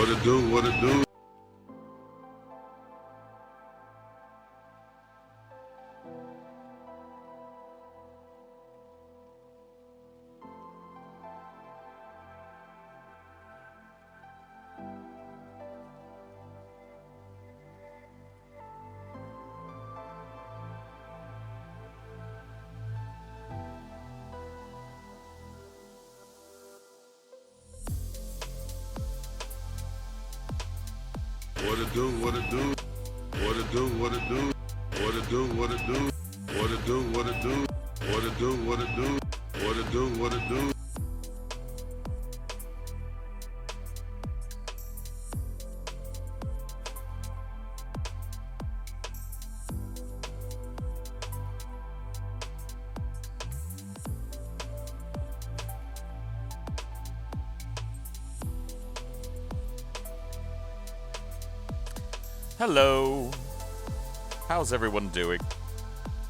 What it do? What it do? What it do? What it do? What it do? What it do? What it do? What it do? What it do? What it do? What it do? What it do? What it do? What it do? Hello. How's everyone doing?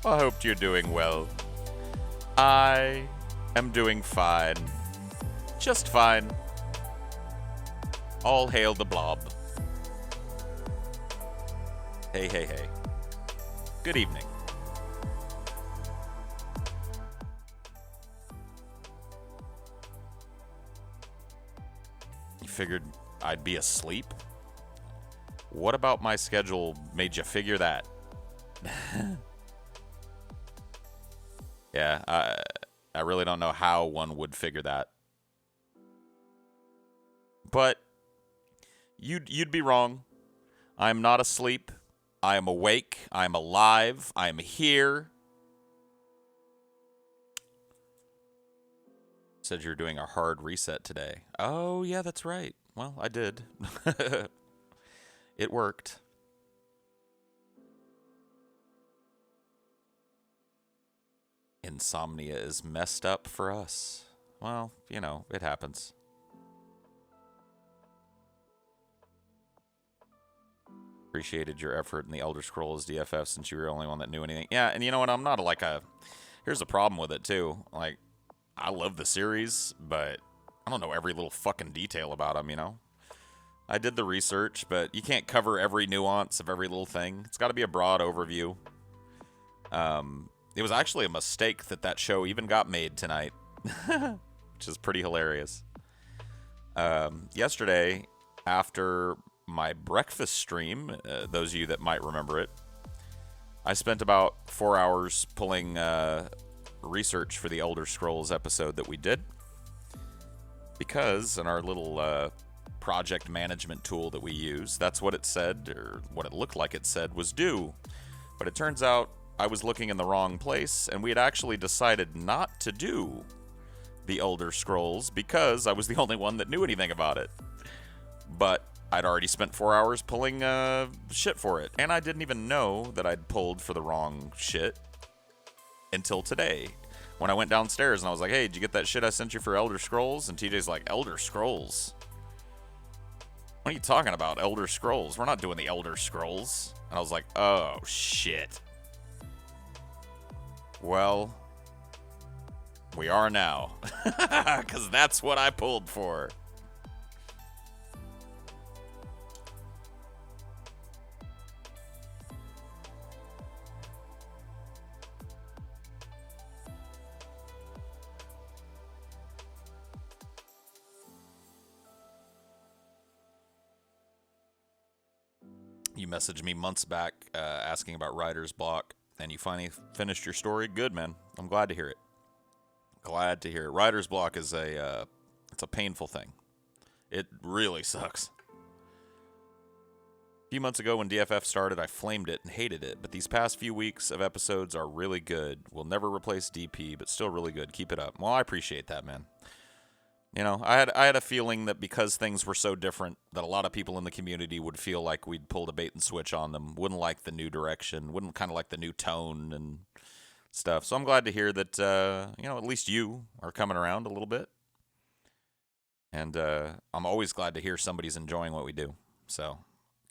I hope you're doing well. I am doing fine. Just fine. All hail the blob. Hey, hey, hey. Good evening. You figured I'd be asleep? What about my schedule made you figure that? Yeah, I really don't know how one would figure that. But you'd be wrong. I'm not asleep. I am awake. I'm alive. I'm here. Said you're doing a hard reset today. Oh, yeah, that's right. Well, I did. It worked. Insomnia is messed up for us. Well, you know, it happens. Appreciated your effort in the Elder Scrolls DFF since you were the only one that knew anything. Yeah, and you know what? I'm not like a... Here's the problem with it, too. Like, I love the series, but I don't know every little fucking detail about them, you know? I did the research, but you can't cover every nuance of every little thing. It's got to be a broad overview. It was actually a mistake that show even got made tonight, which is pretty hilarious. Yesterday, after my breakfast stream, those of you that might remember it, I spent about 4 hours pulling research for the Elder Scrolls episode that we did. Because in our little... project management tool that we use. That's what it said, or what it looked like it said, was due. But it turns out I was looking in the wrong place, and we had actually decided not to do the Elder Scrolls because I was the only one that knew anything about it. But I'd already spent 4 hours pulling shit for it, and I didn't even know that I'd pulled for the wrong shit until today. When I went downstairs and I was like, hey, did you get that shit I sent you for Elder Scrolls? And TJ's like, Elder Scrolls? What are you talking about, Elder Scrolls? We're not doing the Elder Scrolls. And I was like, oh, shit. Well, we are now. Because that's what I pulled for. You messaged me months back asking about writer's block, and you finally finished your story. Good, man. I'm glad to hear it. Glad to hear it. Writer's block is it's a painful thing. It really sucks. A few months ago when DFF started, I flamed it and hated it, but these past few weeks of episodes are really good. We'll never replace DP, but still really good. Keep it up. Well, I appreciate that, man. You know, I had a feeling that because things were so different, that a lot of people in the community would feel like we'd pulled a bait and switch on them, wouldn't like the new direction, wouldn't kind of like the new tone and stuff. So I'm glad to hear that, you know, at least you are coming around a little bit. And I'm always glad to hear somebody's enjoying what we do. So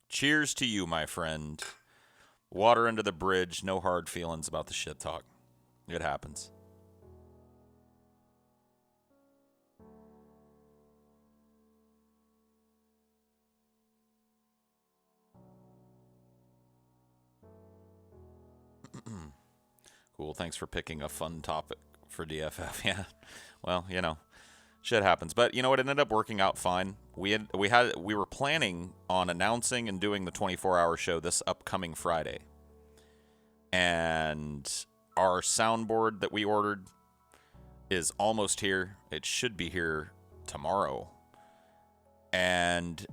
cheers to you, my friend. Water under the bridge, no hard feelings about the shit talk. It happens. Cool. Thanks for picking a fun topic for DFF. Yeah. Well, shit happens. But you know what? It ended up working out fine. We were planning on announcing and doing the 24-hour show this upcoming Friday. And our soundboard that we ordered is almost here. It should be here tomorrow. And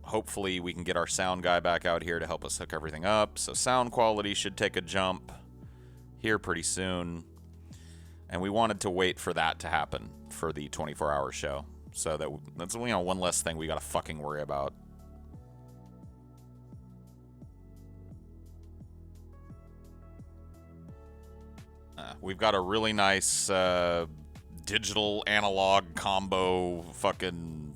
hopefully we can get our sound guy back out here to help us hook everything up. So sound quality should take a jump here pretty soon. And we wanted to wait for that to happen for the 24-hour show. So that's one less thing we got to fucking worry about. We've got a really nice digital analog combo fucking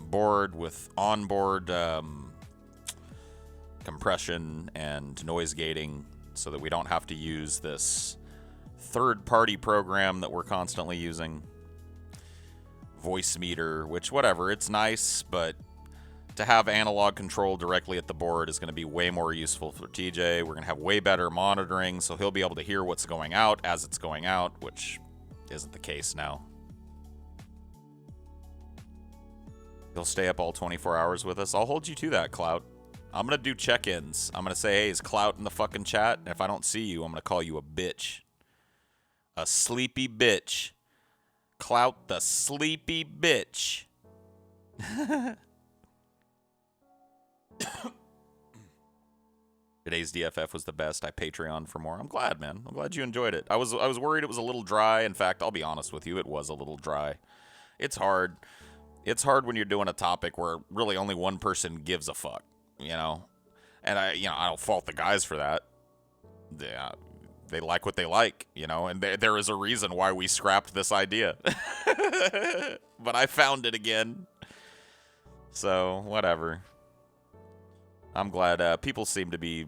board with onboard compression and noise gating so that we don't have to use this third-party program that we're constantly using. Voice meter, which whatever, it's nice, but to have analog control directly at the board is going to be way more useful for TJ. We're going to have way better monitoring, so he'll be able to hear what's going out as it's going out, which isn't the case now. He'll stay up all 24 hours with us. I'll hold you to that, Clout. I'm going to do check-ins. I'm going to say, hey, is Clout in the fucking chat? And if I don't see you, I'm going to call you a bitch. A sleepy bitch. Clout the sleepy bitch. Today's DFF was the best. I Patreon for more. I'm glad, man. I'm glad you enjoyed it. I was worried it was a little dry. In fact, I'll be honest with you, it was a little dry. It's hard. It's hard when you're doing a topic where really only one person gives a fuck, And I don't fault the guys for that. They like what they like, and there is a reason why we scrapped this idea. But I found it again. So, whatever. I'm glad people seem to be,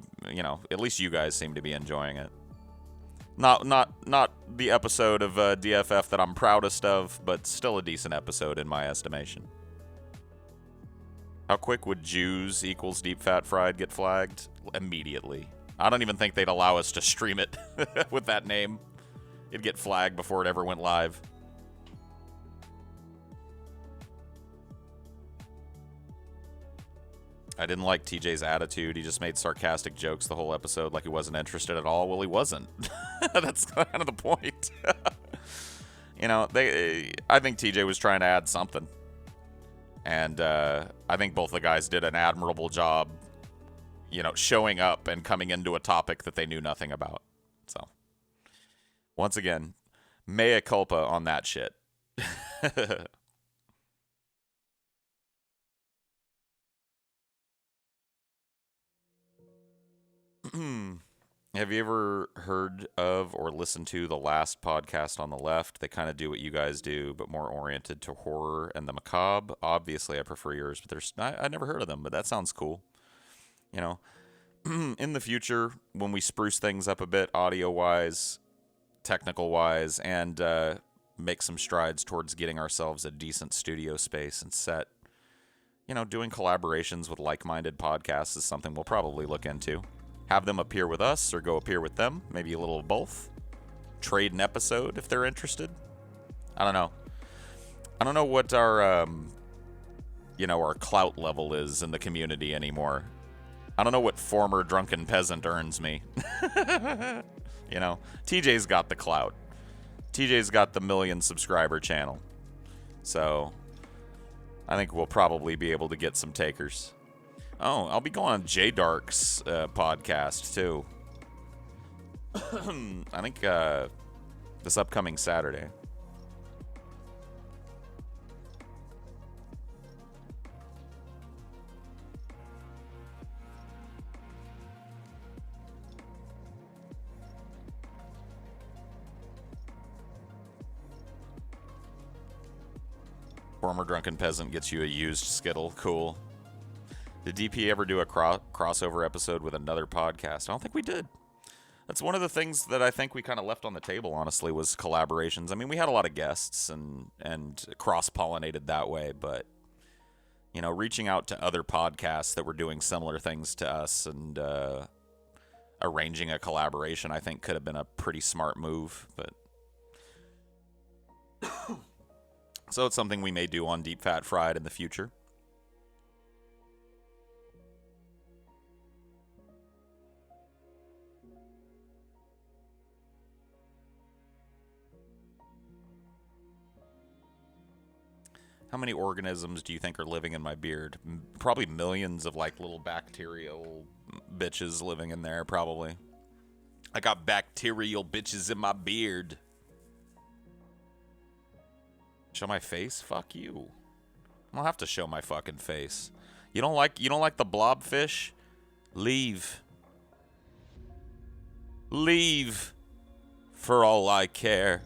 at least you guys seem to be enjoying it. Not the episode of DFF that I'm proudest of, but still a decent episode in my estimation. How quick would Jews equals deep fat fried get flagged? Immediately. I don't even think they'd allow us to stream it with that name. It'd get flagged before it ever went live. I didn't like TJ's attitude. He just made sarcastic jokes the whole episode like he wasn't interested at all. Well, he wasn't. That's kind of the point. I think TJ was trying to add something. And I think both the guys did an admirable job, showing up and coming into a topic that they knew nothing about. So, once again, mea culpa on that shit. Have you ever heard of or listened to the last podcast on the left? They kind of do what you guys do, but more oriented to horror and the macabre. Obviously, I prefer yours, but I never heard of them, but that sounds cool. In the future, when we spruce things up a bit, audio-wise, technical-wise, and make some strides towards getting ourselves a decent studio space and set, doing collaborations with like-minded podcasts is something we'll probably look into. Have them appear with us or go appear with them. Maybe a little of both. Trade an episode if they're interested. I don't know. I don't know what our, our clout level is in the community anymore. I don't know what former drunken peasant earns me. TJ's got the clout. TJ's got the 1 million subscriber channel. So, I think we'll probably be able to get some takers. Oh, I'll be going on J Dark's podcast, too. I think this upcoming Saturday. Former drunken peasant gets you a used Skittle. Cool. Did DP ever do a crossover episode with another podcast? I don't think we did. That's one of the things that I think we kind of left on the table, honestly, was collaborations. I mean, we had a lot of guests and cross-pollinated that way, but, reaching out to other podcasts that were doing similar things to us and arranging a collaboration, I think, could have been a pretty smart move. But so it's something we may do on Deep Fat Fried in the future. How many organisms do you think are living in my beard? Probably millions of like little bacterial bitches living in there, probably. I got bacterial bitches in my beard. Show my face? Fuck you. I don't have to show my fucking face. You don't like the blobfish? Leave. Leave. For all I care.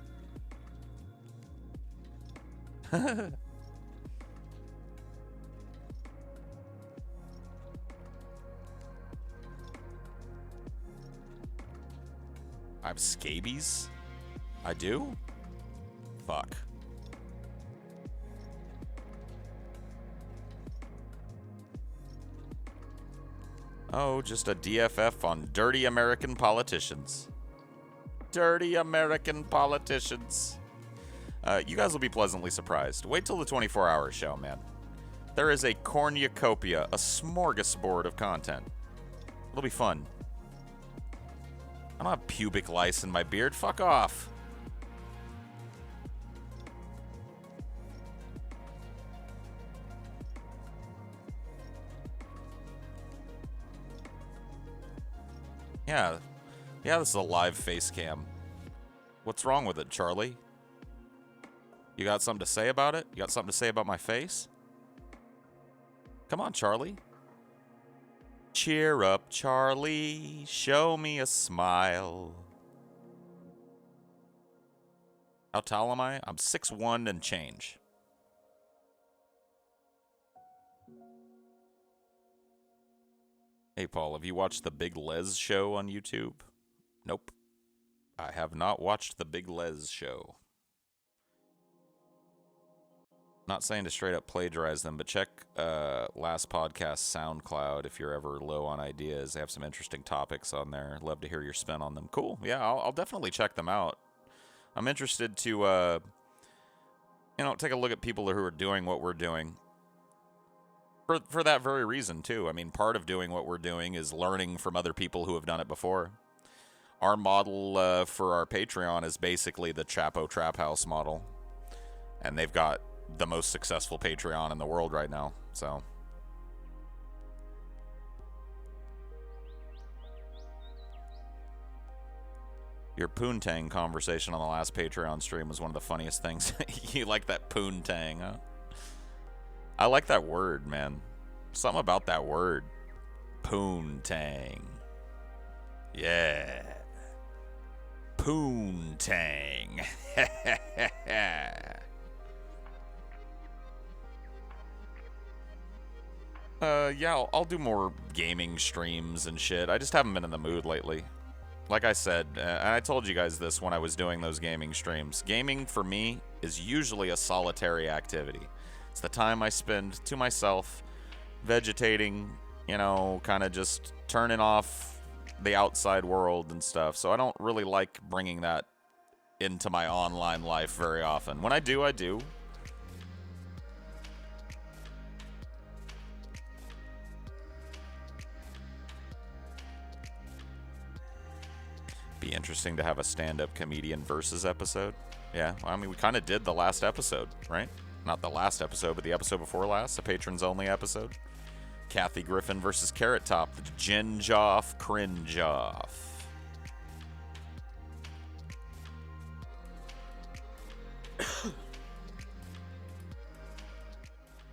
I have scabies? I do? Fuck. Oh, just a DFF on dirty American politicians. Dirty American politicians. You guys will be pleasantly surprised. Wait till the 24-hour show, man. There is a cornucopia, a smorgasbord of content. It'll be fun. I don't have pubic lice in my beard. Fuck off. Yeah, this is a live face cam. What's wrong with it, Charlie? You got something to say about it? You got something to say about my face? Come on, Charlie. Cheer up, Charlie. Show me a smile. How tall am I? I'm 6'1" and change. Hey, Paul, have you watched the Big Les show on YouTube? Nope. I have not watched the Big Les show. Not saying to straight up plagiarize them, but check last podcast SoundCloud if you're ever low on ideas. They have some interesting topics on there. Love to hear your spin on them. Cool. Yeah, I'll definitely check them out. I'm interested to, take a look at people who are doing what we're doing. For that very reason, too. I mean, part of doing what we're doing is learning from other people who have done it before. Our model for our Patreon is basically the Chapo Trap House model. And they've got the most successful Patreon in the world right now, so. Your poontang conversation on the last Patreon stream was one of the funniest things. You like that poontang, huh? I like that word, man. Something about that word. Poontang. Yeah. Poontang. Yeah, I'll do more gaming streams and shit. I just haven't been in the mood lately. Like I said, and I told you guys this when I was doing those gaming streams. Gaming, for me, is usually a solitary activity. It's the time I spend to myself, vegetating, kind of just turning off the outside world and stuff. So I don't really like bringing that into my online life very often. When I do, I do. Be interesting to have a stand-up comedian versus episode. Yeah, well, I mean, we kind of did the last episode, right? Not the last episode, but the episode before last, the patrons-only episode. Kathy Griffin versus Carrot Top, the Ginge-Off Cringe-Off.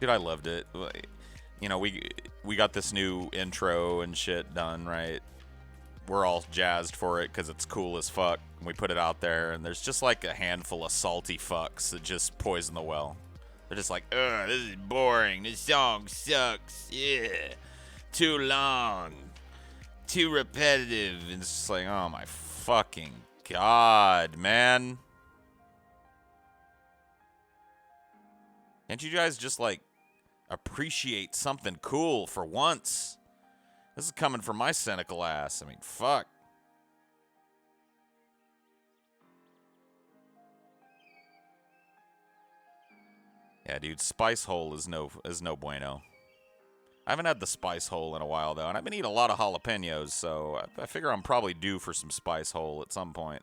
Dude, I loved it. We got this new intro and shit done, right? We're all jazzed for it because it's cool as fuck. We put it out there, and there's just like a handful of salty fucks that just poison the well. They're just like, ugh, this is boring. This song sucks. Yeah. Too long. Too repetitive. And it's just like, oh my fucking God, man. Can't you guys just like appreciate something cool for once? This is coming from my cynical ass. I mean, fuck. Yeah, dude, Spice Hole is no bueno. I haven't had the Spice Hole in a while, though, and I've been eating a lot of jalapenos, so I figure I'm probably due for some Spice Hole at some point.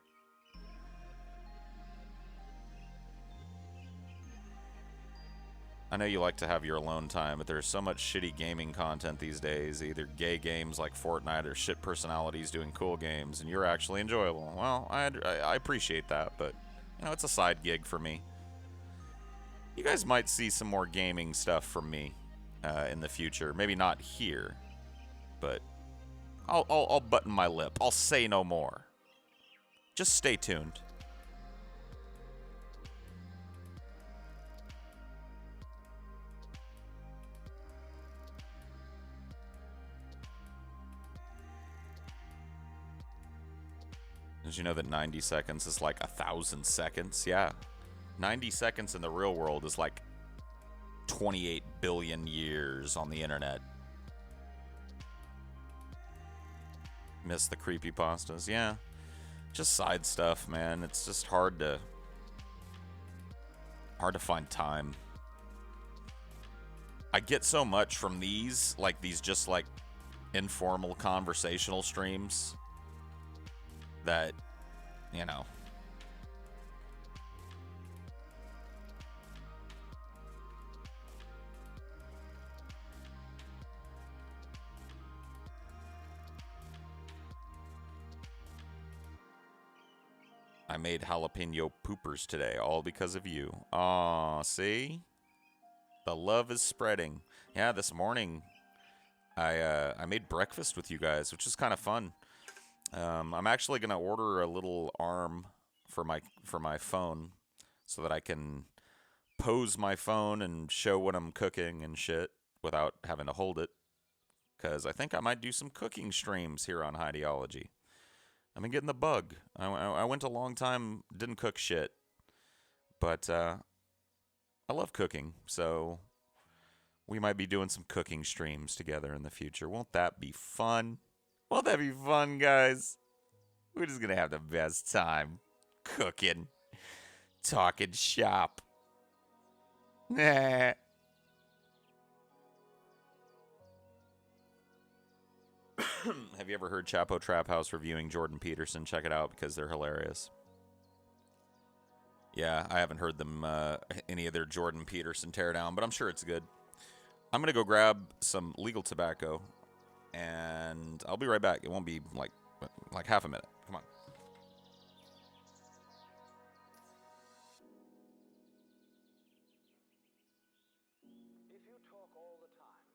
I know you like to have your alone time, but there's so much shitty gaming content these days, either gay games like Fortnite or shit personalities doing cool games, and you're actually enjoyable. Well, I appreciate that, but, you know, it's a side gig for me. You guys might see some more gaming stuff from me in the future. Maybe not here, but I'll button my lip. I'll say no more. Just stay tuned. Did you know that 90 seconds is like 1,000 seconds? Yeah. 90 seconds in the real world is like 28 billion years on the internet. Miss the creepypastas? Yeah. Just side stuff, man. It's just hard to find time. I get so much from these just like informal conversational streams that, you know. I made jalapeno poopers today, all because of you. Aw, see? The love is spreading. Yeah, this morning I made breakfast with you guys, which is kind of fun. I'm actually gonna order a little arm for my phone so that I can pose my phone and show what I'm cooking and shit without having to hold it. Because I think I might do some cooking streams here on Highdeology. I've been getting the bug. I went a long time, didn't cook shit. But I love cooking, so we might be doing some cooking streams together in the future. Won't that be fun? Won't that be fun, guys? We're just gonna have the best time cooking, talking shop. Nah. Have you ever heard Chapo Trap House reviewing Jordan Peterson? Check it out because they're hilarious. Yeah, I haven't heard them any of their Jordan Peterson teardown, but I'm sure it's good. I'm gonna go grab some legal tobacco, and I'll be right back. It won't be like half a minute. Come on. If you talk all the time,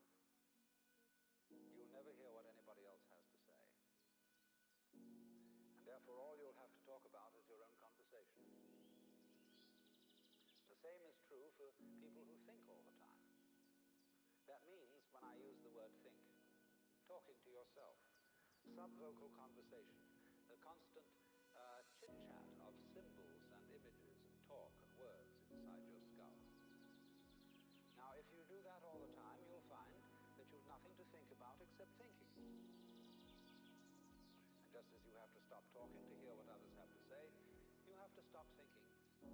you'll never hear what anybody else has to say. And therefore all you'll have to talk about is your own conversation. The same is true for people who think all the time. That means, when I use the word think, talking to yourself, subvocal conversation, the constant chit-chat of symbols and images and talk and words inside your skull. Now, if you do that all the time, you'll find that you've nothing to think about except thinking. And just as you have to stop talking to hear what others have to say, you have to stop thinking to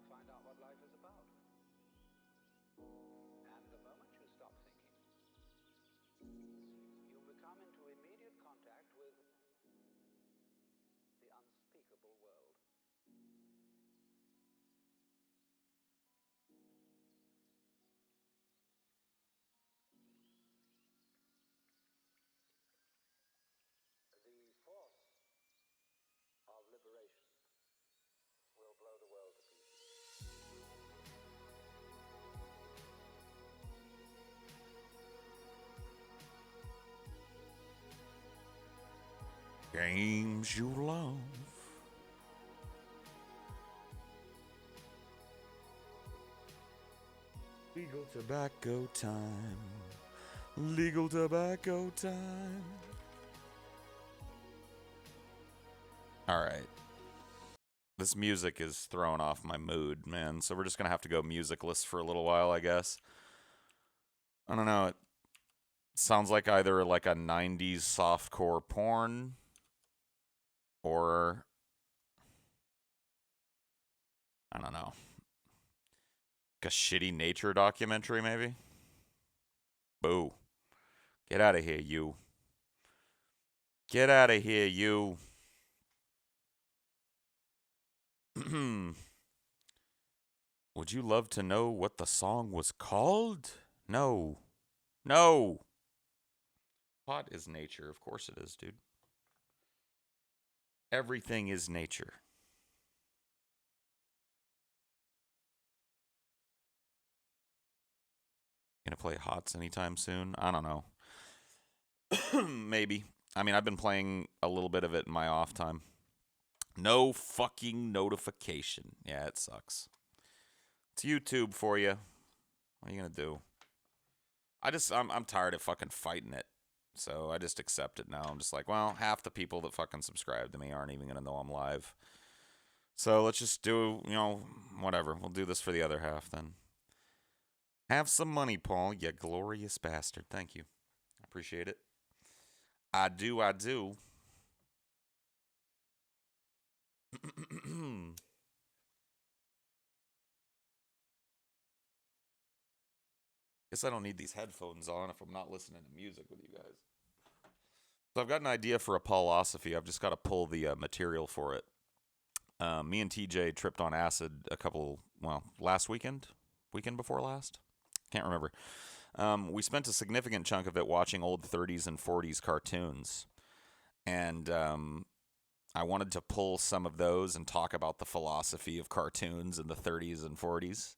find out what life is about. And the moment you stop thinking, you become into immediate contact with the unspeakable world. The force of liberation will blow the world to pieces. Games you love. Legal tobacco time. Legal tobacco time. Alright. This music is throwing off my mood, man. So we're just gonna have to go musicless for a little while, I guess. I don't know. Sounds like either like a 90s softcore porn or I don't know. Like a shitty nature documentary maybe? Boo. Get out of here, you. Get out of here, you. Would you love to know what the song was called? No. No. Pot is nature. Of course it is, dude. Everything is nature. Gonna play HOTS anytime soon? I don't know. Maybe. I mean, I've been playing a little bit of it in my off time. No fucking notification. Yeah, it sucks. It's YouTube for you. What are you gonna do? I'm tired of fucking fighting it. So I just accept it now. I'm just like, well, half the people that fucking subscribe to me aren't even gonna know I'm live. So let's just do, whatever. We'll do this for the other half then. Have some money, Paul, you glorious bastard. Thank you. I appreciate it. I do. Guess I don't need these headphones on if I'm not listening to music with you guys. So I've got an idea for a Paulosophy. I've just got to pull the material for it. Me and TJ tripped on acid last weekend before last. Can't remember. We spent a significant chunk of it watching old 30s and 40s cartoons. And I wanted to pull some of those and talk about the philosophy of cartoons in the 30s and 40s.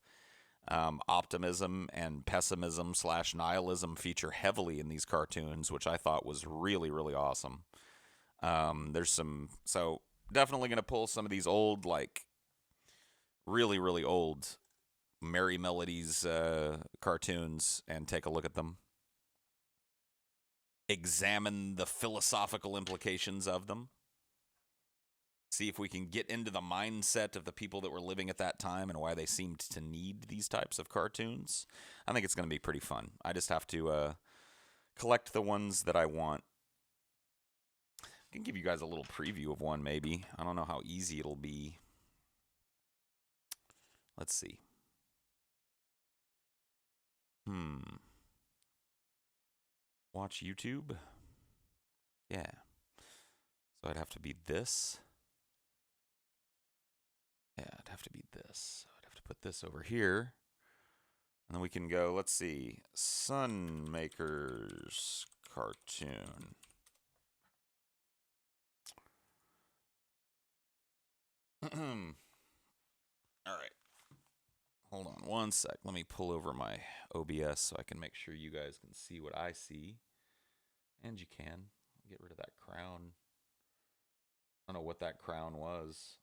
Optimism and pessimism / nihilism feature heavily in these cartoons, which I thought was really, really awesome. So definitely going to pull some of these old, like, really, really old Merry Melodies cartoons and take a look at them. Examine the philosophical implications of them. See if we can get into the mindset of the people that were living at that time and why they seemed to need these types of cartoons. I think it's going to be pretty fun. I just have to collect the ones that I want. I can give you guys a little preview of one, maybe. I don't know how easy it'll be. Let's see. Watch YouTube? Yeah. So I'd have to be this. Yeah, it'd have to be this. So I'd have to put this over here. And then we can go, let's see, Sunmakers cartoon. All right. Hold on one sec. Let me pull over my OBS so I can make sure you guys can see what I see. And you can. Get rid of that crown. I don't know what that crown was.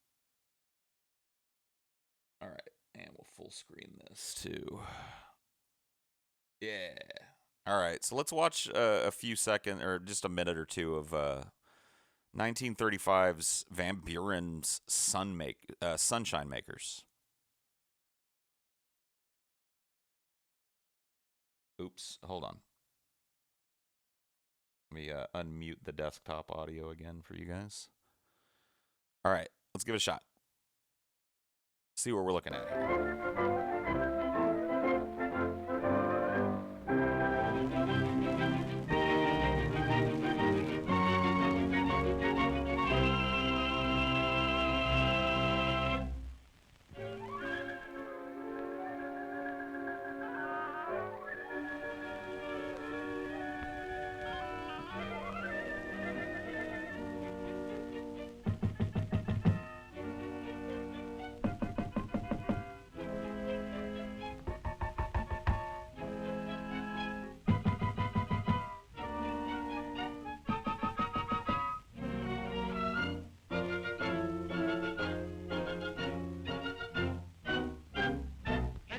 All right, and we'll full screen this too. Yeah. All right, so let's watch a few seconds, or just a minute or two of 1935's Van Buren's Sunshine Makers. Oops, hold on. Let me unmute the desktop audio again for you guys. All right, let's give it a shot. See what we're looking at here.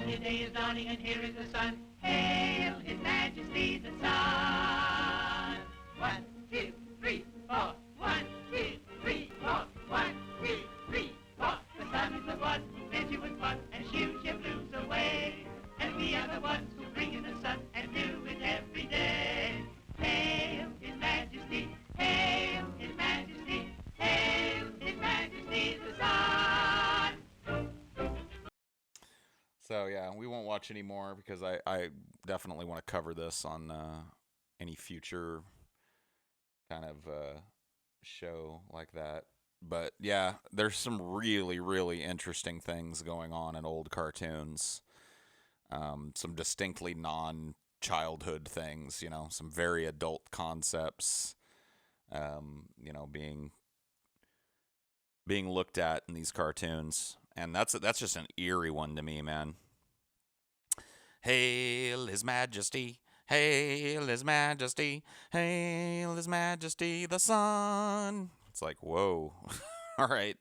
The day is dawning and here is the sun. Hail His Majesty the Sun. 1, 2, 3, 4. 1, 2, 3, 4. 1, 2, 3, 4. The sun is the one who fills you with fun and shoots your blues away. And we are the ones who bring in the sun and do it every day. So yeah, we won't watch any more because I definitely want to cover this on any future kind of show like that. But yeah, there's some really, really interesting things going on in old cartoons. Some distinctly non-childhood things, you know, some very adult concepts, you know, being looked at in these cartoons, and that's just an eerie one to me, man. Hail His Majesty, hail His Majesty, hail His Majesty the Sun. It's like, whoa, all right.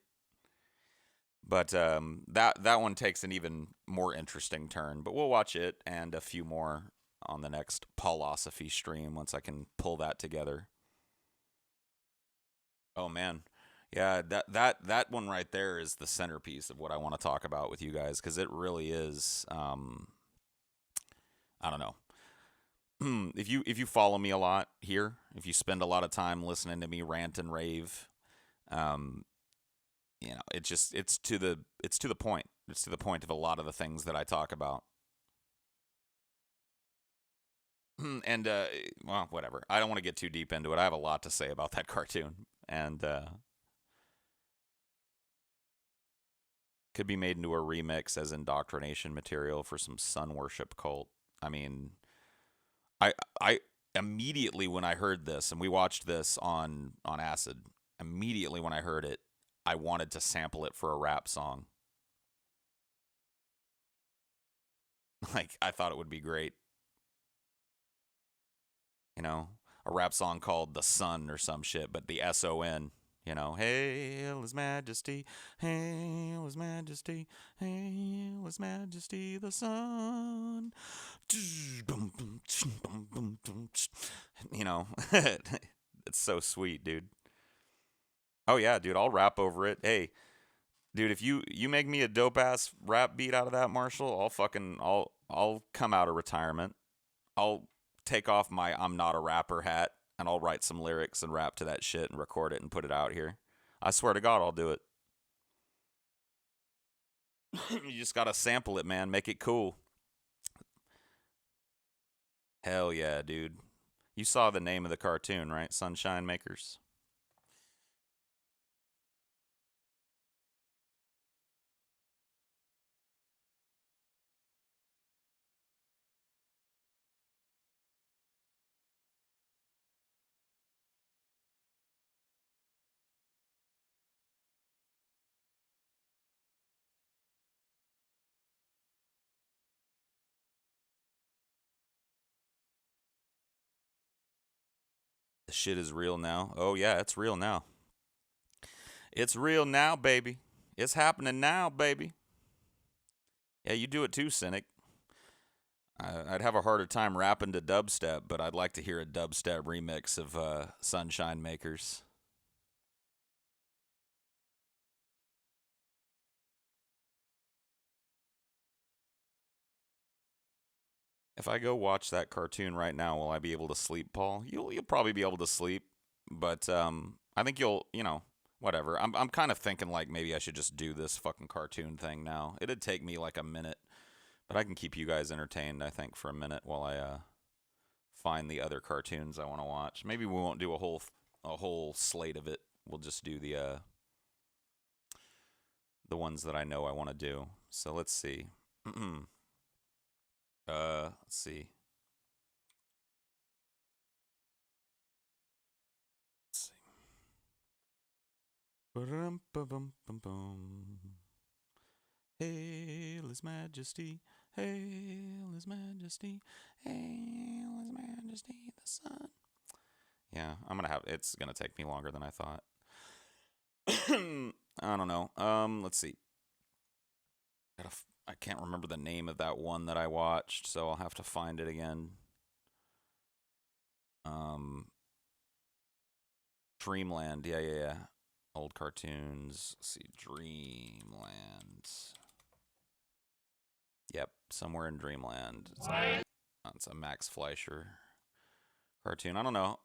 But that one takes an even more interesting turn. But we'll watch it and a few more on the next Paulosophy stream once I can pull that together. Oh man, yeah, that one right there is the centerpiece of what I want to talk about with you guys because it really is. I don't know. If you follow me a lot here, if you spend a lot of time listening to me rant and rave, um, you know, it's to the point. It's to the point of a lot of the things that I talk about. And well, whatever. I don't want to get too deep into it. I have a lot to say about that cartoon, and could be made into a remix as indoctrination material for some sun worship cult. I mean, I immediately when I heard this, and we watched this on acid, immediately when I heard it, I wanted to sample it for a rap song. Like, I thought it would be great. You know, a rap song called The Sun or some shit, but the S-O-N. You know, hail His Majesty, hail His Majesty, hail His Majesty the Sun. You know, it's so sweet, dude. Oh yeah, dude, I'll rap over it. Hey, dude, if you make me a dope ass rap beat out of that, Marshall, I'll come out of retirement. I'll take off my I'm not a rapper hat and I'll write some lyrics and rap to that shit and record it and put it out here. I swear to God, I'll do it. You just gotta sample it, man. Make it cool. Hell yeah, dude. You saw the name of the cartoon, right? Sunshine Makers. The shit is real now. Oh yeah, it's real now. It's real now, baby. It's happening now, baby. Yeah, you do it too, Cynic. I'd have a harder time rapping to dubstep, but I'd like to hear a dubstep remix of Sunshine Makers. If I go watch that cartoon right now, will I be able to sleep, Paul? You'll probably be able to sleep, but I think you know, whatever. I'm kind of thinking like maybe I should just do this fucking cartoon thing now. It'd take me like a minute, but I can keep you guys entertained. I think for a minute while I find the other cartoons I want to watch. Maybe we won't do a whole slate of it. We'll just do the ones that I know I want to do. So let's see. Let's see. Let's see. Hail His Majesty, hail His Majesty, hail His Majesty the Sun. Yeah, it's gonna take me longer than I thought. I don't know. Let's see. I can't remember the name of that one that I watched, so I'll have to find it again. Dreamland. Yeah. Old cartoons. Let's see. Dreamland. Yep, somewhere in Dreamland. It's a Max Fleischer cartoon. I don't know.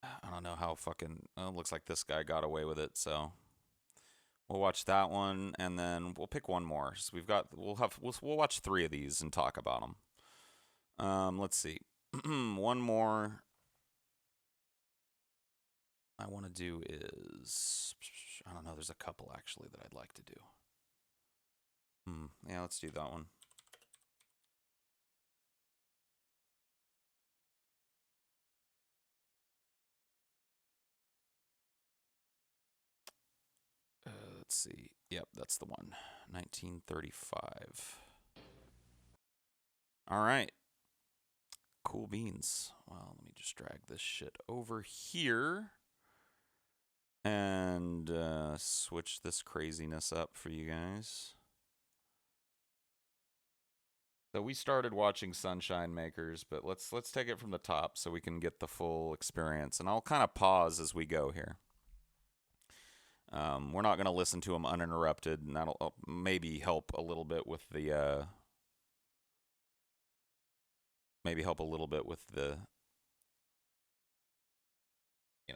I don't know how fucking. It looks like this guy got away with it, so We'll watch that one, and then we'll pick one more. So we'll watch 3 of these and talk about them. Let's see. One more I want to do is, I don't know, there's a couple actually that I'd like to do. Yeah, let's do that one. Let's see. Yep, that's the one. 1935. All right. Cool beans. Well, let me just drag this shit over here and switch this craziness up for you guys. So we started watching Sunshine Makers, but let's take it from the top so we can get the full experience. And I'll kind of pause as we go here. We're not going to listen to them uninterrupted, and that'll maybe help a little bit with the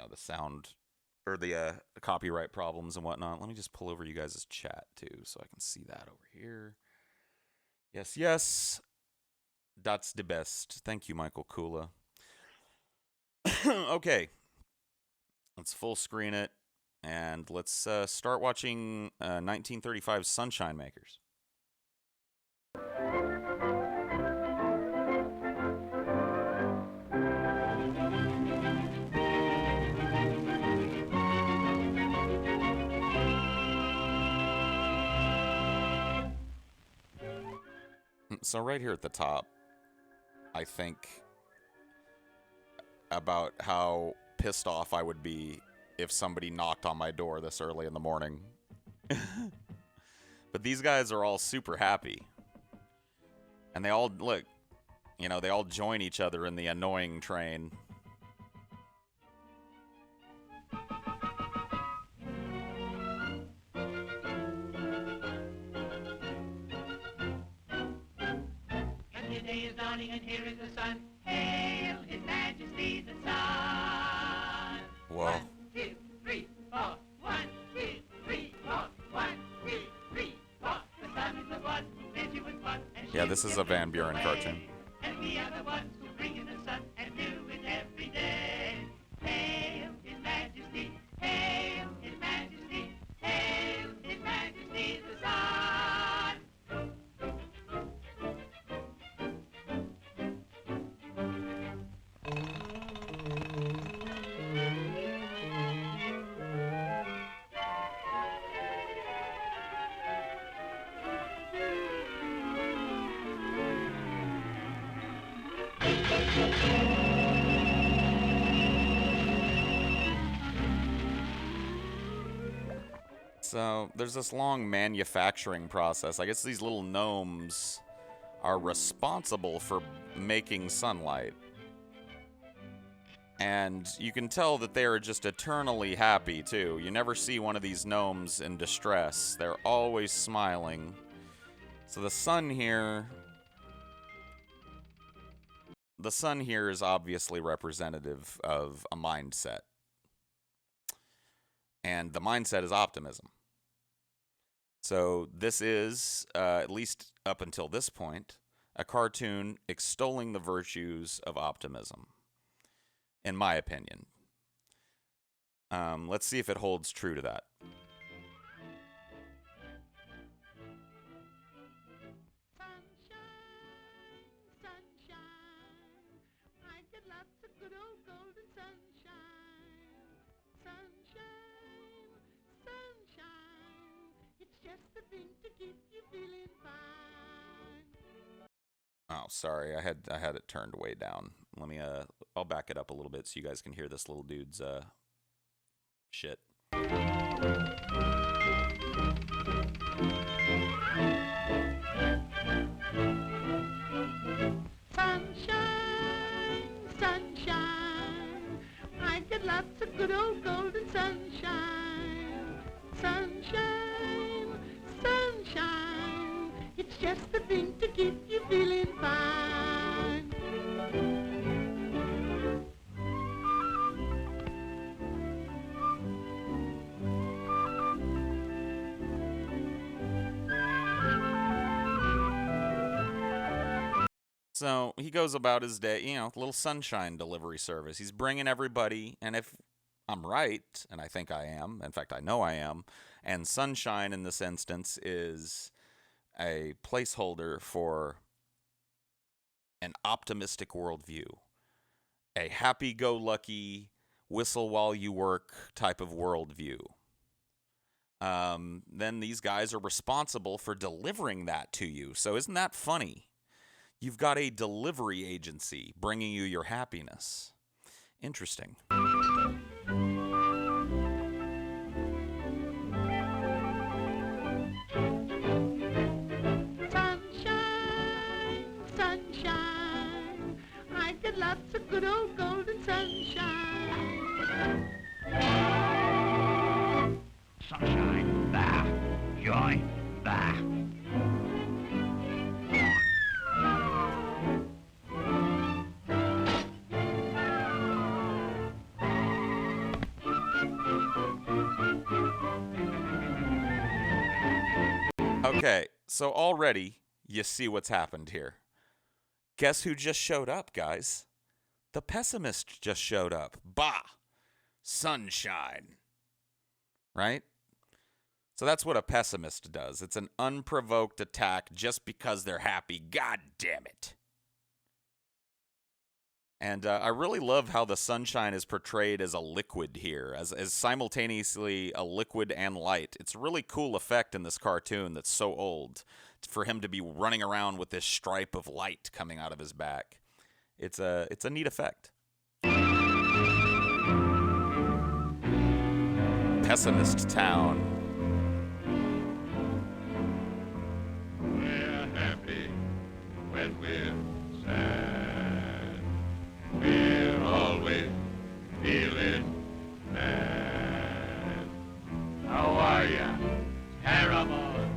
the sound or the copyright problems and whatnot. Let me just pull over you guys' chat too, so I can see that over here. Yes, that's the best. Thank you, Michael Kula. Okay, let's full screen it, and let's start watching 1935's Sunshine Makers. So right here at the top, I think about how pissed off I would be if somebody knocked on my door this early in the morning. But these guys are all super happy. And they all, look, they all join each other in the annoying train. Day is dawning and here is the sun. Hail His Majesty the Sun. Whoa. 1, 2, 3, 4. 1, 2, 3, 4. 1, 2, 3, 4. The sun is the one who made you with fun. Yeah, this is a Van Buren cartoon. And we are the ones who bring in the sun and do it every day. Hail His Majesty. Hail His Majesty. Hail His Majesty the Sun. So there's this long manufacturing process. I guess these little gnomes are responsible for making sunlight. And you can tell that they are just eternally happy, too. You never see one of these gnomes in distress. They're always smiling. So the sun here is obviously representative of a mindset. And the mindset is optimism. So this is, at least up until this point, a cartoon extolling the virtues of optimism, in my opinion. Let's see if it holds true to that. Oh, sorry. I had it turned way down. Let me I'll back it up a little bit so you guys can hear this little dude's shit. Sunshine, sunshine. I get lots of good old golden sunshine. Sunshine, sunshine. It's just the thing to keep you feeling fine. So he goes about his day, you know, little sunshine delivery service. He's bringing everybody, and if I'm right, and I think I am, in fact, I know I am, and sunshine in this instance is a placeholder for an optimistic worldview, a happy-go-lucky, whistle-while-you-work type of worldview. Then these guys are responsible for delivering that to you. So isn't that funny? You've got a delivery agency bringing you your happiness. Interesting. Sunshine, sunshine, I get lots of good old golden sunshine. Sunshine, bah. Joy, bah. Okay, so already you see what's happened here. Guess who just showed up, guys? The pessimist just showed up. Bah! Sunshine. Right? So that's what a pessimist does. It's an unprovoked attack just because they're happy. God damn it. And I really love how the sunshine is portrayed as a liquid here, as simultaneously a liquid and light. It's a really cool effect in this cartoon that's so old, for him to be running around with this stripe of light coming out of his back. It's a neat effect. Pessimist Town. We're happy when we're sad. We're always feeling bad. How are ya? Terrible.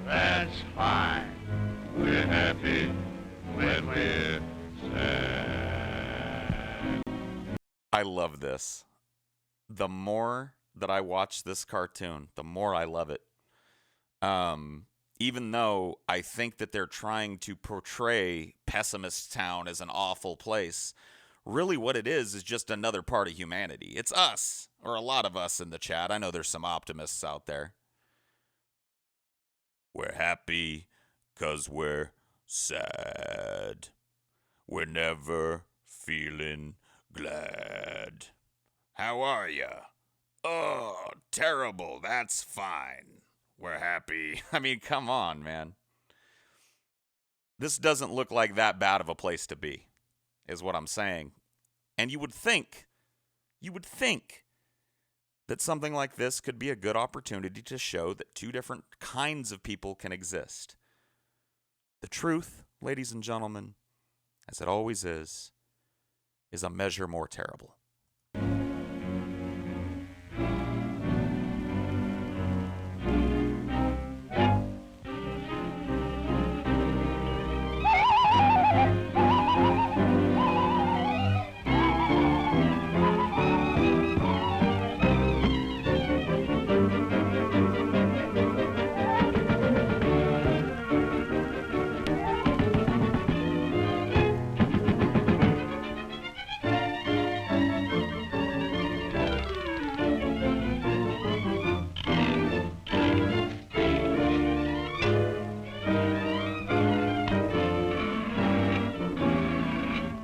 That's fine. We're happy when we're sad. I love this. The more that I watch this cartoon, the more I love it. Even though I think that they're trying to portray Pessimist Town as an awful place, really what it is just another part of humanity. It's us, or a lot of us in the chat. I know there's some optimists out there. We're happy 'cause we're sad. We're never feeling glad. How are ya? Oh, terrible. That's fine. We're happy. I mean, come on, man. This doesn't look like that bad of a place to be, is what I'm saying. And you would think that something like this could be a good opportunity to show that two different kinds of people can exist. The truth, ladies and gentlemen, as it always is a measure more terrible.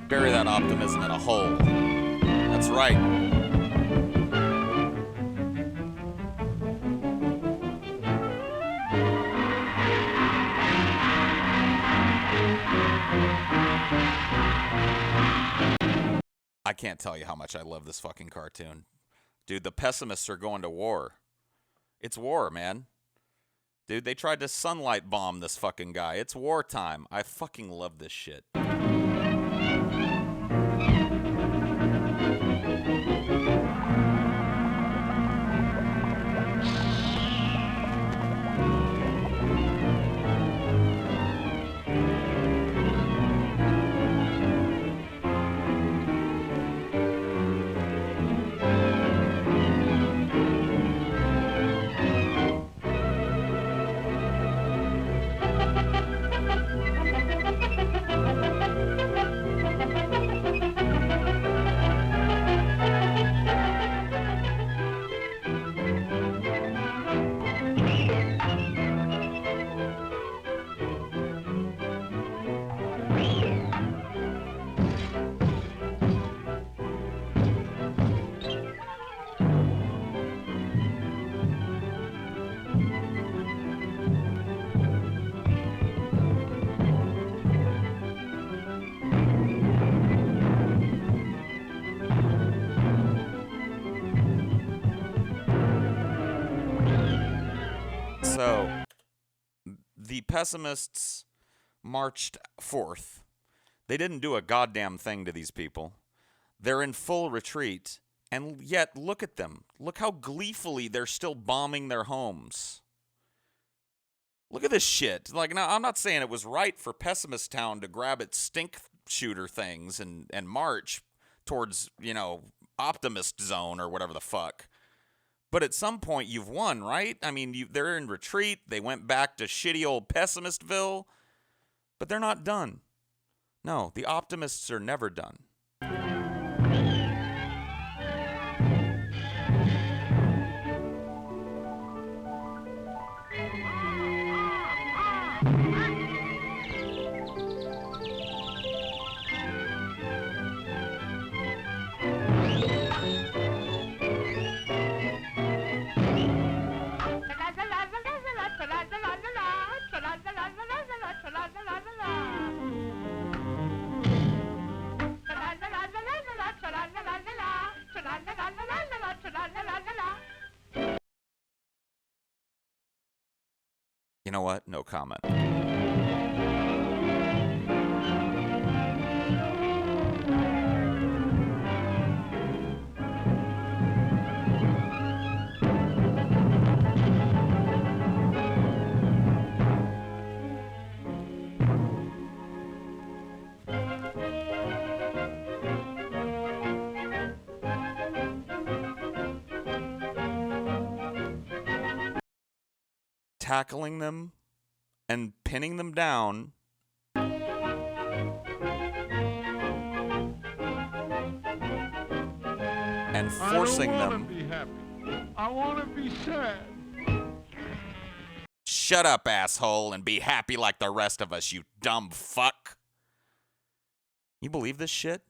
Bury that optimism in a hole. That's right. I can't tell you how much I love this fucking cartoon. Dude, the pessimists are going to war. It's war, man. Dude, they tried to sunlight bomb this fucking guy. It's wartime. I fucking love this shit. So, the pessimists marched forth. They didn't do a goddamn thing to these people. They're in full retreat, and yet look at them. Look how gleefully they're still bombing their homes. Look at this shit. Like, now, I'm not saying it was right for Pessimist Town to grab its stink shooter things and march towards, Optimist Zone or whatever the fuck. But at some point, you've won, right? I mean, they're in retreat. They went back to shitty old Pessimistville. But they're not done. No, the optimists are never done. You know what? No comment. Tackling them and pinning them down and forcing them. I want to be sad. Shut up, asshole, and be happy like the rest of us, you dumb fuck. You believe this shit?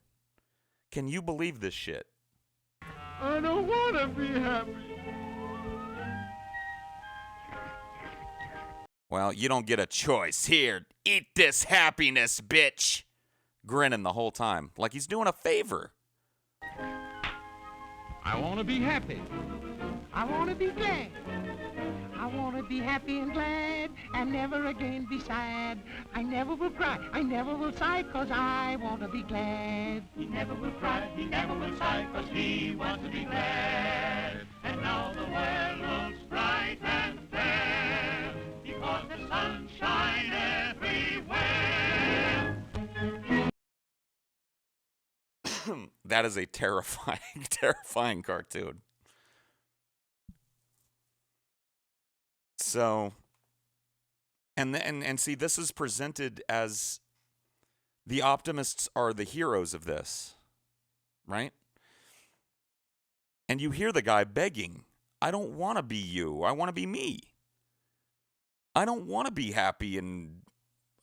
Can you believe this shit? I don't want to be happy. Well, you don't get a choice. Here, eat this happiness, bitch. Grinning the whole time, like he's doing a favor. I want to be happy. I want to be glad. I want to be happy and glad and never again be sad. I never will cry, I never will sigh, 'cause I want to be glad. He never will cry, he never will sigh, 'cause he wants to be glad. And now the world looks bright and fair, because the sunshine everywhere. That is a terrifying, terrifying cartoon. So, and see, this is presented as the optimists are the heroes of this, right? And you hear the guy begging, I don't want to be you, I want to be me. I don't want to be happy and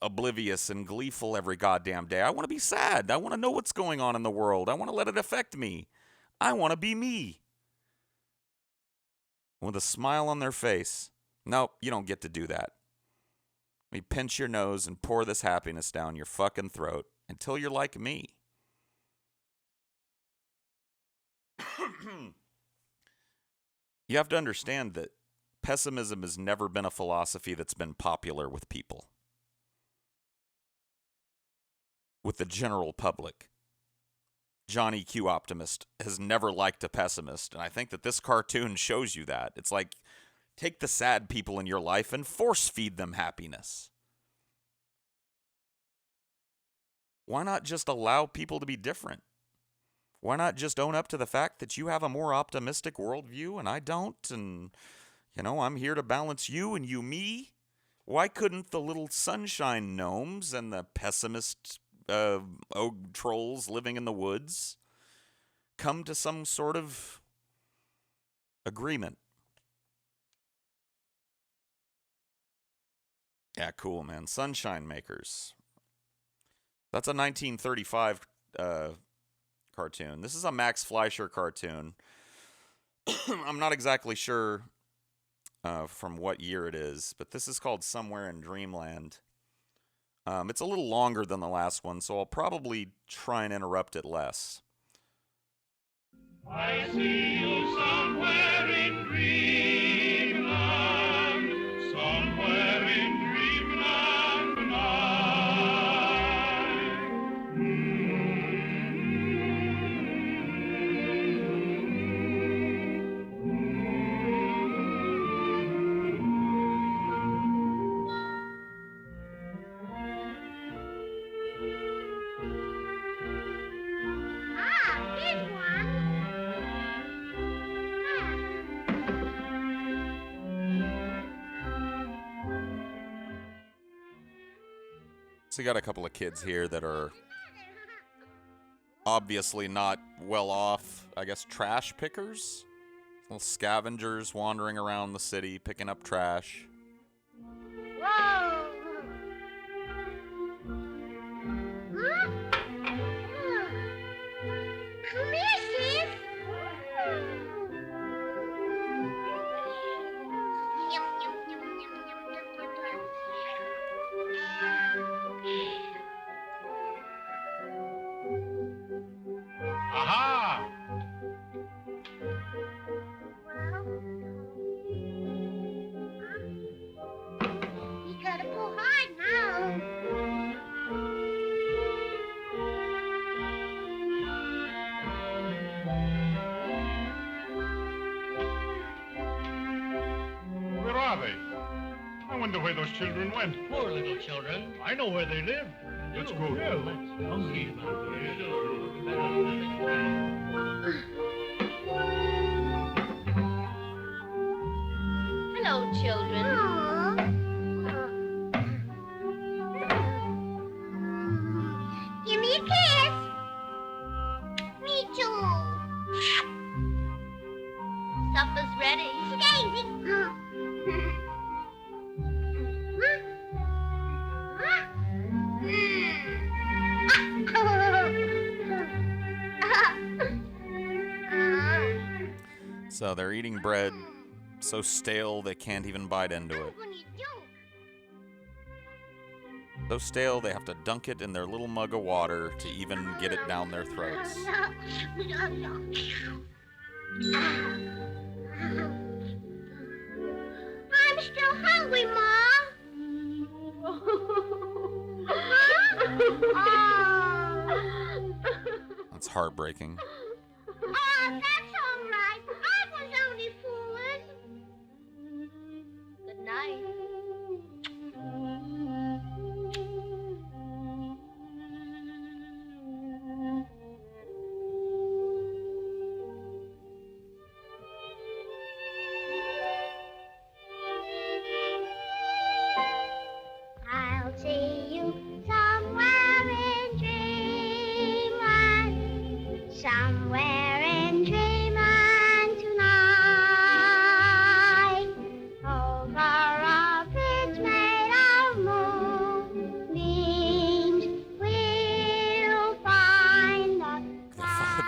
oblivious and gleeful every goddamn day. I want to be sad. I want to know what's going on in the world. I want to let it affect me. I want to be me. With a smile on their face. Nope, you don't get to do that. We pinch your nose and pour this happiness down your fucking throat until you're like me. You have to understand that pessimism has never been a philosophy that's been popular with people. With the general public. Johnny Q. Optimist has never liked a pessimist, and I think that this cartoon shows you that. It's like, take the sad people in your life and force feed them happiness. Why not just allow people to be different? Why not just own up to the fact that you have a more optimistic worldview and I don't, and, I'm here to balance you and you me? Why couldn't the little sunshine gnomes and the pessimist ogre trolls living in the woods come to some sort of agreement? Yeah, cool, man. Sunshine Makers. That's a 1935 cartoon. This is a Max Fleischer cartoon. I'm not exactly sure from what year it is, but this is called Somewhere in Dreamland. It's a little longer than the last one, so I'll probably try and interrupt it less. I see you somewhere in dreamland, So you got a couple of kids here that are obviously not well off, I guess, trash pickers? Little scavengers wandering around the city picking up trash. Whoa! Huh? Come here, sis. Yum, yum, yum, yum, yum, yum, yum, Aha! You gotta pull hard now. Where are they? I wonder where those children went. Poor little children. I know where they live. Let's go. Hello, children. Give me a kiss. Me too. Supper's ready. Daisy. So they're eating bread so stale they can't even bite into it. So stale they have to dunk it in their little mug of water to even get it down their throats. I'm still hungry, Ma. That's heartbreaking. Oh, that's all right. I was only fooling. Good night. I'll see you somewhere in dreamland, somewhere in dreamland tonight. Over a bridge made of moonbeams, we'll find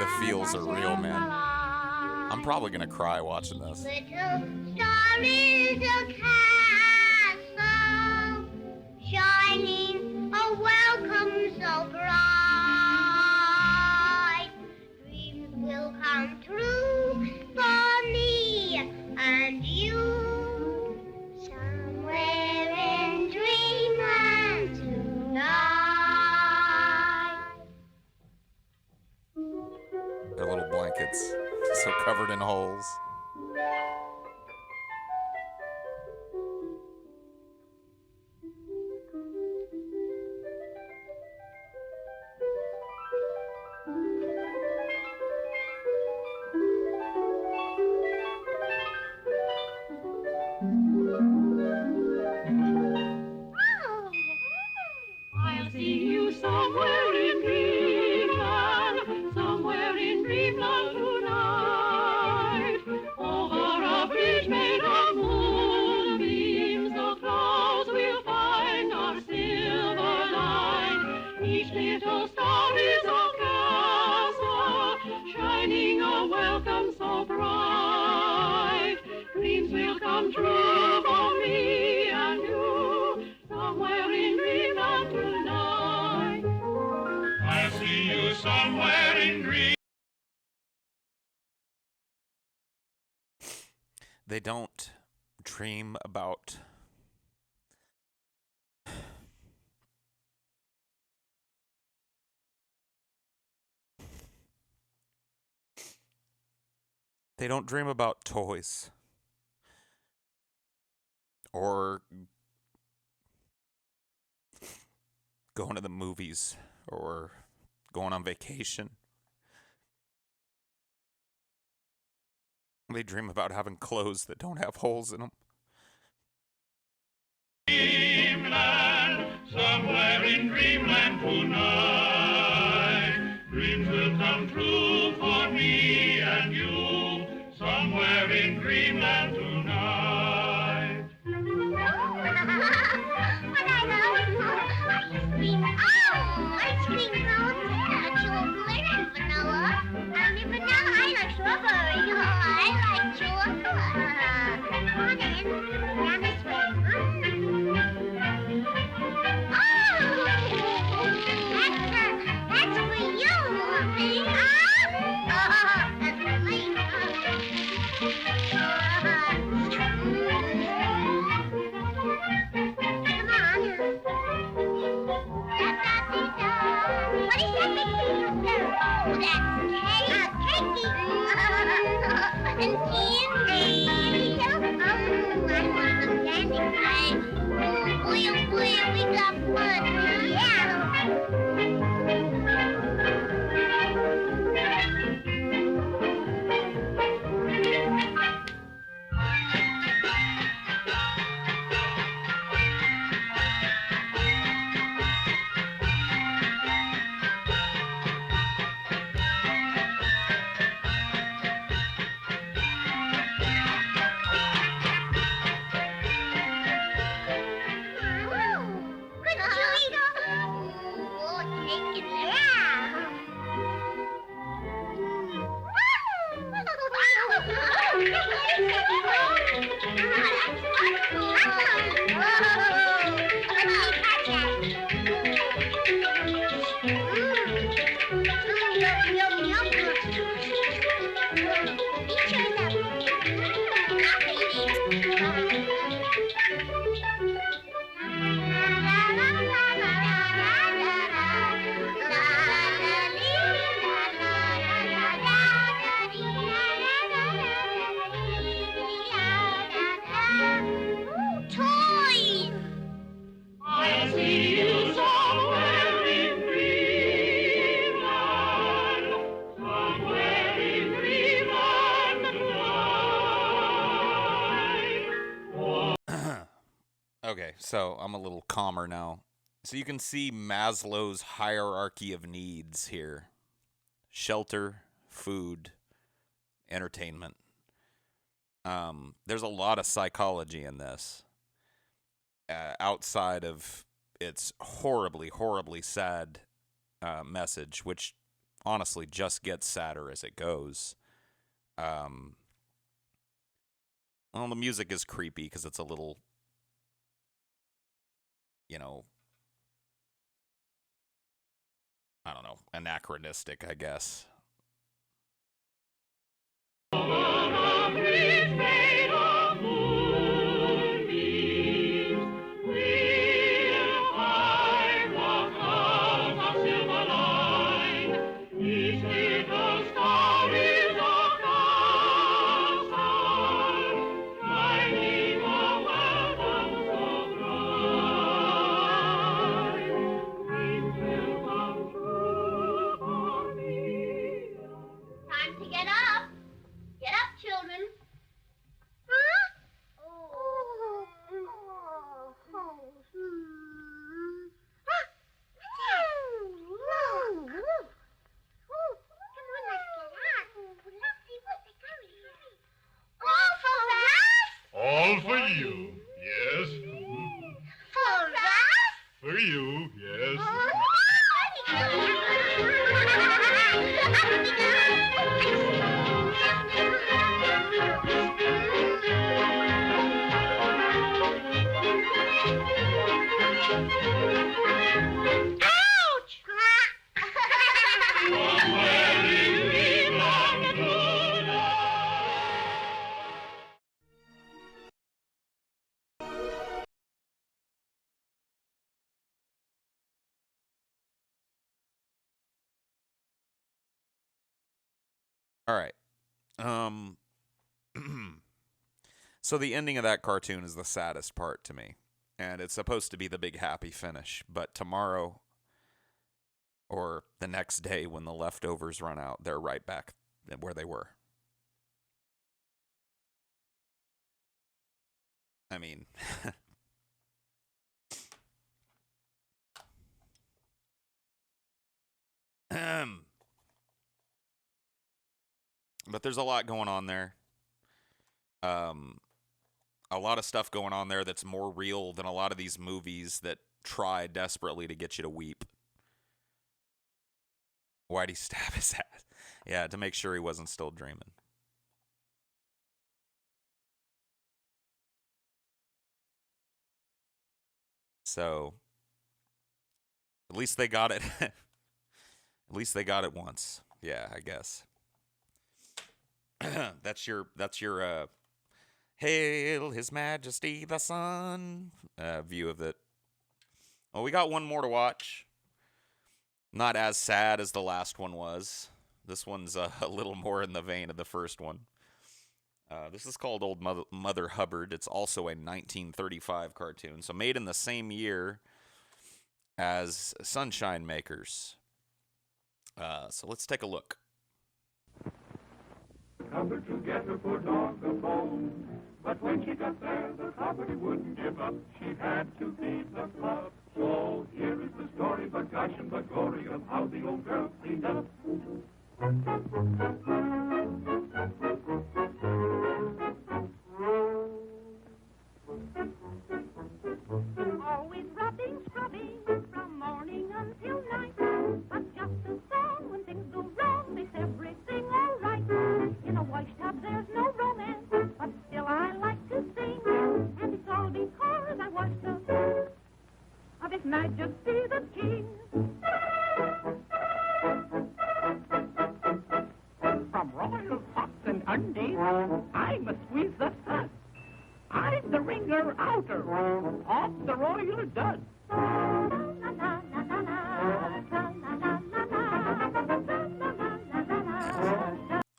The feels are real, man. I'm probably gonna cry watching this. Little star is a castle, shining a welcome so bright. Dreams will come true for me and you, somewhere in dreamland tonight. Their little blankets, so covered in holes. I'll see you somewhere in dreamland, somewhere in dreamland tonight. Over a bridge made of moonbeams, the clouds will find our silver line. Each little star is a castle, shining a welcome so bright. Dreams will come true for me and you, somewhere in dreamland tonight. I'll see you somewhere in dream. They don't dream about toys or going to the movies or going on vacation. They dream about having clothes that don't have holes in them. Dreamland, somewhere in dreamland. So I'm a little calmer now. So you can see Maslow's hierarchy of needs here. Shelter, food, entertainment. There's a lot of psychology in this. Outside of its horribly, horribly sad message, which honestly just gets sadder as it goes. Well, the music is creepy because it's a little, I don't know, anachronistic, I guess. All for you, yes. For you, yes. All right. So the ending of that cartoon is the saddest part to me. And it's supposed to be the big happy finish. But tomorrow, or the next day when the leftovers run out, they're right back where they were. I mean... But there's a lot going on there. A lot of stuff going on there that's more real than a lot of these movies that try desperately to get you to weep. Why'd he stab his ass? Yeah, to make sure he wasn't still dreaming. So, at least they got it. At least they got it once. Yeah, I guess. That's your Hail His Majesty the Sun view of it. Well, we got one more to watch. Not as sad as the last one was. This one's a little more in the vein of the first one. This is called Old Mother Hubbard. It's also a 1935 cartoon, so made in the same year as Sunshine Makers. So let's take a look. Hubbard to get her poor dog a bone. But when she got there, the property wouldn't give up. She had to feed the pup. So here is the story, but gosh and but glory, of how the old girl cleaned up. Always rubbing, scrubbing, from morning until night. But just a song when things go wrong makes everything all right. In a wash tub there's no romance, but still I like to sing. And it's all because I washed up of His Majesty the King. From royal socks and undies, I must squeeze the stud. I'm the ringer outer off the royal dud.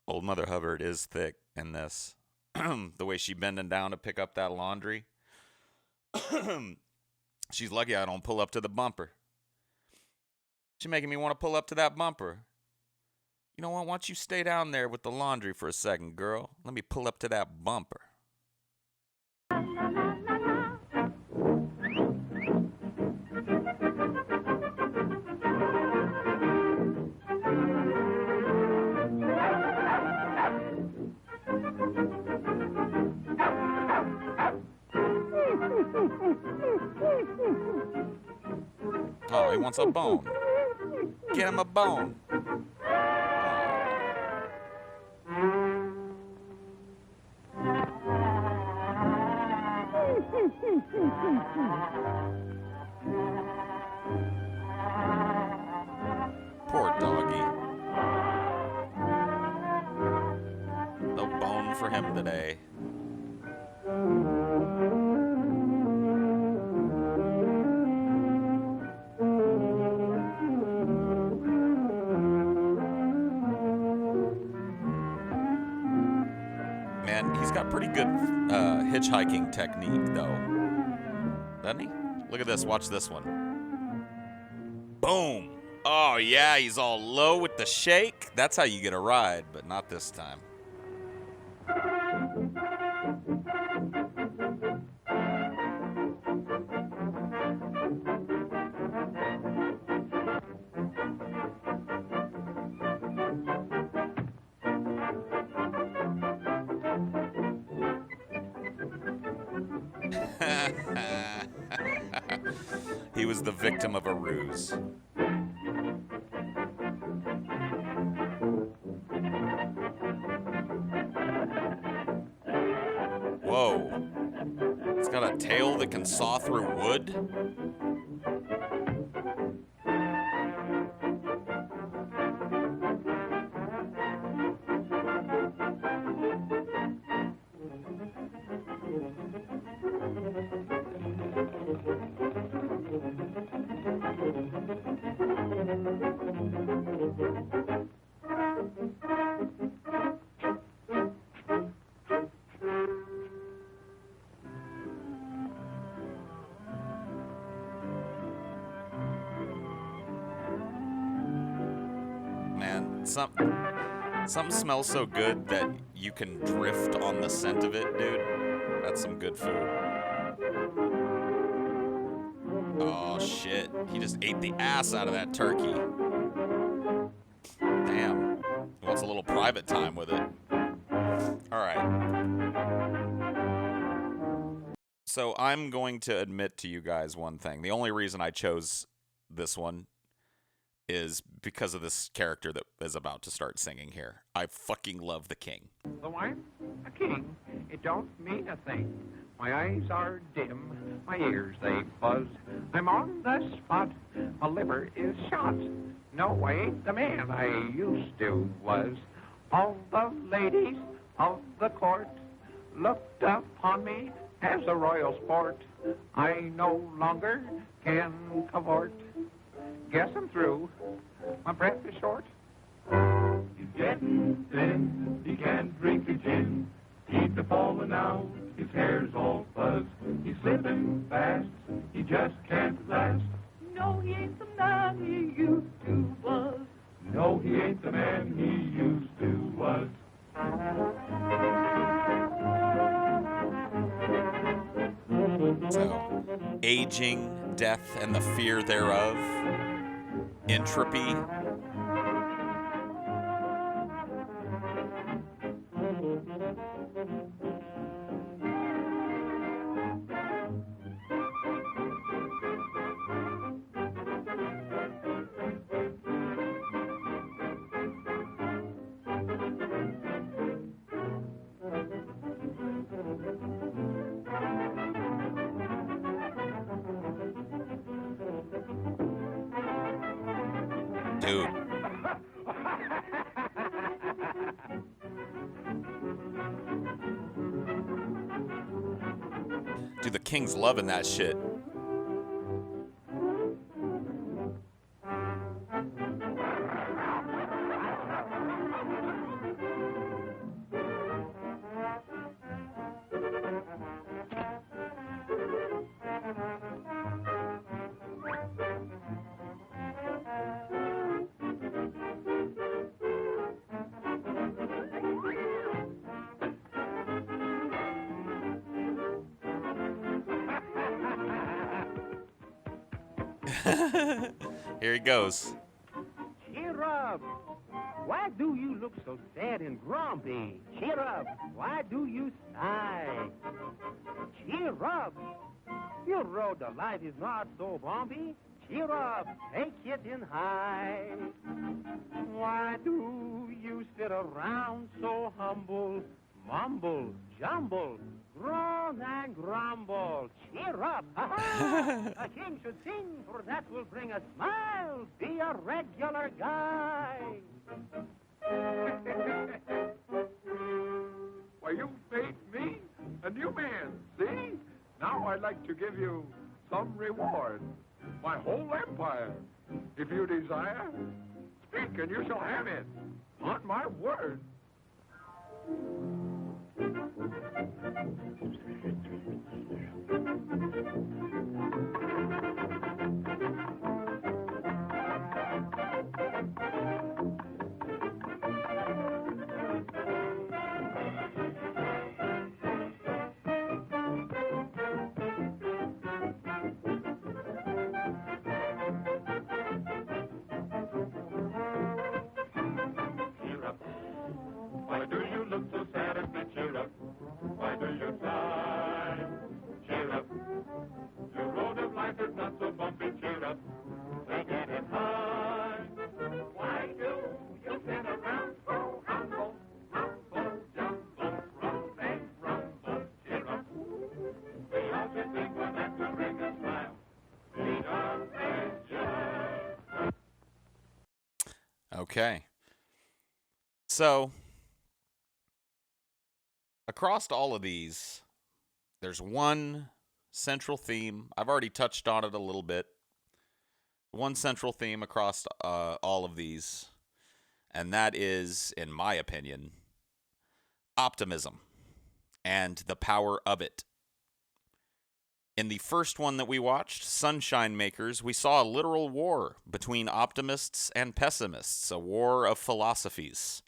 Old Mother Hubbard is thick in this. The way she bending down to pick up that laundry. She's lucky I don't pull up to the bumper. She's making me want to pull up to that bumper. You know what? Why don't you stay down there with the laundry for a second, girl? Let me pull up to that bumper. Oh, he wants a bone. Get him a bone. Poor doggy. No bone for him today. Man, he's got pretty good hitchhiking technique, though. Doesn't he? Look at this. Watch this one. Boom. Oh, yeah, he's all low with the shake. That's how you get a ride, but not this time. He was the victim of a ruse. Whoa. It's got a tail that can saw through wood? Man, something smells so good that you can drift on the scent of it, dude. That's some good food. Oh, shit. He just ate the ass out of that turkey. Damn. He wants a little private time with it. All right. So I'm going to admit to you guys one thing. The only reason I chose this one is because of this character that is about to start singing here. I fucking love the king. Though I'm a king, it don't mean a thing. My eyes are dim, my ears they buzz. I'm on the spot, my liver is shot. No, I ain't the man I used to was. All the ladies of the court looked upon me as a royal sport. I no longer can cavort. Guess I'm through. My breath is short. He's getting thin, he can't drink a gin. Teeth are falling out, his hair's all fuzz. He's slipping fast, he just can't last. No, he ain't the man he used to was. No, he ain't the man he used to was. So, aging, death, and the fear thereof. Entropy. Dude. Dude, the king's loving that shit. Here he goes. Cheer up. Why do you look so sad and grumpy? Cheer up. Why do you sigh? Cheer up. Your road to life is not so bumpy. cheer up, take it in high. Why do you sit around so humble? Mumble, jumble, groan and grumble. Cheer up. A king should sing, for that will bring a smile. Be a regular guy. Why, you made me a new man, see? Now I'd like to give you some reward. My whole empire. If you desire, speak and you shall have it. On my word. Cheer up. Why do you look so sad at me? Cheer up. Why do you sigh? Cheer up. Your road of life is not so bumpy. Cheer up. Take it high. Why do you sit around so humble? Mumble, jumble, rum and grumble. Cheer up. We all should think for that to bring a smile. Be a regular. Okay. So, across all of these, there's one central theme. I've already touched on it a little bit. One central theme across all of these, and that is, in my opinion, optimism and the power of it. In the first one that we watched, Sunshine Makers, we saw a literal war between optimists and pessimists, a war of philosophies.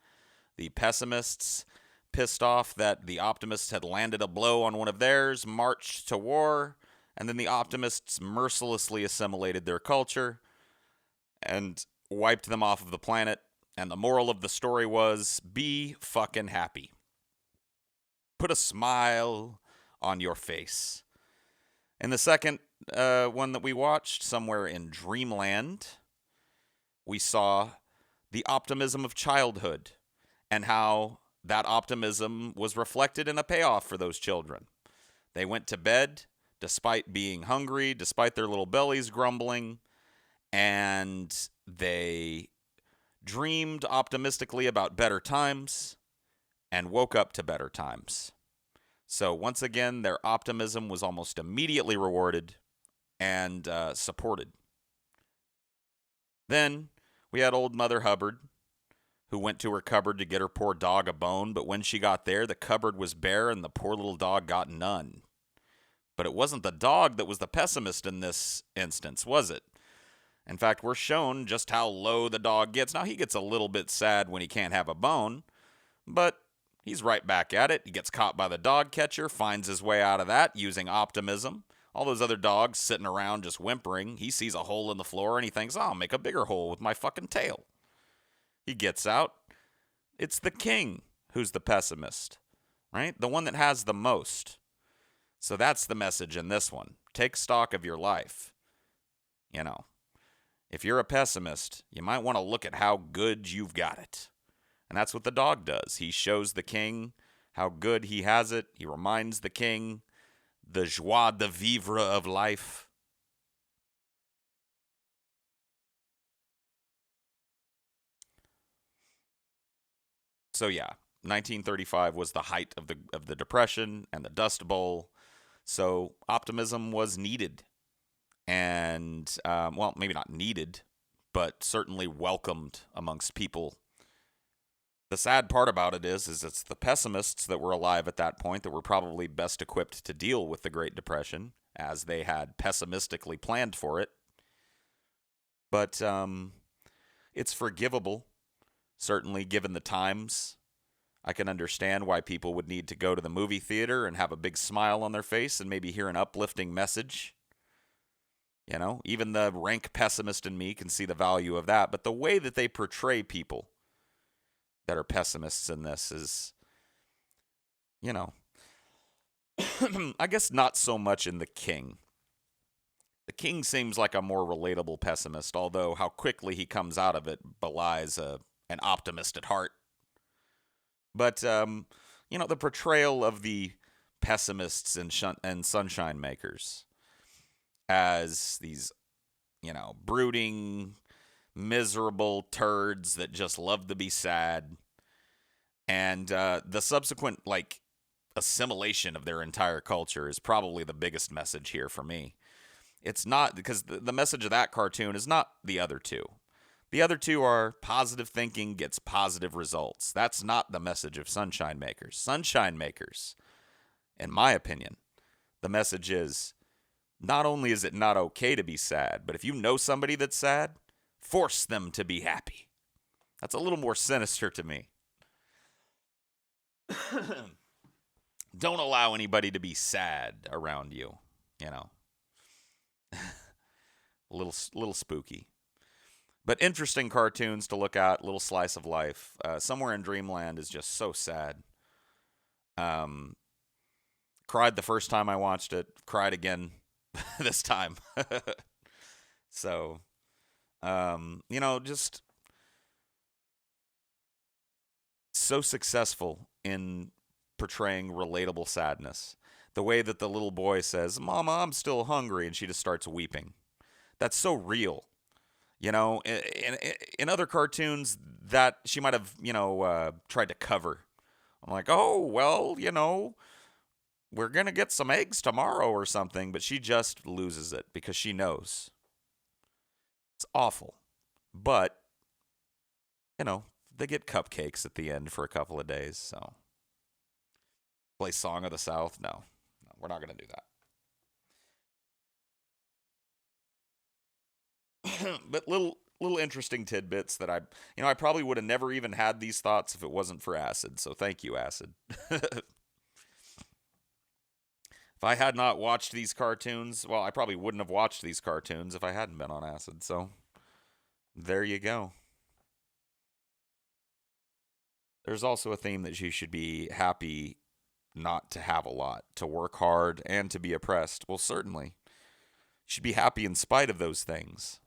The pessimists, pissed off that the optimists had landed a blow on one of theirs, marched to war, and then the optimists mercilessly assimilated their culture and wiped them off of the planet. And the moral of the story was, be fucking happy. Put a smile on your face. In the second one that we watched, Somewhere in Dreamland, we saw the optimism of childhood and how that optimism was reflected in a payoff for those children. They went to bed despite being hungry, despite their little bellies grumbling, and they dreamed optimistically about better times and woke up to better times. So once again, their optimism was almost immediately rewarded and supported. Then we had old Mother Hubbard, who went to her cupboard to get her poor dog a bone, but when she got there, the cupboard was bare and the poor little dog got none. But it wasn't the dog that was the pessimist in this instance, was it? In fact, we're shown just how low the dog gets. Now, he gets a little bit sad when he can't have a bone, but he's right back at it. He gets caught by the dog catcher, finds his way out of that using optimism. All those other dogs sitting around just whimpering. He sees a hole in the floor and he thinks, I'll make a bigger hole with my fucking tail. He gets out. It's the king who's the pessimist, right? The one that has the most. So that's the message in this one. Take stock of your life. You know, if you're a pessimist, you might want to look at how good you've got it. And that's what the dog does. He shows the king how good he has it. He reminds the king the joie de vivre of life. So yeah, 1935 was the height of the Depression and the Dust Bowl. So optimism was needed. And, well, maybe not needed, but certainly welcomed amongst people. The sad part about it is it's the pessimists that were alive at that point that were probably best equipped to deal with the Great Depression, as they had pessimistically planned for it. But it's forgivable, certainly given the times. I can understand why people would need to go to the movie theater and have a big smile on their face and maybe hear an uplifting message. You know, even the rank pessimist in me can see the value of that. But the way that they portray people that are pessimists in this is, you know, I guess not so much in The King. The king seems like a more relatable pessimist, although how quickly he comes out of it belies an optimist at heart. But, the portrayal of the pessimists and sunshine makers as these, brooding, miserable turds that just love to be sad, and the subsequent, assimilation of their entire culture is probably the biggest message here for me. It's not, because the message of that cartoon is not the other two. The other two are positive thinking gets positive results. That's not the message of Sunshine Makers. Sunshine Makers, in my opinion, the message is, not only is it not okay to be sad, but if you know somebody that's sad, force them to be happy. That's a little more sinister to me. Don't allow anybody to be sad around you, A little spooky. But interesting cartoons to look at, little slice of life. Somewhere in Dreamland is just so sad. Cried the first time I watched it, cried again this time. So, just so successful in portraying relatable sadness. The way that the little boy says, "Mama, I'm still hungry," and she just starts weeping. That's so real. In other cartoons that she might have, tried to cover. I'm like, oh, well, we're going to get some eggs tomorrow or something. But she just loses it because she knows. It's awful. But, they get cupcakes at the end for a couple of days. So, play Song of the South? No, we're not going to do that. But little interesting tidbits that I probably would have never even had these thoughts if it wasn't for acid. So thank you, acid. If I had not watched these cartoons, well, I probably wouldn't have watched these cartoons if I hadn't been on acid. So there you go. There's also a theme that you should be happy not to have a lot, to work hard and to be oppressed. Well, certainly. You should be happy in spite of those things.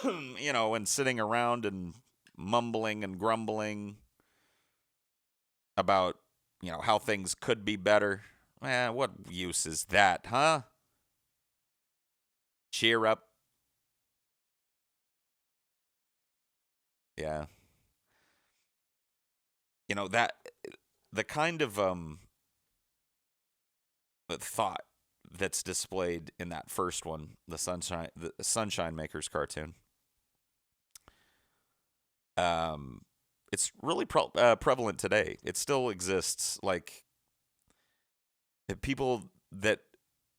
And sitting around and mumbling and grumbling about, how things could be better. What use is that, huh? Cheer up. Yeah. That, the kind of thought that's displayed in that first one, the Sunshine Makers cartoon. It's really prevalent today. It still exists. People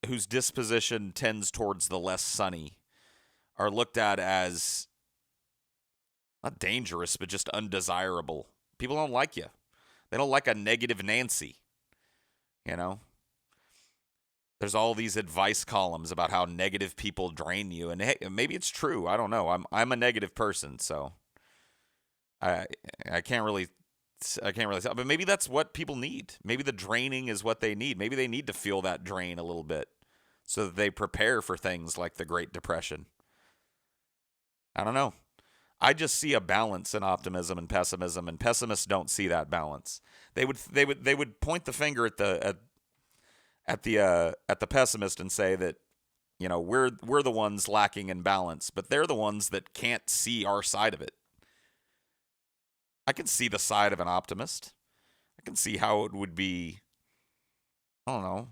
whose disposition tends towards the less sunny are looked at as not dangerous, but just undesirable. People don't like you. They don't like a negative Nancy. There's all these advice columns about how negative people drain you, and hey, maybe it's true. I don't know. I'm a negative person, so I can't really tell. But maybe that's what people need. Maybe the draining is what they need. Maybe they need to feel that drain a little bit so that they prepare for things like the Great Depression. I don't know. I just see a balance in optimism and pessimism, and pessimists don't see that balance. They would point the finger at the pessimist and say that, we're the ones lacking in balance, but they're the ones that can't see our side of it. I can see the side of an optimist. I can see how it would be, I don't know,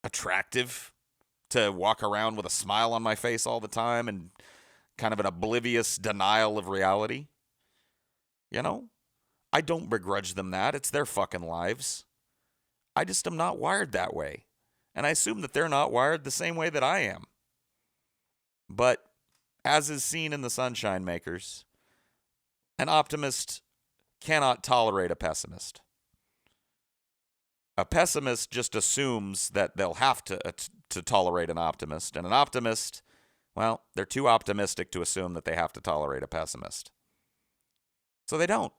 attractive to walk around with a smile on my face all the time and kind of an oblivious denial of reality. I don't begrudge them that. It's their fucking lives. I just am not wired that way. And I assume that they're not wired the same way that I am. But, as is seen in the Sunshine Makers, an optimist cannot tolerate a pessimist. A pessimist just assumes that they'll have to tolerate an optimist. And an optimist, well, they're too optimistic to assume that they have to tolerate a pessimist. So they don't.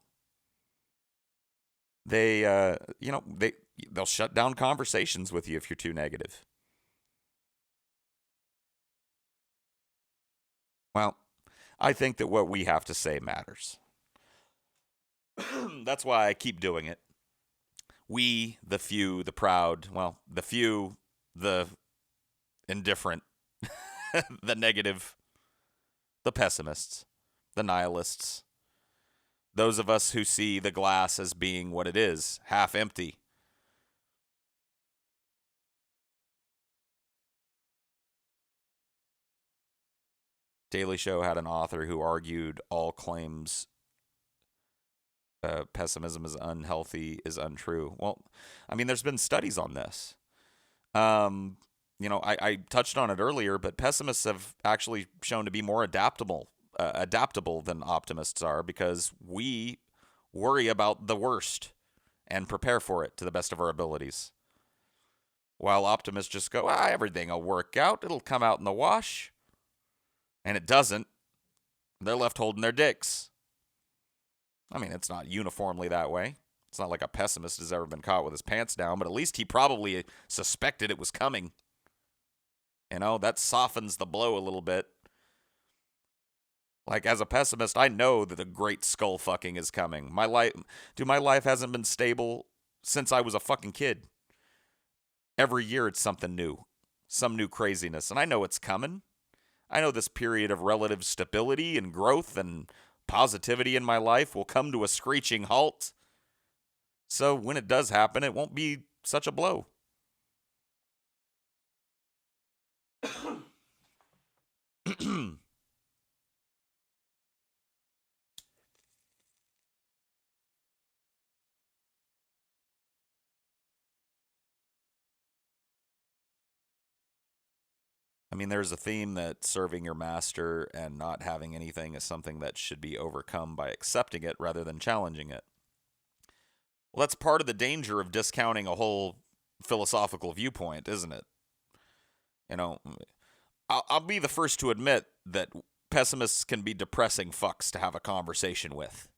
They they'll shut down conversations with you if you're too negative. Well, I think that what we have to say matters. That's why I keep doing it. We, the few, the proud, well, the few, the indifferent, the negative, the pessimists, the nihilists, those of us who see the glass as being what it is, half empty. Daily Show had an author who argued all claims pessimism is unhealthy is untrue. Well, I mean, there's been studies on this. I touched on it earlier, but pessimists have actually shown to be more adaptable than optimists are, because we worry about the worst and prepare for it to the best of our abilities. While optimists just go, everything will work out. It'll come out in the wash. And it doesn't. They're left holding their dicks. I mean, it's not uniformly that way. It's not like a pessimist has ever been caught with his pants down, but at least he probably suspected it was coming. That softens the blow a little bit. Like, as a pessimist, I know that a great skull fucking is coming. My life hasn't been stable since I was a fucking kid. Every year it's something new. Some new craziness. And I know it's coming. I know this period of relative stability and growth and positivity in my life will come to a screeching halt. So when it does happen, it won't be such a blow. I mean, there's a theme that serving your master and not having anything is something that should be overcome by accepting it rather than challenging it. Well, that's part of the danger of discounting a whole philosophical viewpoint, isn't it? I'll be the first to admit that pessimists can be depressing fucks to have a conversation with.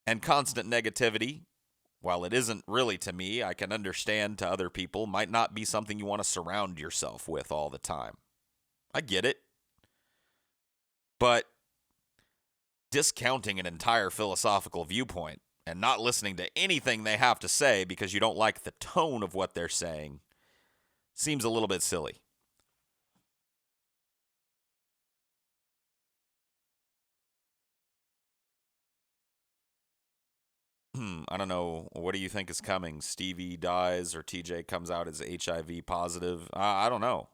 And constant negativity, while it isn't really to me, I can understand to other people, might not be something you want to surround yourself with all the time. I get it. But discounting an entire philosophical viewpoint and not listening to anything they have to say because you don't like the tone of what they're saying seems a little bit silly. I don't know. What do you think is coming? Stevie dies or TJ comes out as HIV positive? I don't know.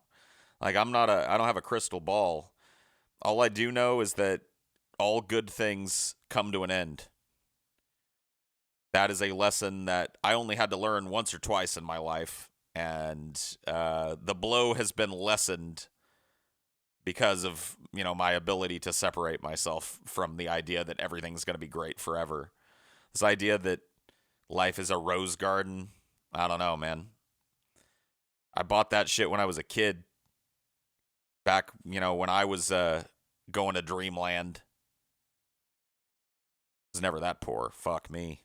Like, I don't have a crystal ball. All I do know is that all good things come to an end. That is a lesson that I only had to learn once or twice in my life, and the blow has been lessened because of, my ability to separate myself from the idea that everything's going to be great forever. This idea that life is a rose garden, I don't know, man. I bought that shit when I was a kid. Back, when I was going to Dreamland. I was never that poor. Fuck me.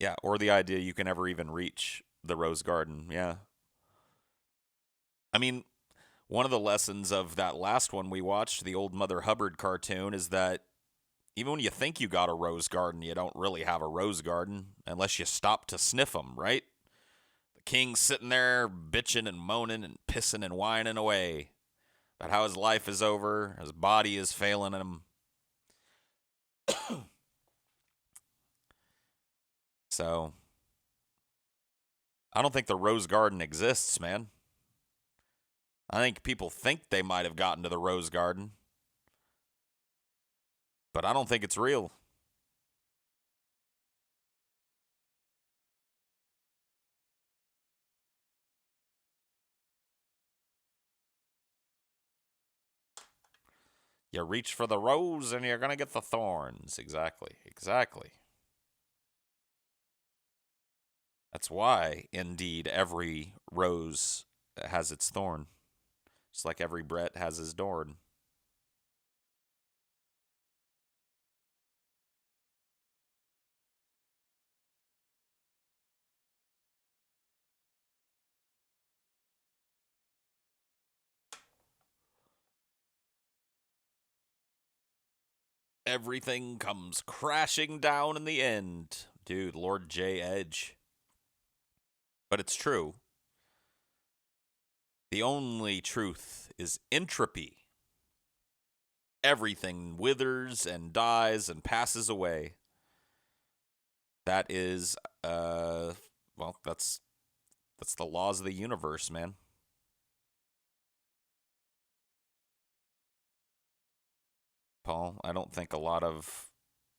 Yeah, or the idea you can ever even reach the rose garden. Yeah. I mean, one of the lessons of that last one we watched, the old Mother Hubbard cartoon, is that even when you think you got a rose garden, you don't really have a rose garden unless you stop to sniff them, right? The king's sitting there bitching and moaning and pissing and whining away about how his life is over, his body is failing him. So, I don't think the rose garden exists, man. I think people think they might have gotten to the rose garden, but I don't think it's real. You reach for the rose and you're going to get the thorns. Exactly. That's why, indeed, every rose has its thorn. Just like every Brett has his Dorn. Everything comes crashing down in the end. Dude, Lord J. Edge. But it's true. The only truth is entropy. Everything withers and dies and passes away. That is, well, that's the laws of the universe, man. Paul, I don't think a lot of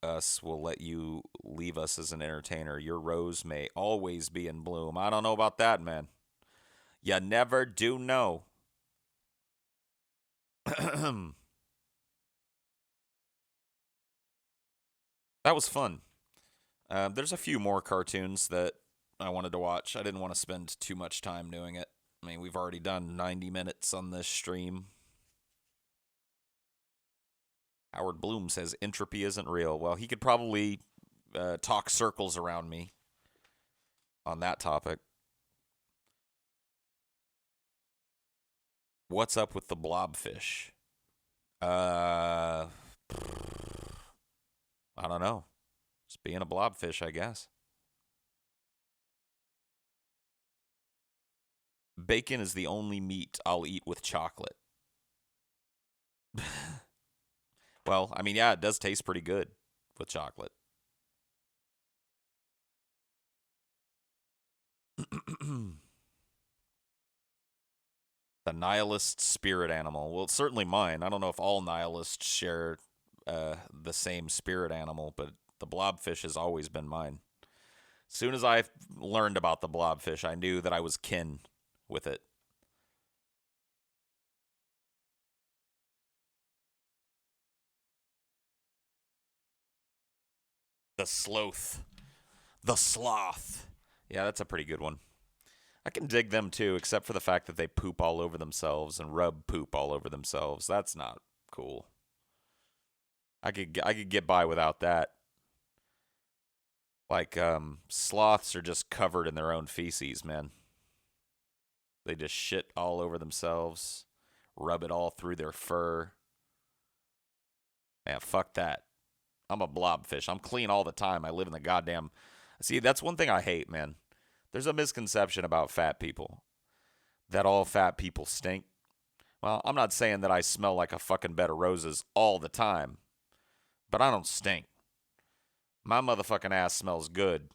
us will let you leave us as an entertainer. Your rose may always be in bloom. I don't know about that, man. You never do know. That was fun. There's a few more cartoons that I wanted to watch. I didn't want to spend too much time doing it. I mean, we've already done 90 minutes on this stream. Howard Bloom says entropy isn't real. Well, he could probably talk circles around me on that topic. What's up with the blobfish? I don't know. Just being a blobfish, I guess. Bacon is the only meat I'll eat with chocolate. Well, I mean, yeah, it does taste pretty good with chocolate. The nihilist spirit animal. Well, it's certainly mine. I don't know if all nihilists share the same spirit animal, but the blobfish has always been mine. As soon as I learned about the blobfish, I knew that I was kin with it. The sloth. The sloth. Yeah, that's a pretty good one. I can dig them too, except for the fact that they poop all over themselves and rub poop all over themselves. That's not cool. I could get by without that. Like, sloths are just covered in their own feces, man. They just shit all over themselves, rub it all through their fur. Man, fuck that. I'm a blobfish. I'm clean all the time. I live in the goddamn... See, that's one thing I hate, man. There's a misconception about fat people. That all fat people stink. Well, I'm not saying that I smell like a fucking bed of roses all the time. But I don't stink. My motherfucking ass smells good.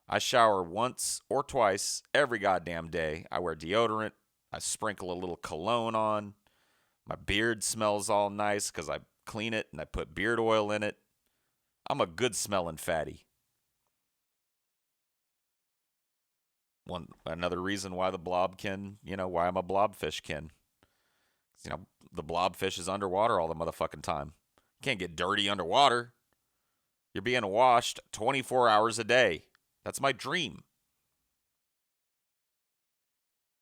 I shower once or twice every goddamn day. I wear deodorant. I sprinkle a little cologne on. My beard smells all nice because I clean it and I put beard oil in it. I'm a good smelling fatty. Another reason why the blobkin, why I'm a blobfishkin. The blobfish is underwater all the motherfucking time. You can't get dirty underwater. You're being washed 24 hours a day. That's my dream.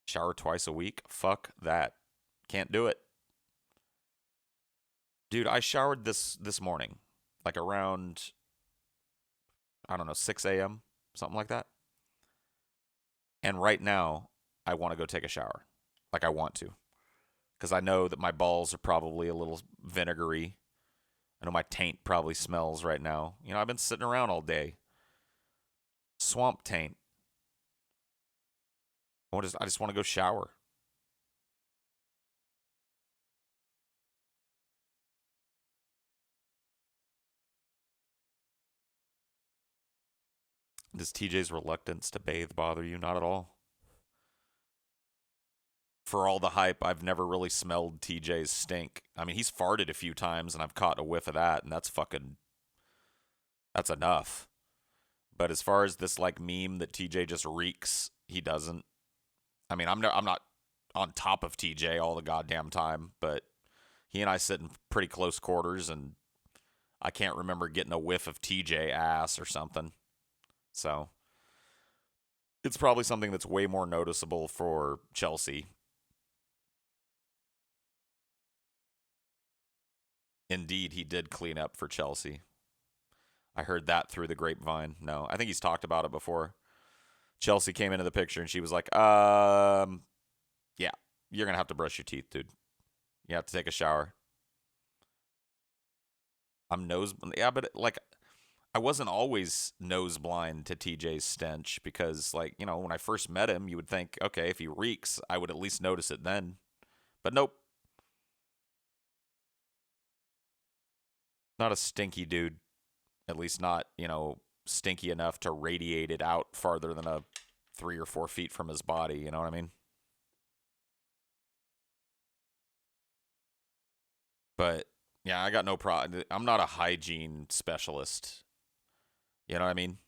Shower twice a week? Fuck that. Can't do it. Dude, I showered this morning. Like around, I don't know, 6 a.m., something like that. And right now, I want to go take a shower. Like I want to. Because I know that my balls are probably a little vinegary. I know my taint probably smells right now. I've been sitting around all day. Swamp taint. I just want to go shower. Does TJ's reluctance to bathe bother you? Not at all. For all the hype, I've never really smelled TJ's stink. I mean, he's farted a few times, and I've caught a whiff of that, and that's enough. But as far as this, meme that TJ just reeks, he doesn't. I mean, I'm not on top of TJ all the goddamn time, but he and I sit in pretty close quarters, and I can't remember getting a whiff of TJ ass or something. So, It's probably something that's way more noticeable for Chelsea. Indeed, he did clean up for Chelsea. I heard that through the grapevine. No, I think he's talked about it before. Chelsea came into the picture and she was like, yeah, you're going to have to brush your teeth, dude. You have to take a shower. Yeah, but like, I wasn't always nose blind to TJ's stench because, like, you know, when I first met him, you would think, okay, if he reeks, I would at least notice it then. But nope. Not a stinky dude. At least not, you know, stinky enough to radiate it out farther than 3 or 4 feet from his body. You know what I mean? But yeah, I got no problem. I'm not a hygiene specialist. You know what I mean?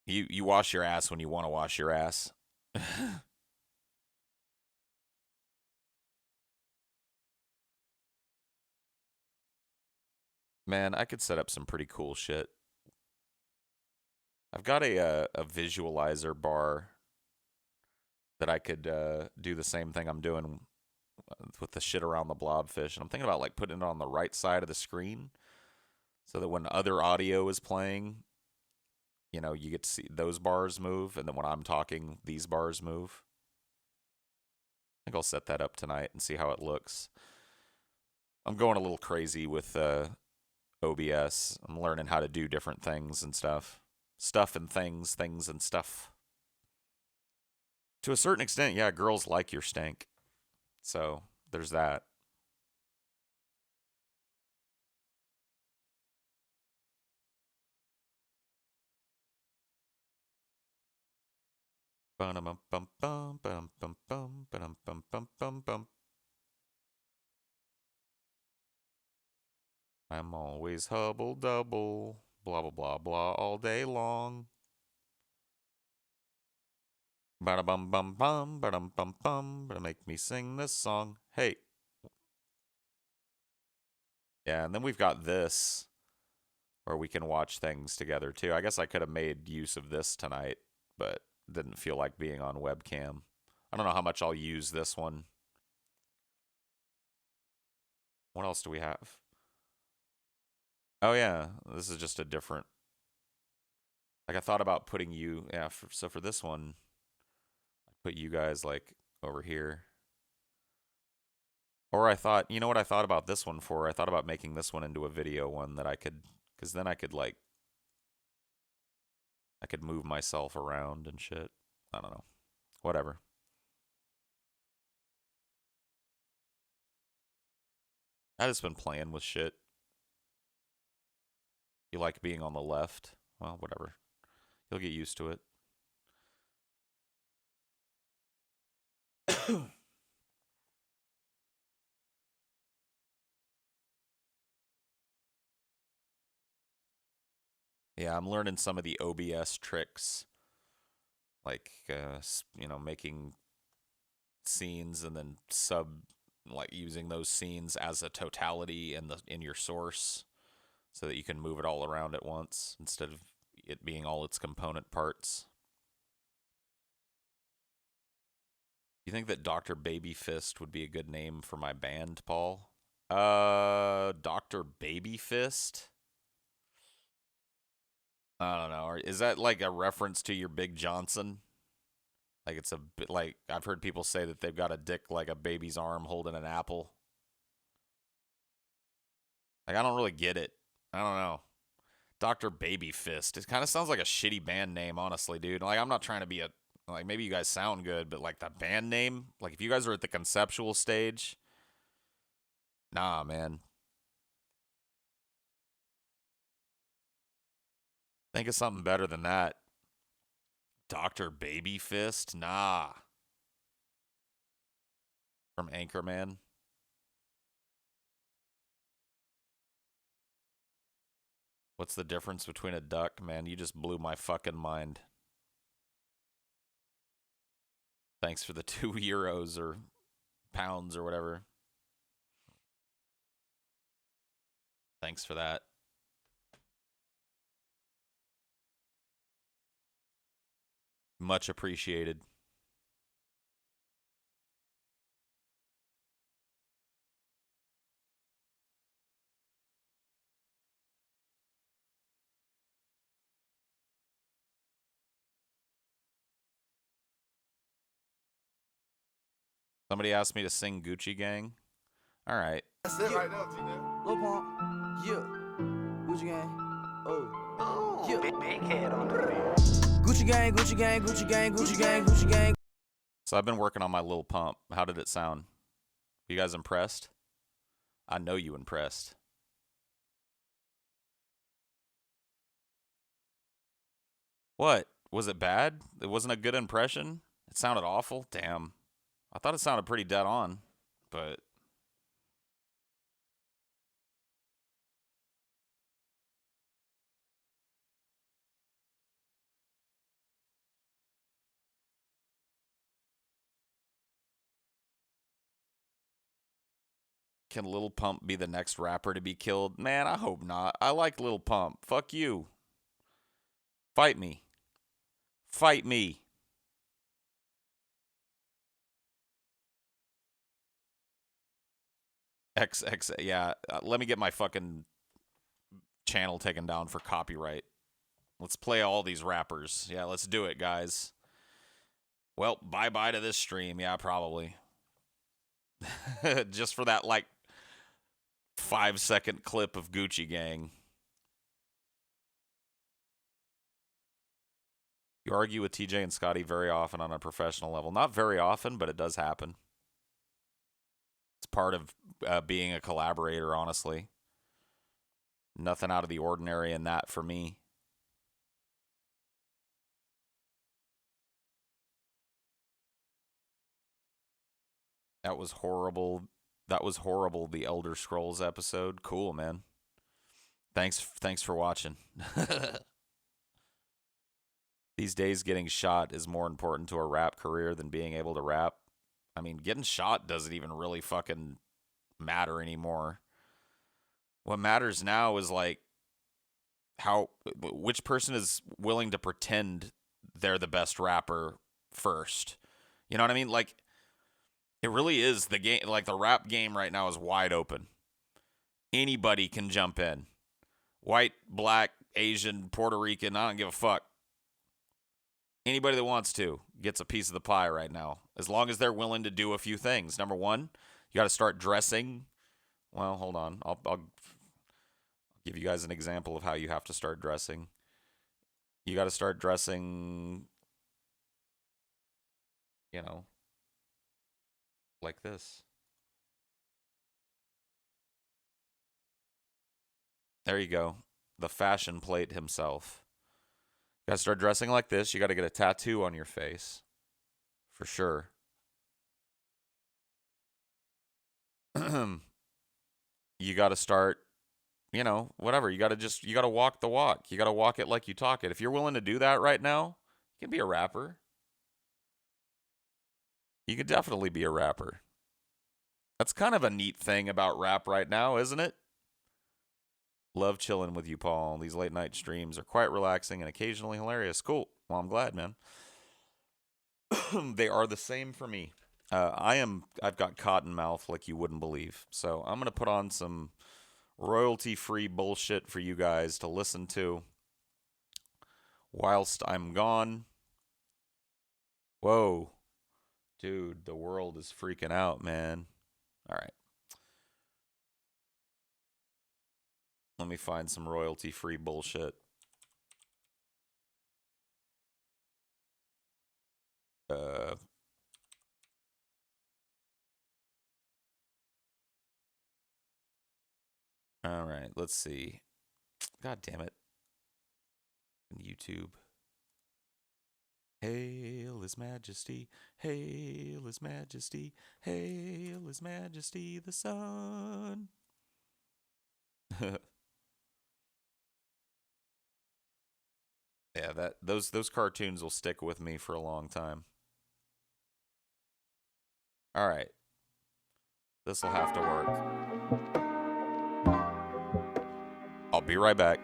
You wash your ass when you want to wash your ass. Man, I could set up some pretty cool shit. I've got a visualizer bar that I could do the same thing I'm doing with the shit around the blobfish. And I'm thinking about like putting it on the right side of the screen so that when other audio is playing, you know, you get to see those bars move. And then when I'm talking, these bars move. I think I'll set that up tonight and see how it looks. I'm going a little crazy with OBS. I'm learning how to do different things and stuff. Stuff and things and stuff. To a certain extent, yeah, girls like your stank. So there's that. I'm always hubble double, blah blah blah blah all day long. Bada bum bum bum, bum bum bum, gonna make me sing this song. Hey. Yeah, and then we've got this where we can watch things together too. I guess I could have made use of this tonight, but didn't feel like being on webcam. I don't know how much I'll use this one. What else do we have? Oh yeah, this is just a different. Like I thought about putting you. Yeah, so for this one, I put you guys like over here. Or I thought, you know what I thought about this one for? I thought about making this one into a video one that I could, because then I could like, I could move myself around and shit. I don't know. Whatever. I just been playing with shit. You like being on the left? Well, whatever. You'll get used to it. Yeah, I'm learning some of the OBS tricks. Like, you know, making scenes and then like using those scenes as a totality in your source so that you can move it all around at once instead of it being all its component parts. You think that Dr. Babyfist would be a good name for my band, Paul? Dr. Babyfist? I don't know. Is that like a reference to your Big Johnson? Like it's a bit like I've heard people say that they've got a dick like a baby's arm holding an apple. Like I don't really get it. I don't know. Dr. Babyfist. It kind of sounds like a shitty band name, honestly, dude. Like I'm not trying to be a like maybe you guys sound good, but like the band name, like if you guys are at the conceptual stage, nah, man. Think of something better than that. Dr. Babyfist? Nah. From Anchorman. What's the difference between a duck? Man, you just blew my fucking mind. Thanks for the €2 or pounds or whatever. Thanks for that. Much appreciated. Somebody asked me to sing Gucci Gang. All right. That's it right now, T-Nev. Lil Pump. Yeah. Gucci Gang. Oh. Yeah. Big head on the Gucci Gang, Gucci Gang, Gucci Gang, Gucci Gang, Gucci Gang. So I've been working on my Lil Pump. How did it sound? You guys impressed? I know you impressed. What? Was it bad? It wasn't a good impression? It sounded awful? Damn. I thought it sounded pretty dead on, but... Can Lil Pump be the next rapper to be killed? Man, I hope not. I like Lil Pump. Fuck you. Fight me. Fight me. XX, yeah. Let me get my fucking channel taken down for copyright. Let's play all these rappers. Yeah, let's do it, guys. Well, bye-bye to this stream. Yeah, probably. Just for that, like, 5-second clip of Gucci Gang. You argue with TJ and Scotty very often on a professional level. Not very often, but it does happen. It's part of being a collaborator, honestly. Nothing out of the ordinary in that for me. That was horrible. That was horrible, the Elder Scrolls episode. Cool, man. Thanks for watching. These days, getting shot is more important to a rap career than being able to rap. I mean, getting shot doesn't even really fucking matter anymore. What matters now is, like, which person is willing to pretend they're the best rapper first. You know what I mean? Like, it really is the game. Like, the rap game right now is wide open. Anybody can jump in. White, black, Asian, Puerto Rican, I don't give a fuck. Anybody that wants to gets a piece of the pie right now, as long as they're willing to do a few things. Number one, you got to start dressing. Well, hold on. I'll give you guys an example of how you have to start dressing. You got to start dressing, you know, like this. There you go. The fashion plate himself. You got to start dressing like this. You got to get a tattoo on your face. For sure. You got to start, you know, whatever. You got to walk the walk. You got to walk it like you talk it. If you're willing to do that right now, you can be a rapper. You could definitely be a rapper. That's kind of a neat thing about rap right now, isn't it? Love chilling with you, Paul. These late night streams are quite relaxing and occasionally hilarious. Cool. Well, I'm glad, man. They are the same for me. I've got cotton mouth like you wouldn't believe. So I'm going to put on some royalty-free bullshit for you guys to listen to whilst I'm gone. Whoa. Dude, the world is freaking out, man. All right. Let me find some royalty-free bullshit. All right, let's see. God damn it. YouTube. Hail His Majesty, hail His Majesty, hail His Majesty the Sun. Yeah, those cartoons will stick with me for a long time. All right. This will have to work. I'll be right back.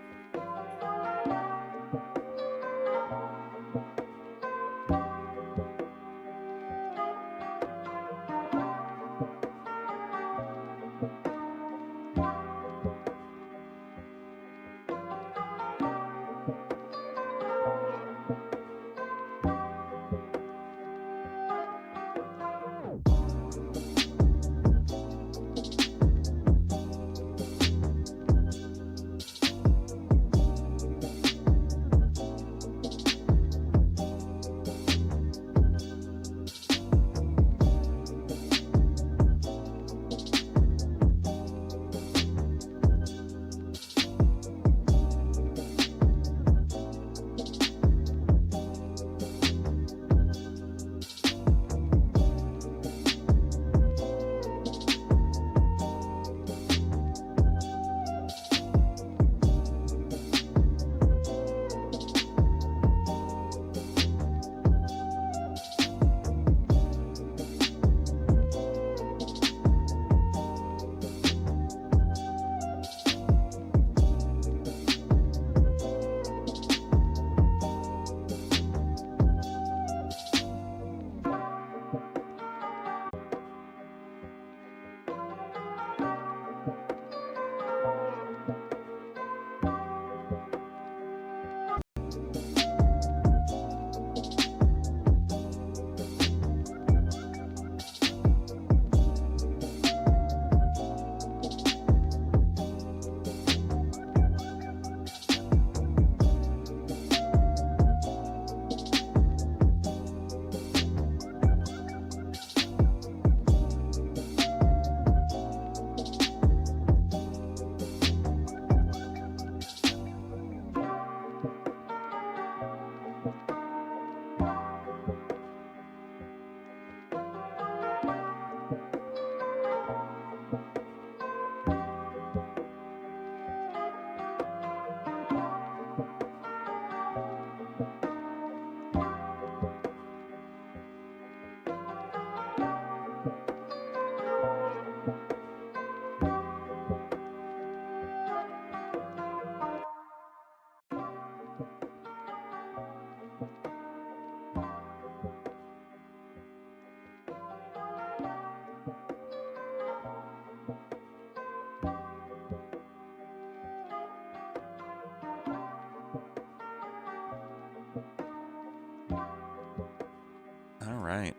right.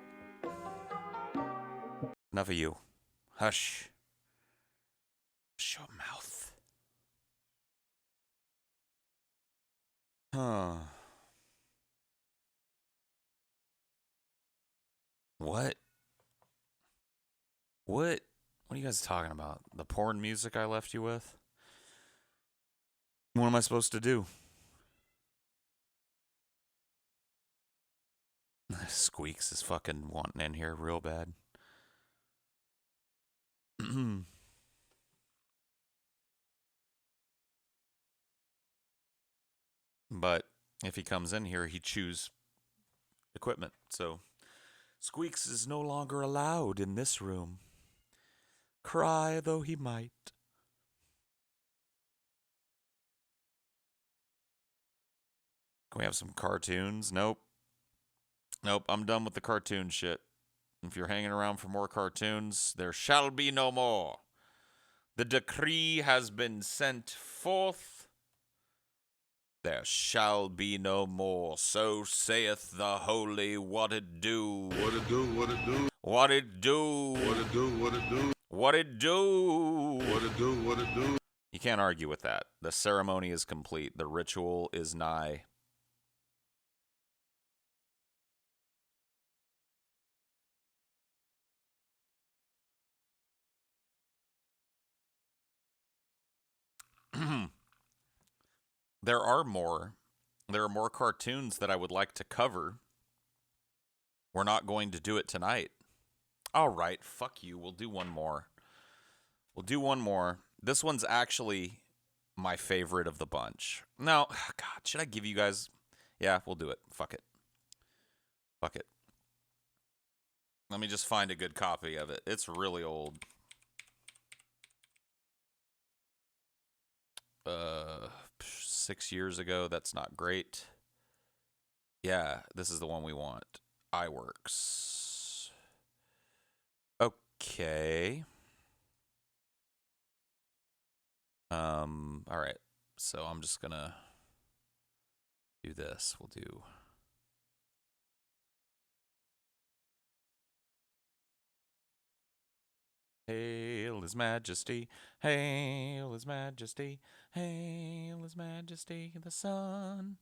Enough of you. Hush. Shut your mouth. Huh. What? What are you guys talking about? The porn music I left you with? What am I supposed to do? Squeaks is fucking wanting in here real bad. But if he comes in here, he chews equipment. So Squeaks is no longer allowed in this room. Cry though he might. Can we have some cartoons? Nope. Nope, I'm done with the cartoon shit. If you're hanging around for more cartoons, there shall be no more. The decree has been sent forth. There shall be no more. So saith the holy what it do. What it do, what it do. What it do. What it do, what it do. What it do. What it do, what it do. You can't argue with that. The ceremony is complete. The ritual is nigh. There are more cartoons that I would like to cover. We're not going to do it tonight. All right, fuck you. We'll do one more. This one's actually my favorite of the bunch. Now, God, should I give you guys... Yeah, we'll do it. Fuck it. Let me just find a good copy of it. It's really old. 6 years ago. That's not great. Yeah, this is the one we want. iWorks. Okay. All right. So I'm just gonna do this. We'll do... Hail His Majesty, hail His Majesty, hail His Majesty the Sun.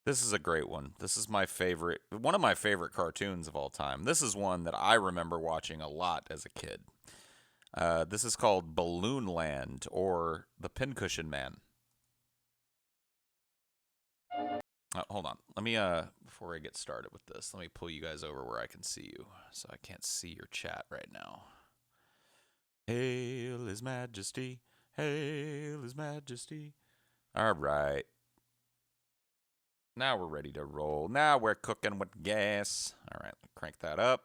This is a great one. This is my favorite, one of my favorite cartoons of all time. This is one that I remember watching a lot as a kid. This is called Balloon Land, or The Pincushion Man. Hold on. Let me, before I get started with this, let me pull you guys over where I can see you. So I can't see your chat right now. Hail His Majesty, hail His Majesty. All right. Now we're ready to roll. Now we're cooking with gas. All right, crank that up.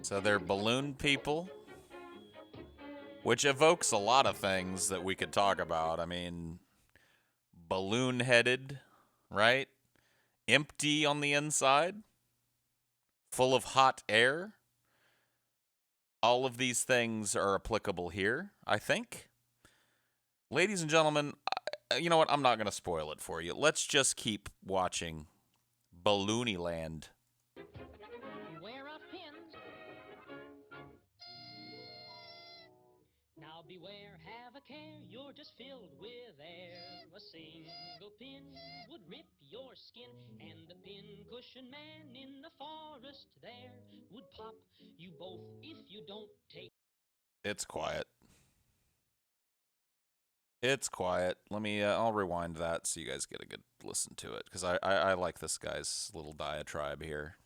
So they're balloon people, which evokes a lot of things that we could talk about. I mean, balloon-headed, right? Empty on the inside, full of hot air. All of these things are applicable here, I think. Ladies and gentlemen, you know what? I'm not going to spoil it for you. Let's just keep watching Balloony Land. Beware of pins. Now beware, have a care, you're just filled with air. A single pin would rip your skin, and the pin-cushion man in the forest there would pop you both if you don't take... It's quiet. It's quiet. Let me, I'll rewind that so you guys get a good listen to it, because I like this guy's little diatribe here.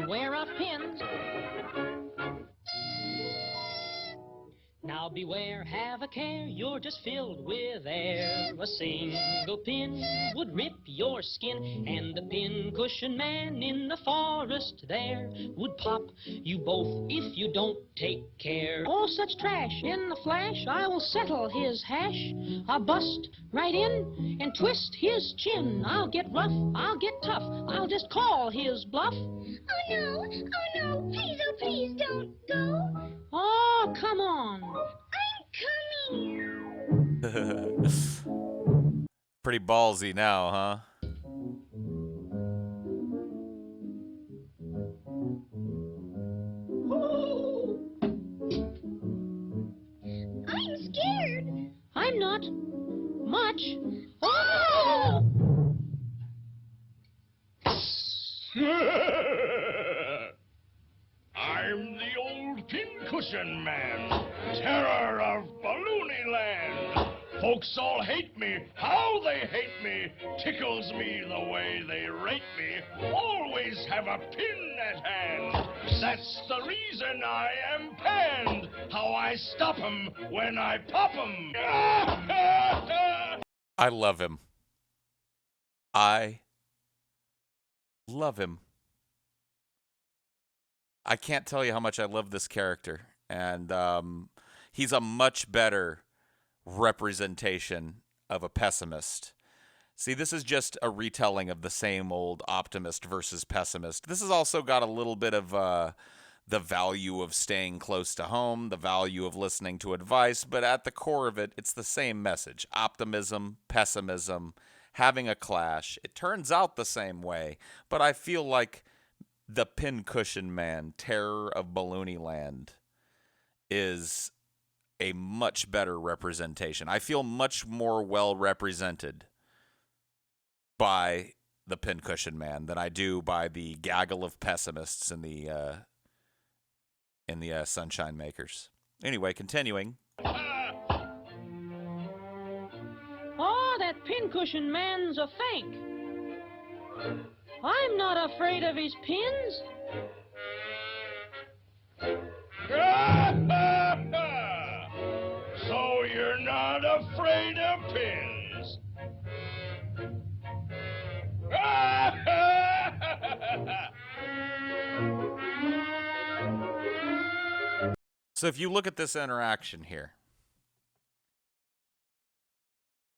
Beware of pins. Now beware, have a care, you're just filled with air. A single pin would rip your skin, and the pin-cushion man in the forest there would pop you both if you don't take care. All such trash, in the flash, I will settle his hash. I'll bust right in and twist his chin. I'll get rough, I'll get tough, I'll just call his bluff. Oh no, please don't go. Oh, come on. I'm coming. Pretty ballsy now, huh? I'm scared. I'm not much. Oh! I'm the old pincushion man, terror of Balloony Land. Folks all hate me, how they hate me, tickles me the way they rate me. Always have a pin at hand, that's the reason I am panned. How I stop 'em when I pop 'em. I love him. I love him. I can't tell you how much I love this character, and he's a much better representation of a pessimist. See, this is just a retelling of the same old optimist versus pessimist. This has also got a little bit of the value of staying close to home, the value of listening to advice, but at the core of it, it's the same message. Optimism, pessimism, having a clash. It turns out the same way, but I feel like the Pincushion Man, Terror of Balloony Land, is a much better representation. I feel much more well represented by the Pincushion Man than I do by the gaggle of pessimists in the Sunshine Makers. Anyway, continuing. Oh, that pincushion man's a fake. I'm not afraid of his pins. So you're not afraid of pins? So if you look at this interaction here,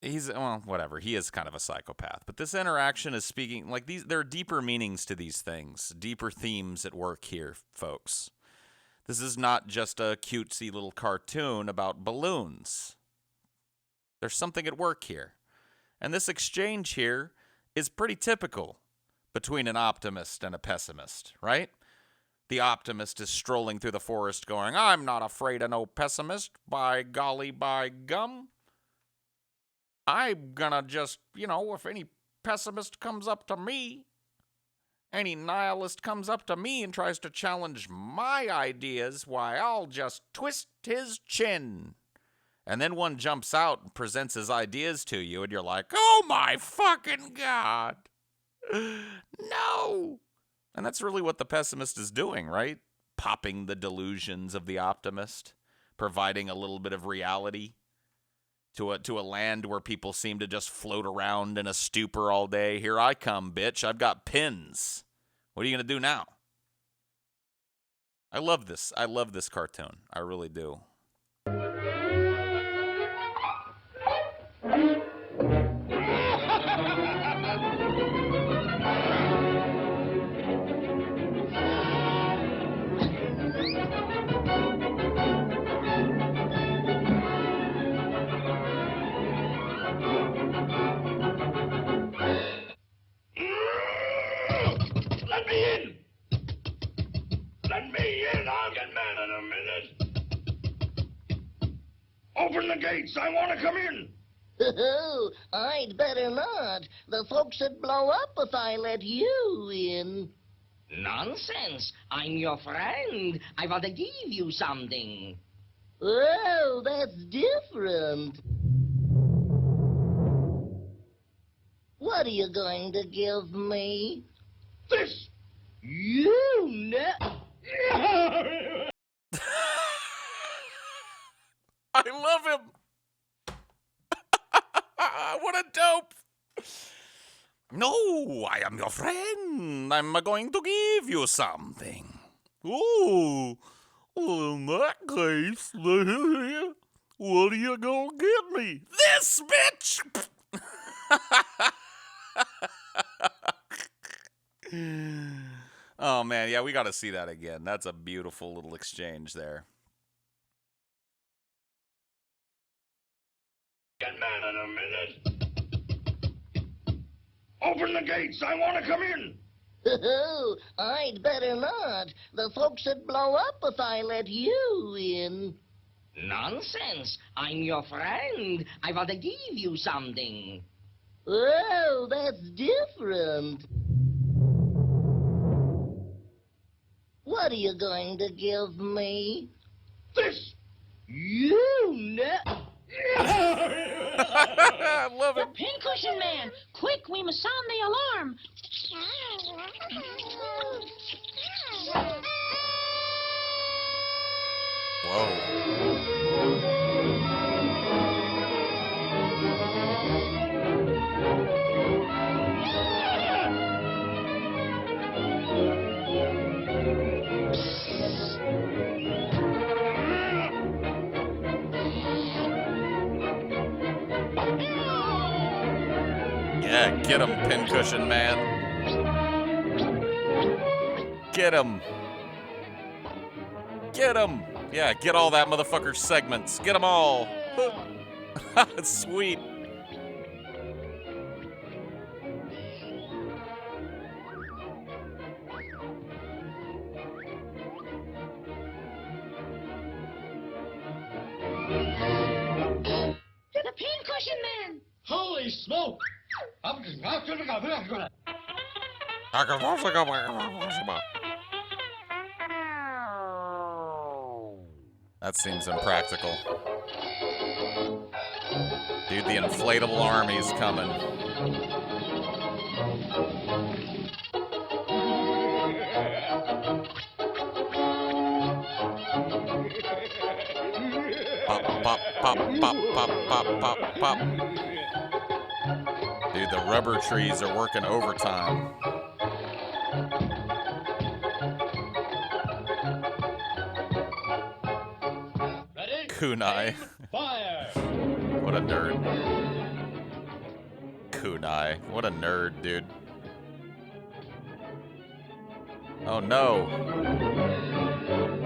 he's, well, whatever. He is kind of a psychopath. But this interaction is speaking, like, there are deeper meanings to these things, deeper themes at work here, folks. This is not just a cutesy little cartoon about balloons. There's something at work here. And this exchange here is pretty typical between an optimist and a pessimist, right? The optimist is strolling through the forest going, I'm not afraid of no pessimist, by golly, by gum. I'm gonna just, if any pessimist comes up to me, any nihilist comes up to me and tries to challenge my ideas, why, I'll just twist his chin. And then one jumps out and presents his ideas to you, and you're like, oh my fucking God. No. And that's really what the pessimist is doing, right? Popping the delusions of the optimist, providing a little bit of reality to a land where people seem to just float around in a stupor all day. Here I come, bitch. I've got pins. What are you going to do now? I love this. I love this cartoon. I really do. Let me in! Open the gates. I want to come in. Oh, I'd better not. The folks would blow up if I let you in. Nonsense. I'm your friend. I want to give you something. Oh, that's different. What are you going to give me? This. You ne- I love him. What a dope. No, I am your friend. I'm going to give you something. Oh, well, in that case, what are you going to give me? This, bitch! Oh, man, yeah, we got to see that again. That's a beautiful little exchange there. Man in a minute. Open the gates. I want to come in. Oh, I'd better not. The folks would blow up if I let you in. Nonsense. I'm your friend. I want to give you something. Oh, that's different. What are you going to give me? This. You ne- I love it. The Pincushion Man! Quick, we must sound the alarm! Yeah, get him, Pincushion Man. Get him. Get him. Yeah, get all that motherfucker's segments. Get them all. Sweet. The Pincushion Man! Holy smoke! That seems impractical. Dude, the inflatable army's coming. Pop, pop, pop, pop, pop, pop, pop, pop. Dude, the rubber trees are working overtime. Ready? Kunai. Fire! What a nerd. Kunai. What a nerd, dude. Oh no.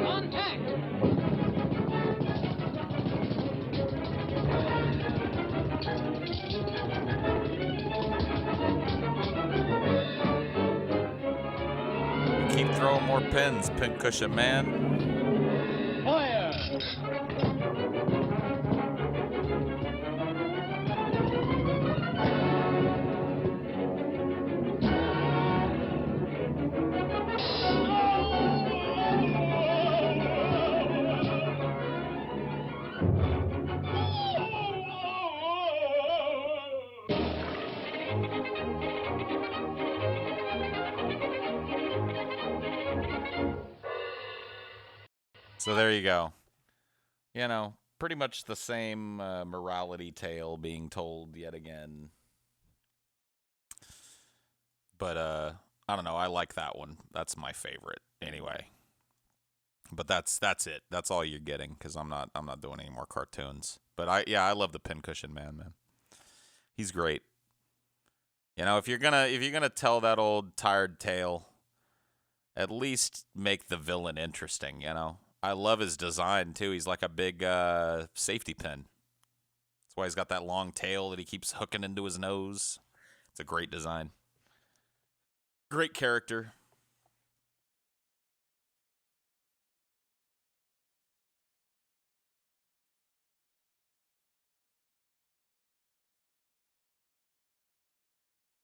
Contact! Keep throwing more pins, Pincushion Man. Fire! So there you go. You know, pretty much the same morality tale being told yet again. But I don't know. I like that one. That's my favorite anyway. But that's it. That's all you're getting because I'm not doing any more cartoons. But I love the Pincushion Man. He's great. You know, if you're gonna tell that old tired tale, at least make the villain interesting. You know. I love his design, too. He's like a big safety pin. That's why he's got that long tail that he keeps hooking into his nose. It's a great design. Great character.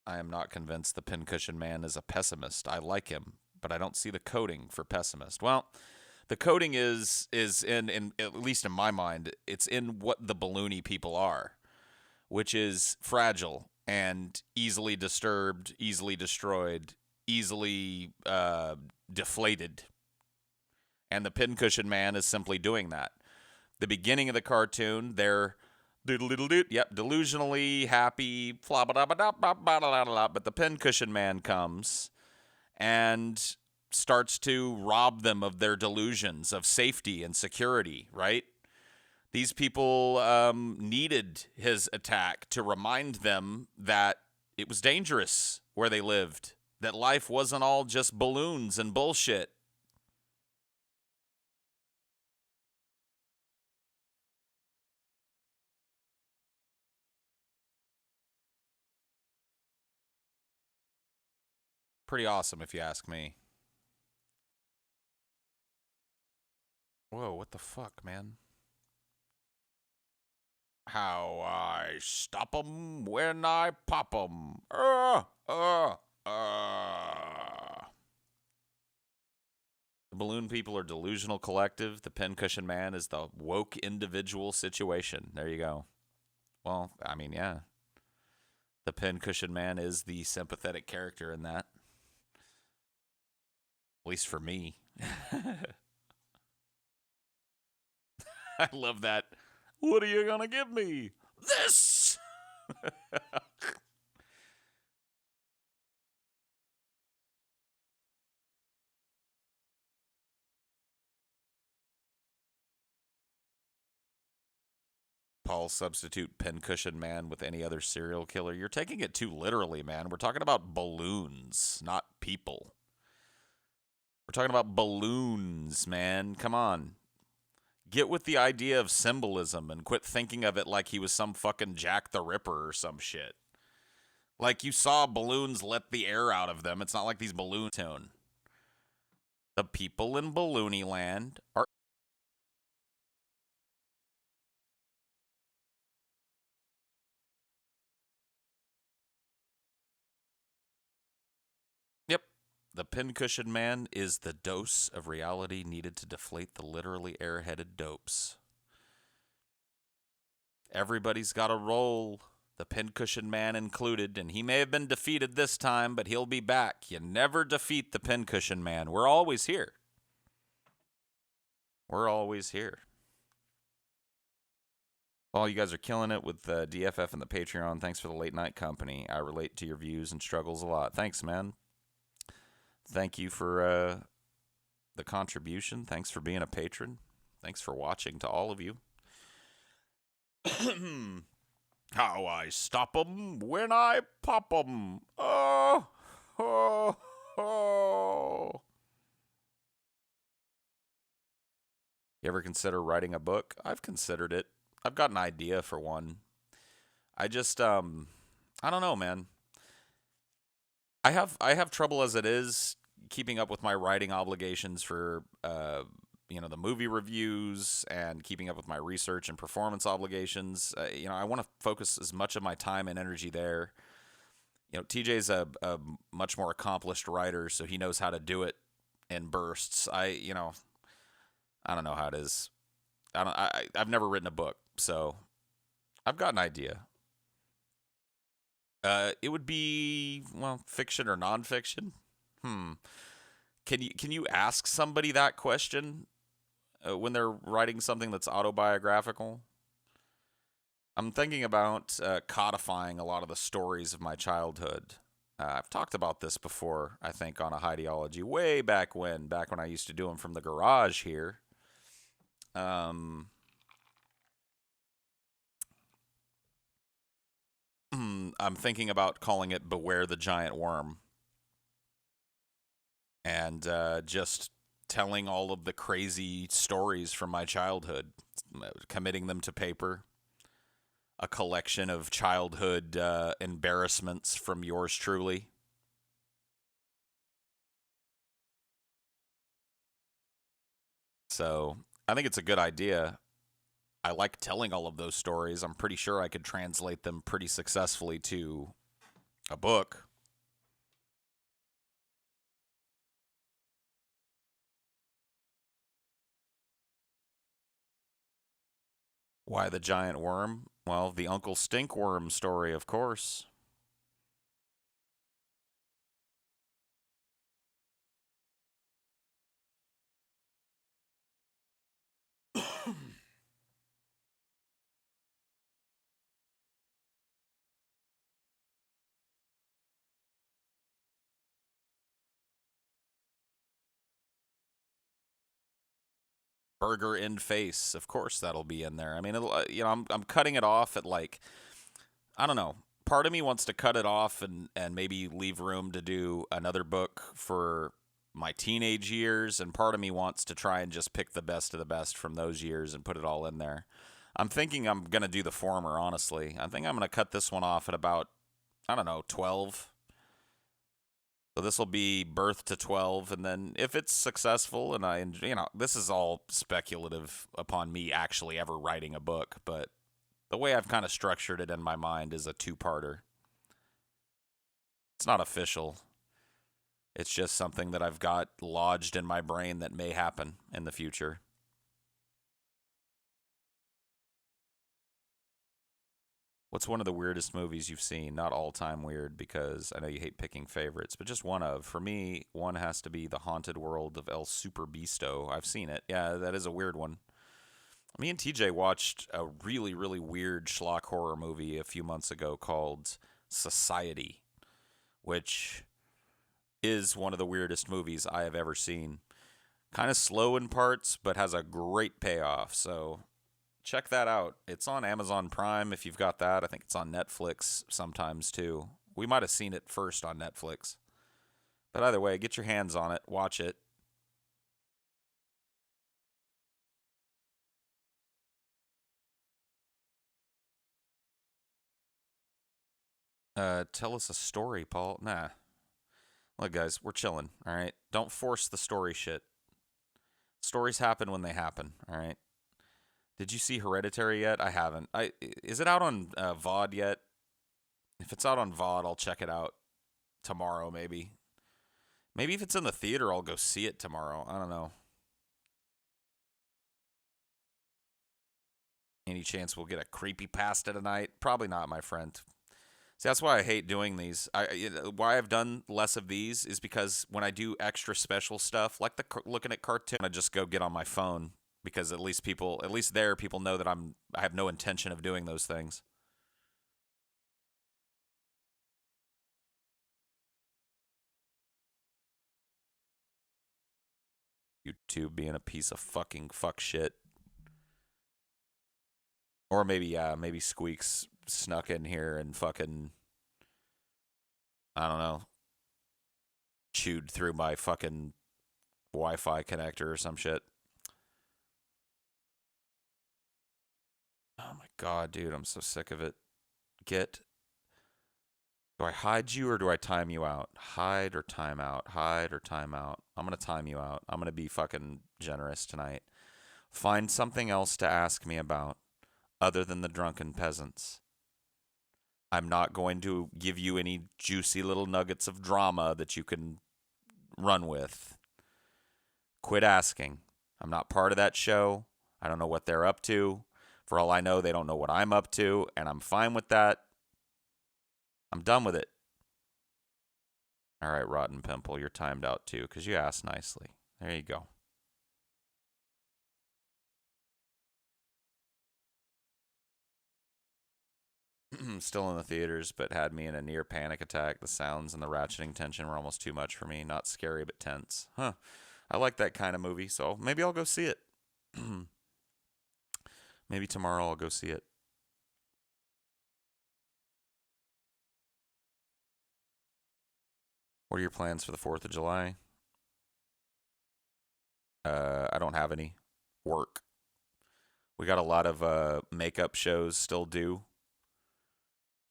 I am not convinced the Pincushion Man is a pessimist. I like him, but I don't see the coding for pessimist. Well, the coding is in at least in my mind, it's in what the balloony people are, which is fragile and easily disturbed, easily destroyed, easily deflated. And the Pincushion Man is simply doing that. The beginning of the cartoon, they're delusionally happy, but the Pincushion Man comes and starts to rob them of their delusions of safety and security, right? These people needed his attack to remind them that it was dangerous where they lived, that life wasn't all just balloons and bullshit. Pretty awesome, if you ask me. Whoa, what the fuck, man? How I stop 'em when I pop 'em. The balloon people are delusional collective. The Pincushion Man is the woke individual situation. There you go. Well, I mean, yeah. The Pincushion Man is the sympathetic character in that. At least for me. I love that. What are you gonna give me? This! Paul, substitute Pincushion Man with any other serial killer. You're taking it too literally, man. We're talking about balloons, not people. We're talking about balloons, man. Come on. Get with the idea of symbolism and quit thinking of it like he was some fucking Jack the Ripper or some shit. Like you saw balloons let the air out of them. It's not like these balloon tone. The people in Balloony Land are... Yep. The Pincushion Man is the dose of reality needed to deflate the literally airheaded dopes. Everybody's got a role, the Pincushion Man included, and he may have been defeated this time, but he'll be back. You never defeat the Pincushion Man. We're always here. We're always here. Well, you guys are killing it with the DFF and the Patreon. Thanks for the late night company. I relate to your views and struggles a lot. Thanks, man. Thank you for the contribution. Thanks for being a patron. Thanks for watching to all of you. How I stop 'em when I pop 'em. Oh, oh, oh. You ever consider writing a book? I've considered it. I've got an idea for one. I just, I don't know, man. I have trouble as it is keeping up with my writing obligations for, the movie reviews and keeping up with my research and performance obligations. I want to focus as much of my time and energy there. TJ's a much more accomplished writer, so he knows how to do it in bursts. I don't know how it is. I've never written a book, so I've got an idea. It would be, fiction or nonfiction. Can you ask somebody that question when they're writing something that's autobiographical? I'm thinking about codifying a lot of the stories of my childhood. I've talked about this before, I think, on a Highdeology way back when I used to do them from the garage here. I'm thinking about calling it Beware the Giant Worm. And just telling all of the crazy stories from my childhood, committing them to paper. A collection of childhood embarrassments from yours truly. So, I think it's a good idea. I like telling all of those stories. I'm pretty sure I could translate them pretty successfully to A book? Why the giant worm? Well, the Uncle Stinkworm story, of course. Burger in face, of course that'll be in there. I mean, I'm cutting it off at like, I don't know. Part of me wants to cut it off and maybe leave room to do another book for my teenage years, and part of me wants to try and just pick the best of the best from those years and put it all in there. I'm thinking I'm going to do the former, honestly. I think I'm going to cut this one off at about, I don't know, 12. So this will be birth to 12, and then if it's successful, and this is all speculative upon me actually ever writing a book, but the way I've kind of structured it in my mind is a two-parter. It's not official. It's just something that I've got lodged in my brain that may happen in the future. What's one of the weirdest movies you've seen? Not all-time weird, because I know you hate picking favorites, but just one of. For me, one has to be The Haunted World of El Super Bisto. I've seen it. Yeah, that is a weird one. Me and TJ watched a really, really weird schlock horror movie a few months ago called Society, which is one of the weirdest movies I have ever seen. Kind of slow in parts, but has a great payoff, so check that out. It's on Amazon Prime if you've got that. I think it's on Netflix sometimes too. We might have seen it first on Netflix. But either way, get your hands on it. Watch it. Tell us a story, Paul. Nah. Look, guys, we're chilling, all right? Don't force the story shit. Stories happen when they happen, all right? Did you see Hereditary yet? I haven't. Is it out on VOD yet? If it's out on VOD, I'll check it out tomorrow, maybe. Maybe if it's in the theater, I'll go see it tomorrow. I don't know. Any chance we'll get a creepypasta tonight? Probably not, my friend. See, that's why I hate doing these. Why I've done less of these is because when I do extra special stuff, like looking at cartoon, I just go get on my phone. Because at least people know that I have no intention of doing those things. YouTube being a piece of fucking fuck shit. Or maybe Squeaks snuck in here and fucking, I don't know, chewed through my fucking Wi-Fi connector or some shit. Oh my god, dude, I'm so sick of it. Do I hide you or do I time you out? Hide or time out? Hide or time out? I'm going to time you out. I'm going to be fucking generous tonight. Find something else to ask me about other than the drunken peasants. I'm not going to give you any juicy little nuggets of drama that you can run with. Quit asking. I'm not part of that show. I don't know what they're up to. For all I know, they don't know what I'm up to, and I'm fine with that. I'm done with it. All right, Rotten Pimple, you're timed out too, because you asked nicely. There you go. Still in the theaters, but had me in a near panic attack. The sounds and the ratcheting tension were almost too much for me. Not scary, but tense. Huh. I like that kind of movie, so maybe I'll go see it. Maybe tomorrow I'll go see it. What are your plans for the 4th of July? I don't have any. Work. We got a lot of makeup shows still due.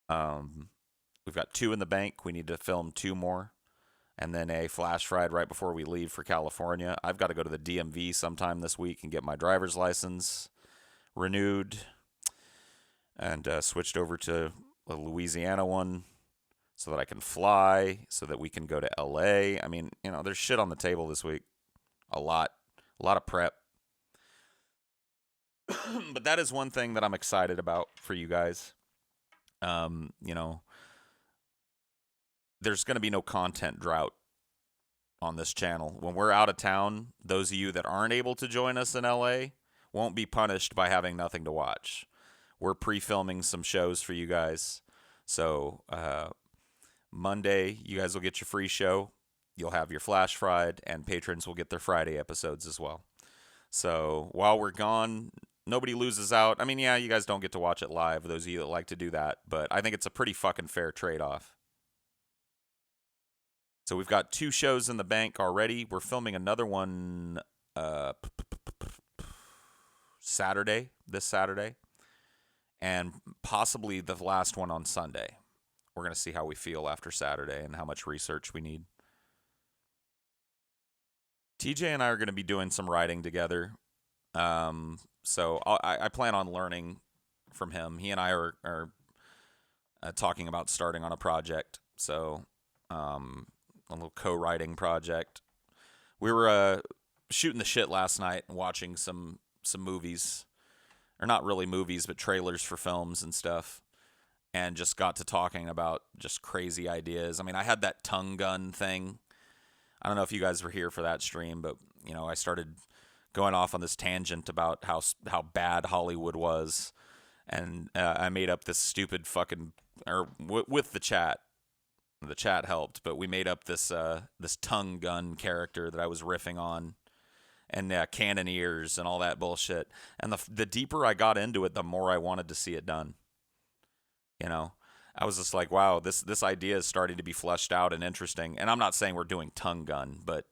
We've got 2 in the bank. We need to film 2 more. And then a flash ride right before we leave for California. I've got to go to the DMV sometime this week and get my driver's license renewed. And switched over to a Louisiana one. so that I can fly, so that we can go to LA. I mean, you know, there's shit on the table this week. A lot of prep. But that is one thing that I'm excited about for you guys. You know, there's going to be no content drought on this channel. When we're out of town, those of you that aren't able to join us in LA won't be punished by having nothing to watch. We're pre-filming some shows for you guys. So Monday, you guys will get your free show. You'll have your Flash Fried, and patrons will get their Friday episodes as well. So while we're gone, nobody loses out. I mean, yeah, you guys don't get to watch it live, those of you that like to do that, but I think it's a pretty fucking fair trade-off. So we've got 2 shows in the bank already. We're filming another one this Saturday, and possibly the last one on Sunday. We're going to see how we feel after Saturday and how much research we need. TJ and I are going to be doing some writing together. So I plan on learning from him. He and I are talking about starting on a project. So a little co-writing project. We were shooting the shit last night and watching some movies. Or not really movies, but trailers for films and stuff. And just got to talking about just crazy ideas. I mean, I had that tongue gun thing. I don't know if you guys were here for that stream, but, you know, I started going off on this tangent about how bad Hollywood was. And I made up this stupid fucking, with the chat. The chat helped, but we made up this tongue gun character that I was riffing on. And cannon ears and all that bullshit. And the deeper I got into it, the more I wanted to see it done. You know, I was just like, wow, this idea is starting to be fleshed out and interesting. And I'm not saying we're doing tongue gun, but,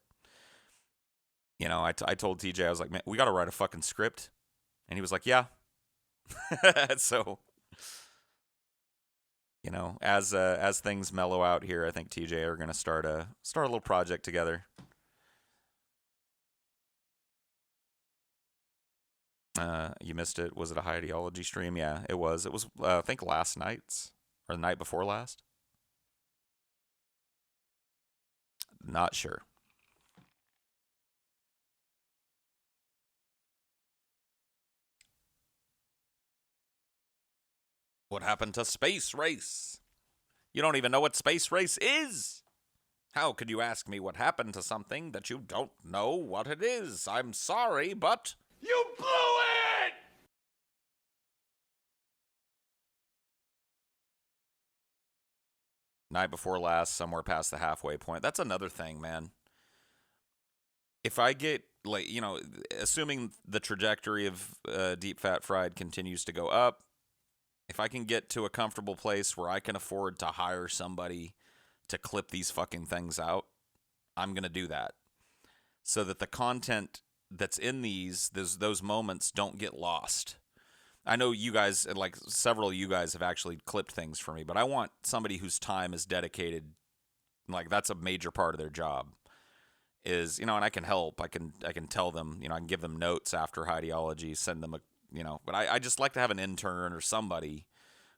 you know, I told TJ, I was like, man, we got to write a fucking script. And he was like, yeah. So, you know, as things mellow out here, I think TJ are going to start a little project together. You missed it. Was it a Highdeology stream? Yeah, it was. It was, I think, last night's, or the night before last. Not sure. What happened to Space Race? You don't even know what Space Race is. How could you ask me what happened to something that you don't know what it is? I'm sorry, but... You blew it! Night before last, somewhere past the halfway point. That's another thing, man. If I get, like, you know, assuming the trajectory of Deep Fat Fried continues to go up, if I can get to a comfortable place where I can afford to hire somebody to clip these fucking things out, I'm going to do that. So that the content that's in those moments don't get lost. I know you guys, like several of you guys have actually clipped things for me, but I want somebody whose time is dedicated, like that's a major part of their job. Is, you know, and I can help. I can tell them, you know, I can give them notes after Highdeology, send them a, you know, but I just like to have an intern or somebody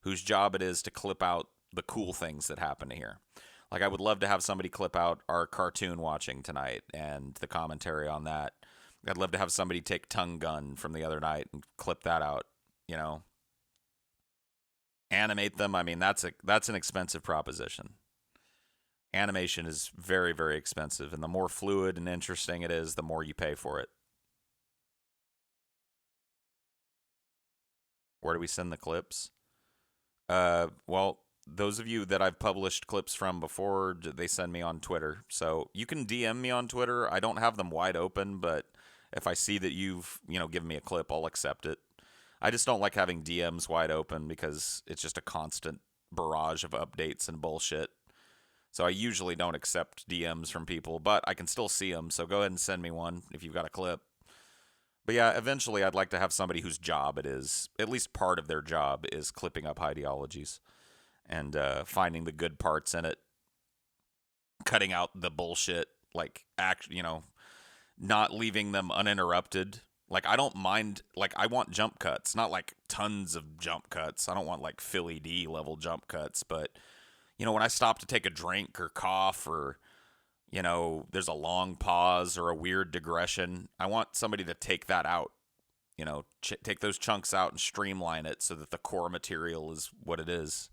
whose job it is to clip out the cool things that happen here. Like I would love to have somebody clip out our cartoon watching tonight and the commentary on that. I'd love to have somebody take Tongue Gun from the other night and clip that out, you know. Animate them. I mean, that's an expensive proposition. Animation is very, very expensive, and the more fluid and interesting it is, the more you pay for it. Where do we send the clips? Well, those of you that I've published clips from before, they send me on Twitter. So you can DM me on Twitter. I don't have them wide open, but if I see that you've, you know, given me a clip, I'll accept it. I just don't like having DMs wide open because it's just a constant barrage of updates and bullshit. So I usually don't accept DMs from people, but I can still see them. So go ahead and send me one if you've got a clip. But yeah, eventually I'd like to have somebody whose job it is, at least part of their job is clipping up Highdeologies and finding the good parts in it, cutting out the bullshit, like, you know, not leaving them uninterrupted. Like, I don't mind, like, I want jump cuts, not like tons of jump cuts. I don't want like Philly D level jump cuts, but, You know, when I stop to take a drink or cough or, you know, there's a long pause or a weird digression, I want somebody to take that out. You know, take those chunks out and streamline it so that the core material is what it is.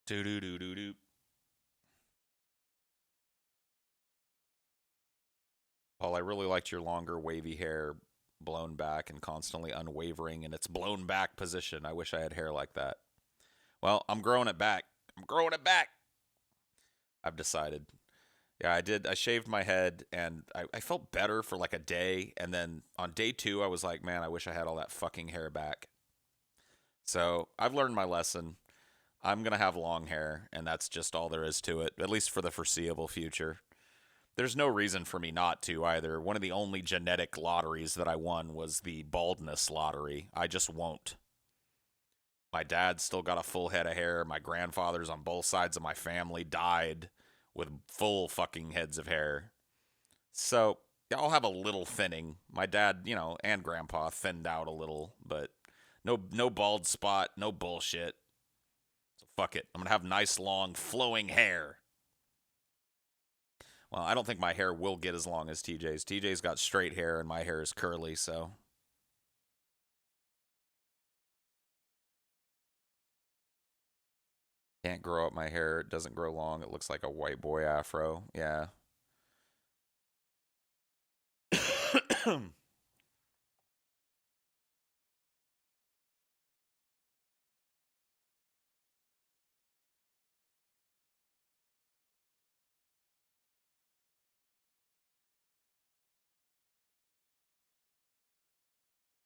Do-do-do-do-do. Paul, I really liked your longer wavy hair, blown back and constantly unwavering in its blown back position. I wish I had hair like that. Well, I'm growing it back. I'm growing it back. I've decided. Yeah, I did. I shaved my head, and I felt better for like a day. And then on day 2, I was like, man, I wish I had all that fucking hair back. So I've learned my lesson. I'm going to have long hair, and that's just all there is to it, at least for the foreseeable future. There's no reason for me not to either. One of the only genetic lotteries that I won was the baldness lottery. I just won't. My dad's still got a full head of hair. My grandfathers on both sides of my family died with full fucking heads of hair. So I'll have a little thinning. My dad, you know, and grandpa thinned out a little, but no bald spot, no bullshit. So fuck it. I'm going to have nice, long, flowing hair. Well, I don't think my hair will get as long as TJ's. TJ's got straight hair and my hair is curly, so. Can't grow up my hair. It doesn't grow long. It looks like a white boy afro. Yeah.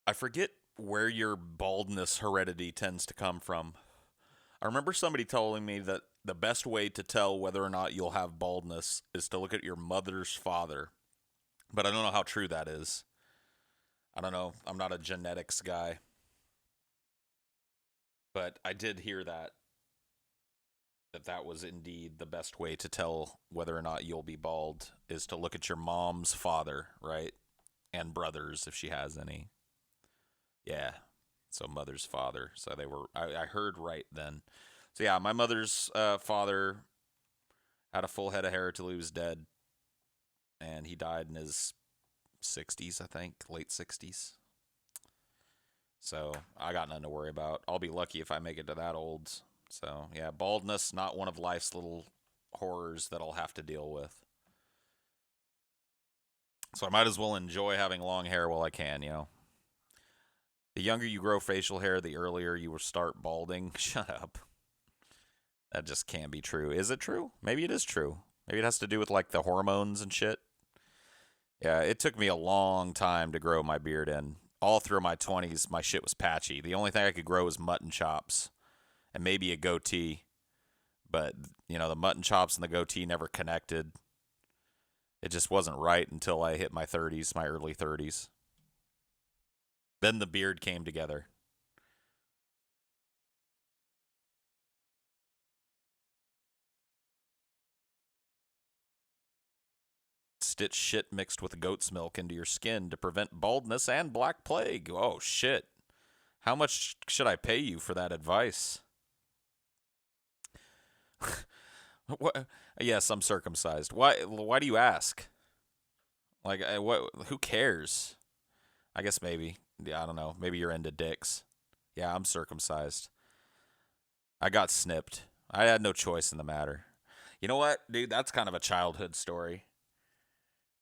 I forget where your baldness heredity tends to come from. I remember somebody telling me that the best way to tell whether or not you'll have baldness is to look at your mother's father. But I don't know how true that is. I don't know. I'm not a genetics guy. But I did hear that was indeed the best way to tell whether or not you'll be bald is to look at your mom's father, right? And brothers, if she has any. Yeah. So mother's father. So I heard right then. So yeah, my mother's father had a full head of hair till he was dead. And he died in his 60s, I think. Late 60s. So I got nothing to worry about. I'll be lucky if I make it to that old. So yeah, baldness, not one of life's little horrors that I'll have to deal with. So I might as well enjoy having long hair while I can, you know. The younger you grow facial hair, the earlier you will start balding. Shut up. That just can't be true. Is it true? Maybe it is true. Maybe it has to do with like the hormones and shit. Yeah, it took me a long time to grow my beard in. All through my 20s, my shit was patchy. The only thing I could grow was mutton chops and maybe a goatee. But, you know, the mutton chops and the goatee never connected. It just wasn't right until I hit my 30s, my early 30s. Then the beard came together. Stitch shit mixed with goat's milk into your skin to prevent baldness and black plague. Oh, shit. How much should I pay you for that advice? What? Yes, I'm circumcised. Why do you ask? Like, what? Who cares? I guess maybe. Yeah, I don't know. Maybe you're into dicks. Yeah, I'm circumcised. I got snipped. I had no choice in the matter. You know what, dude? That's kind of a childhood story.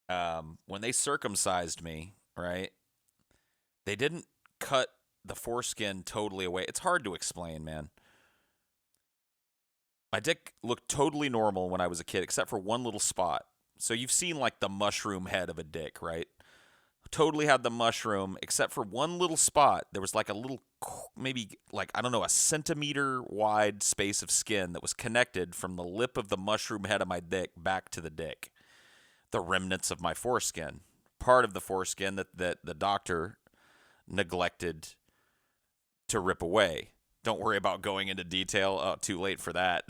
When they circumcised me, right? They didn't cut the foreskin totally away. It's hard to explain, man. My dick looked totally normal when I was a kid, except for one little spot. So you've seen like the mushroom head of a dick, right? Totally had the mushroom, except for one little spot. There was like a little, maybe like, I don't know, a centimeter wide space of skin that was connected from the lip of the mushroom head of my dick back to the dick. The remnants of my foreskin. Part of the foreskin that the doctor neglected to rip away. Don't worry about going into detail. Oh, too late for that.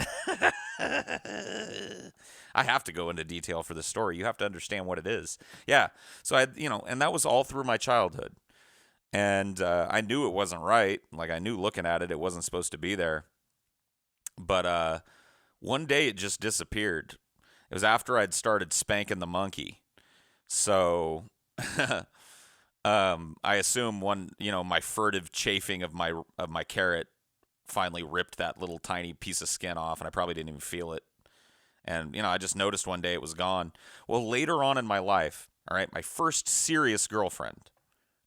I have to go into detail for the story. You have to understand what it is. Yeah. So and that was all through my childhood. And I knew it wasn't right. Like, I knew looking at it, it wasn't supposed to be there. But one day it just disappeared. It was after I'd started spanking the monkey. So I assume my furtive chafing of my carrot finally ripped that little tiny piece of skin off, and I probably didn't even feel it. And, I just noticed one day it was gone. Well, later on in my life, all right, my first serious girlfriend,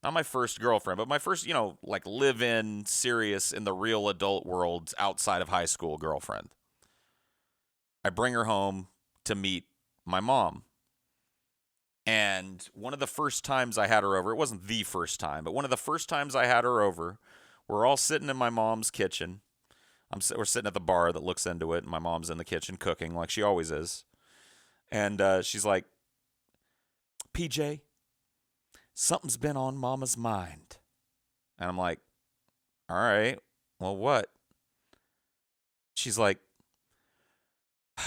not my first girlfriend, but my first, like live-in, serious, in the real adult world outside of high school girlfriend. I bring her home to meet my mom. And one of the first times I had her over, it wasn't the first time, but one of the first times I had her over, we're all sitting in my mom's kitchen. We're sitting at the bar that looks into it, and my mom's in the kitchen cooking like she always is. And she's like, PJ, something's been on Mama's mind. And I'm like, all right, well, what? She's like,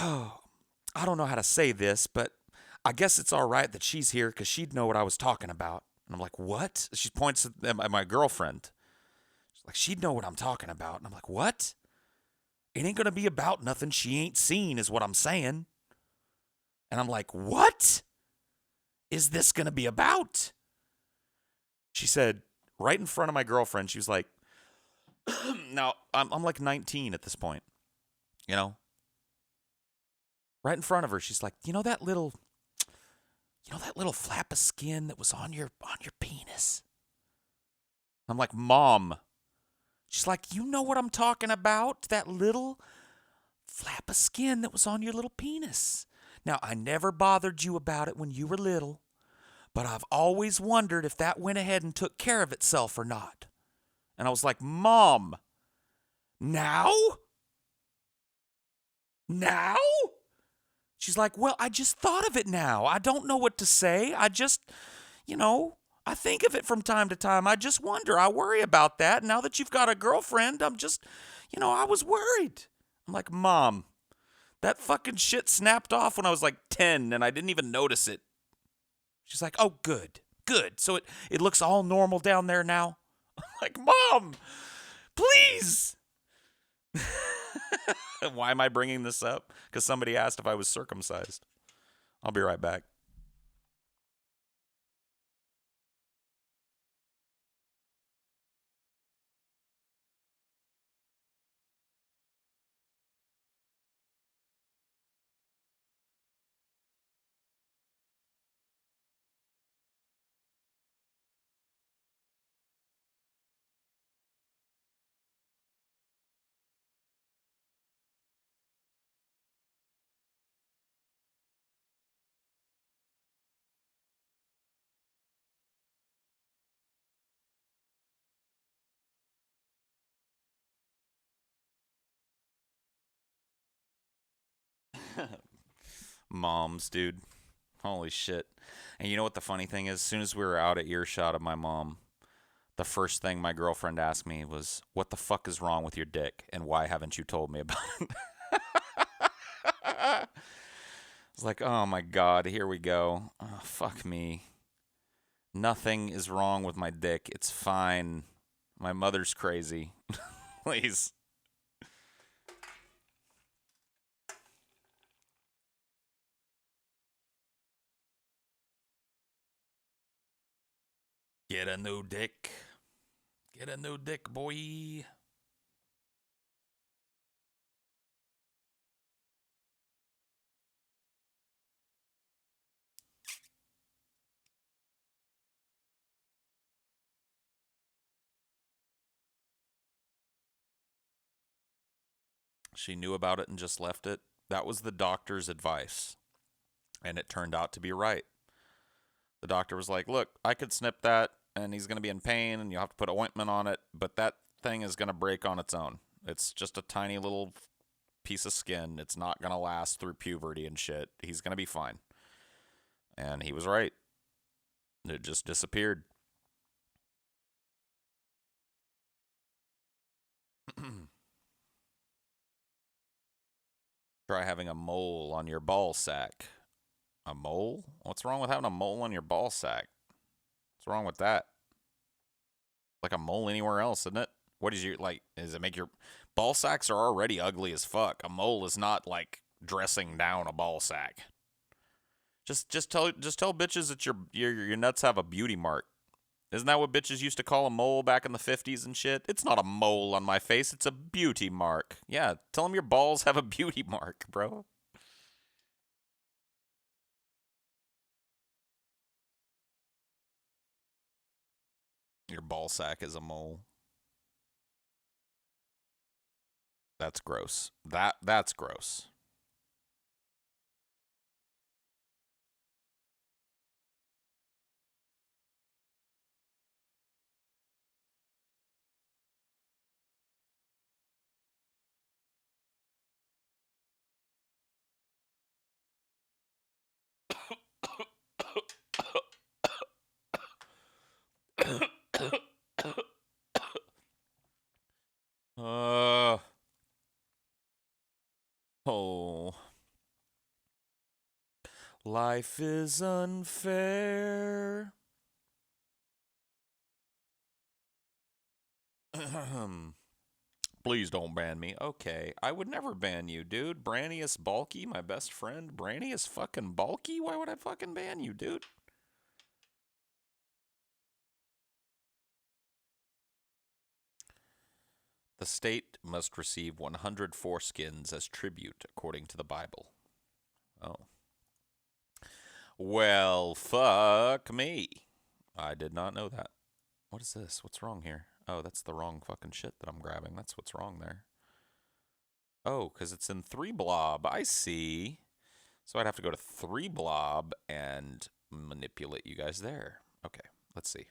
oh, I don't know how to say this, but I guess it's all right that she's here because she'd know what I was talking about. And I'm like, what? She points at my girlfriend. She's like, she'd know what I'm talking about. And I'm like, what? It ain't going to be about nothing she ain't seen is what I'm saying. And I'm like, what is this going to be about? She said, right in front of my girlfriend, she was like, now, I'm like 19 at this point, Right in front of her, she's like, that little flap of skin that was on your penis? I'm like, Mom. She's like, you know what I'm talking about? That little flap of skin that was on your little penis. Now, I never bothered you about it when you were little, but I've always wondered if that went ahead and took care of itself or not. And I was like, Mom, now? Now? She's like, well, I just thought of it now. I don't know what to say. I just, I think of it from time to time. I just wonder. I worry about that. Now that you've got a girlfriend, I'm just, I was worried. I'm like, Mom, that fucking shit snapped off when I was like 10 and I didn't even notice it. She's like, oh, good. So it looks all normal down there now? I'm like, Mom, please. Why am I bringing this up? Because somebody asked if I was circumcised. I'll be right back. Moms, dude. Holy shit. And you know what the funny thing is? As soon as we were out of earshot of my mom, the first thing my girlfriend asked me was, what the fuck is wrong with your dick? And why haven't you told me about it? It's like, oh my God, here we go. Oh, fuck me. Nothing is wrong with my dick. It's fine. My mother's crazy. Please. Get a new dick. Get a new dick, boy. She knew about it and just left it. That was the doctor's advice. And it turned out to be right. The doctor was like, look, I could snip that, and he's going to be in pain, and you'll have to put ointment on it, but that thing is going to break on its own. It's just a tiny little piece of skin. It's not going to last through puberty and shit. He's going to be fine. And he was right. It just disappeared. Try having a mole on your ball sack. A mole? What's wrong with having a mole on your ball sack? What's wrong with that? Like a mole anywhere else, isn't it? What is your, like, does it make your ball sacks are already ugly as fuck. A mole is not like dressing down a ball sack. Just tell bitches that your nuts have a beauty mark. Isn't that what bitches used to call a mole back in the 50s and shit? It's not a mole on my face, it's a beauty mark. Yeah, tell them your balls have a beauty mark, bro. Your ball sack is a mole. That's gross. That's gross. Oh. Life is unfair. Please don't ban me. Okay, I would never ban you, dude. Brannius Bulky, my best friend. Brannius fucking Bulky? Why would I fucking ban you, dude? The state must receive 100 foreskins as tribute, according to the Bible. Oh. Well, fuck me. I did not know that. What is this? What's wrong here? Oh, that's the wrong fucking shit that I'm grabbing. That's what's wrong there. Oh, because it's in 3 blob. I see. So I'd have to go to 3 blob and manipulate you guys there. Okay, let's see.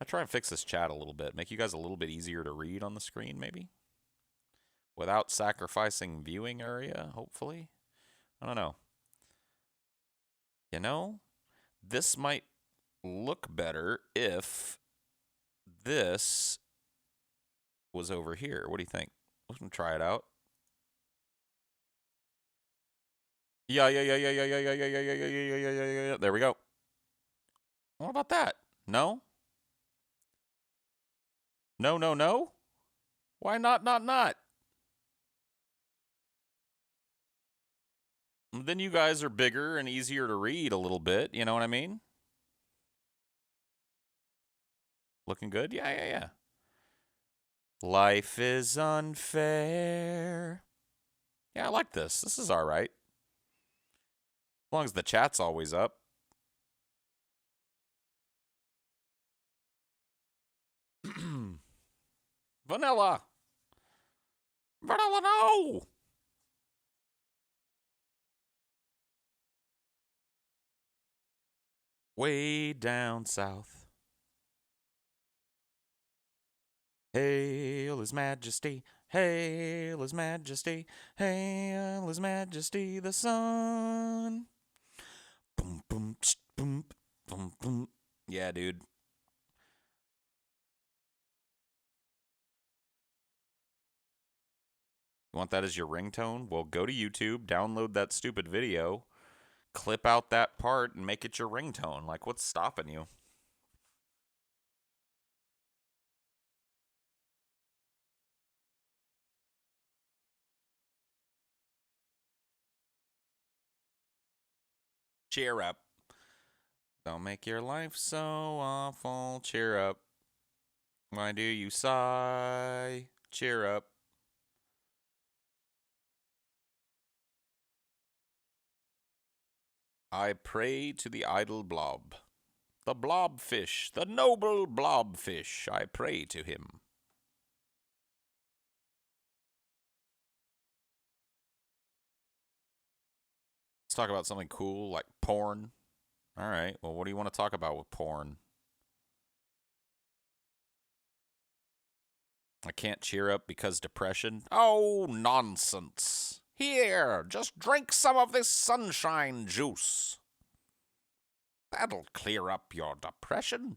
I'll try and fix this chat a little bit. Make you guys a little bit easier to read on the screen, maybe? Without sacrificing viewing area, hopefully? I don't know. You know, this might look better if this was over here. What do you think? Let's try it out. Yeah. There we go. What about that? No? No? Why not? Then you guys are bigger and easier to read a little bit, you know what I mean? Looking good? Yeah. Life is unfair. Yeah, I like this. This is all right. As long as the chat's always up. Vanilla, no! Way down south. Hail His Majesty, hail His Majesty, hail His Majesty the sun. Boom, boom, boom, boom, boom. Yeah, dude. You want that as your ringtone? Well, go to YouTube, download that stupid video, clip out that part, and make it your ringtone. Like, what's stopping you? Cheer up. Don't make your life so awful. Cheer up. Why do you sigh? Cheer up. I pray to the idle blob. The blobfish, the noble blobfish, I pray to him. Let's talk about something cool like porn. All right, well, what do you want to talk about with porn? I can't cheer up because depression? Oh, nonsense. Here, just drink some of this sunshine juice. That'll clear up your depression.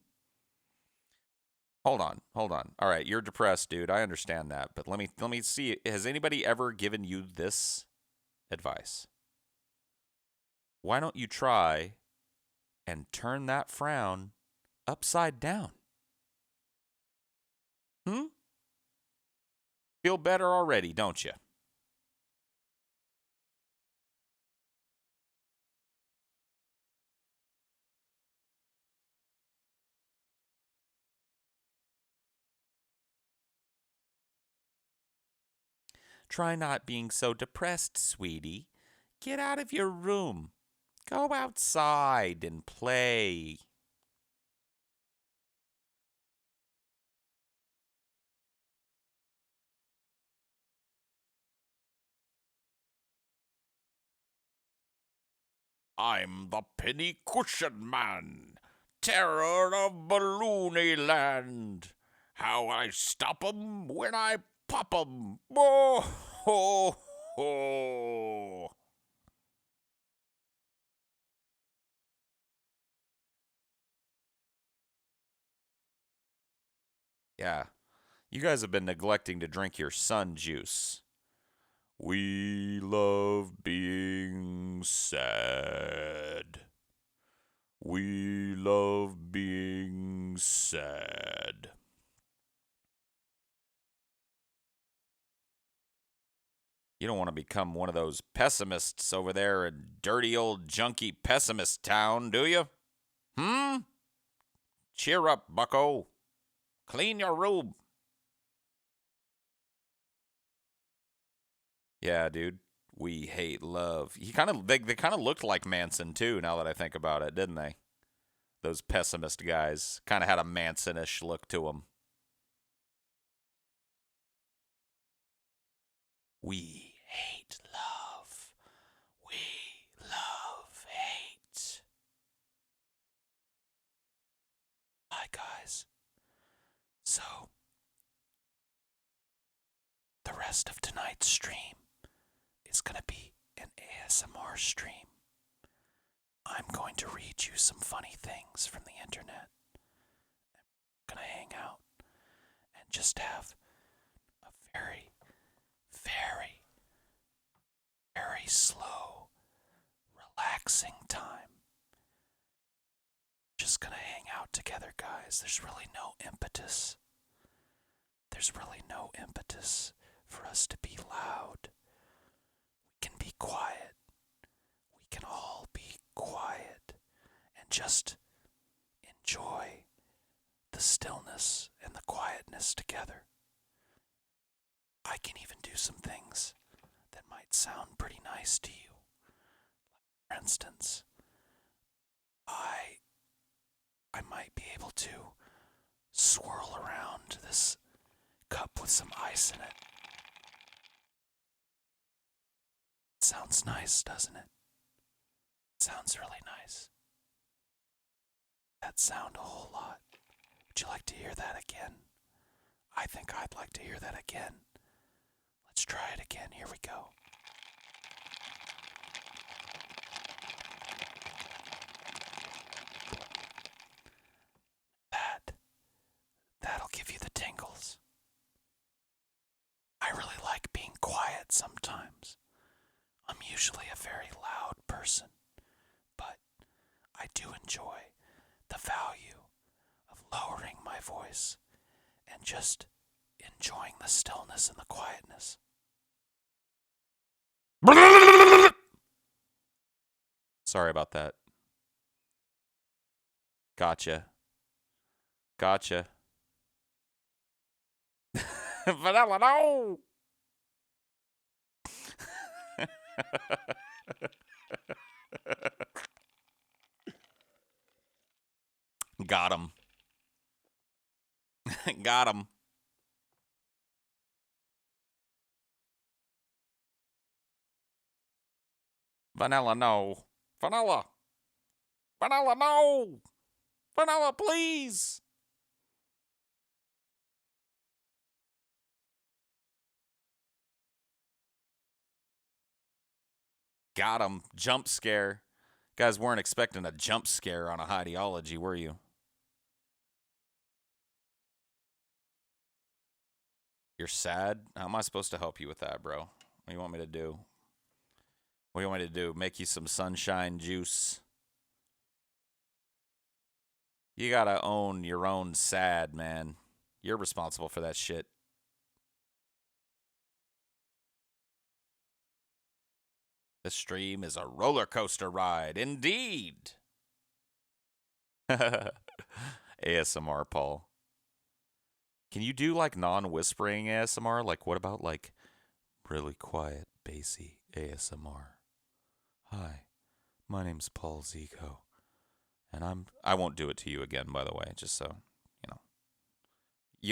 Hold on. All right, you're depressed, dude. I understand that, but let me see. Has anybody ever given you this advice? Why don't you try and turn that frown upside down? Feel better already, don't you? Try not being so depressed, sweetie. Get out of your room. Go outside and play. I'm the penny cushion man, terror of Balloony Land. How I stop 'em when I pop 'em. Oh, ho, ho. Yeah, you guys have been neglecting to drink your sun juice. We love being sad. We love being sad. You don't want to become one of those pessimists over there in dirty old junky pessimist town, do you? Cheer up, bucko. Clean your room. Yeah, dude. We hate love. They kind of looked like Manson too, now that I think about it, didn't they? Those pessimist guys kind of had a Manson-ish look to them. We hate love. We love hate. Hi, guys. So, the rest of tonight's stream is going to be an ASMR stream. I'm going to read you some funny things from the internet. I'm going to hang out and just have a very, very, very slow, relaxing time. Just going to hang out together, guys. There's really no impetus. There's really no impetus for us to be loud. We can be quiet. We can all be quiet and just enjoy the stillness and the quietness together. I can even do some things that might sound pretty nice to you. For instance, I might be able to swirl around this cup with some ice in it. It sounds nice, doesn't it? It sounds really nice. That sound a whole lot. Would you like to hear that again? I think I'd like to hear that again. Let's try it again. Here we go. That'll give you the tingles. I really like being quiet sometimes. I'm usually a very loud person, but I do enjoy the value of lowering my voice and just enjoying the stillness and the quietness. Sorry about that. Gotcha. Vanilla, no! Got him. Got him. Vanilla, no. Vanilla. Vanilla, no. Vanilla, please. Got him. Jump scare. Guys weren't expecting a jump scare on a Highdeology, were you? You're sad? How am I supposed to help you with that, bro? What do you want me to do? What do you want me to do? Make you some sunshine juice? You gotta own your own sad, man. You're responsible for that shit. This stream is a roller coaster ride, indeed. ASMR, Paul. Can you do like non-whispering ASMR? Like, what about like really quiet, bassy ASMR? Hi, my name's Paul Zico, and I won't do it to you again, by the way, just so you know.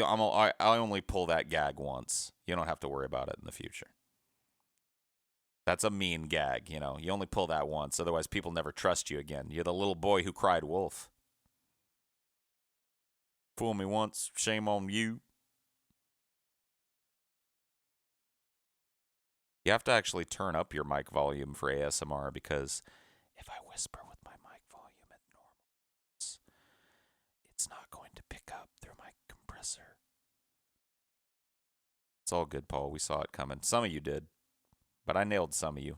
I only pull that gag once. You don't have to worry about it in the future. That's a mean gag, you know. You only pull that once, otherwise people never trust you again. You're the little boy who cried wolf. Fool me once, shame on you. You have to actually turn up your mic volume for ASMR, because if I whisper with my mic volume at normal, it's not going to pick up through my compressor. It's all good, Paul. We saw it coming. Some of you did, but I nailed some of you.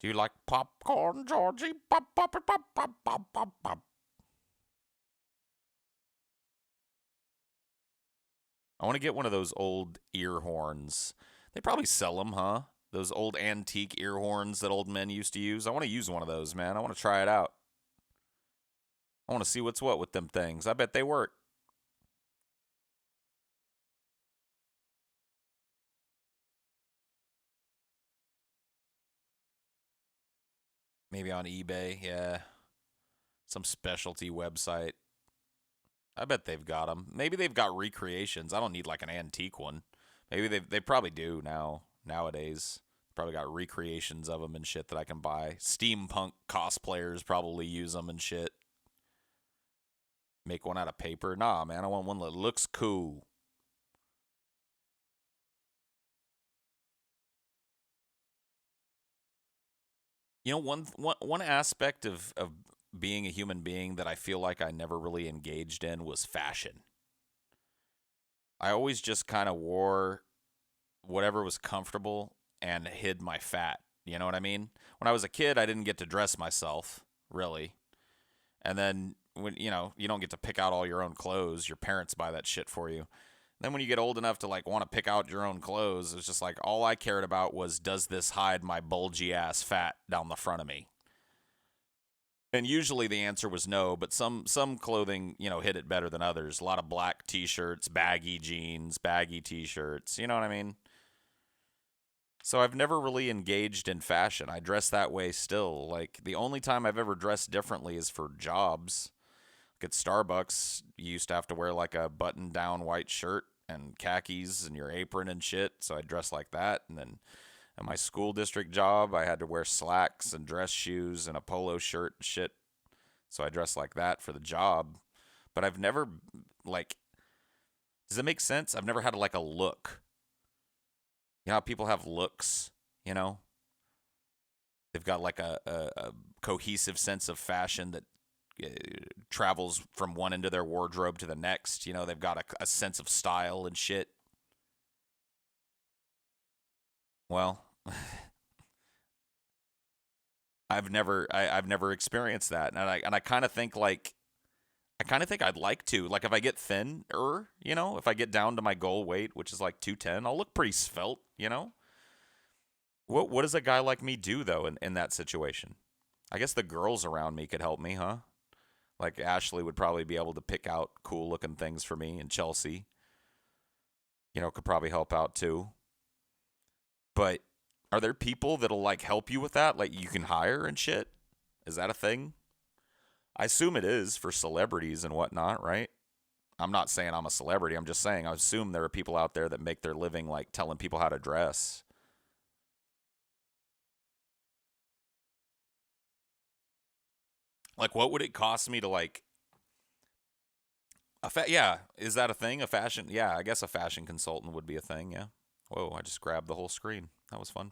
Do you like popcorn, Georgie? Pop, pop, pop, pop, pop, pop, pop, pop. I want to get one of those old ear horns. They probably sell them, huh? Those old antique ear horns that old men used to use. I want to use one of those, man. I want to try it out. I want to see what's what with them things. I bet they work. Maybe on eBay, yeah. Some specialty website. I bet they've got them. Maybe they've got recreations. I don't need like an antique one. Maybe they probably do nowadays. Probably got recreations of them and shit that I can buy. Steampunk cosplayers probably use them and shit. Make one out of paper. Nah, man, I want one that looks cool. You know, one aspect of being a human being that I feel like I never really engaged in was fashion. I always just kind of wore whatever was comfortable and hid my fat. You know what I mean? When I was a kid, I didn't get to dress myself, really. And then when you don't get to pick out all your own clothes. Your parents buy that shit for you. Then when you get old enough to like want to pick out your own clothes, it's just like all I cared about was, does this hide my bulgy ass fat down the front of me? And usually the answer was no, but some clothing, hit it better than others. A lot of black t-shirts, baggy jeans, baggy t-shirts, you know what I mean? So I've never really engaged in fashion. I dress that way still. Like the only time I've ever dressed differently is for jobs. Like at Starbucks, you used to have to wear like a button-down white shirt and khakis and your apron and shit, so I dressed like that. And then at my school district job, I had to wear slacks and dress shoes and a polo shirt and shit, so I dressed like that for the job. But I've never, like, does it make sense? I've never had like a look. You know how people have looks, you know? They've got like a cohesive sense of fashion that travels from one end of their wardrobe to the next. You know, they've got a sense of style and shit. Well, I've never experienced that, and I kind of think I'd like to. Like if I get thinner, if I get down to my goal weight, which is like 210, I'll look pretty svelte, What does a guy like me do though in that situation? I guess the girls around me could help me, huh? Like Ashley would probably be able to pick out cool looking things for me, and Chelsea, could probably help out too. But are there people that'll like help you with that? Like you can hire and shit? Is that a thing? I assume it is for celebrities and whatnot, right? I'm not saying I'm a celebrity. I'm just saying I assume there are people out there that make their living like telling people how to dress. Like, what would it cost me to like yeah, is that a thing? A fashion? Yeah, I guess a fashion consultant would be a thing. Yeah. Whoa, I just grabbed the whole screen. That was fun.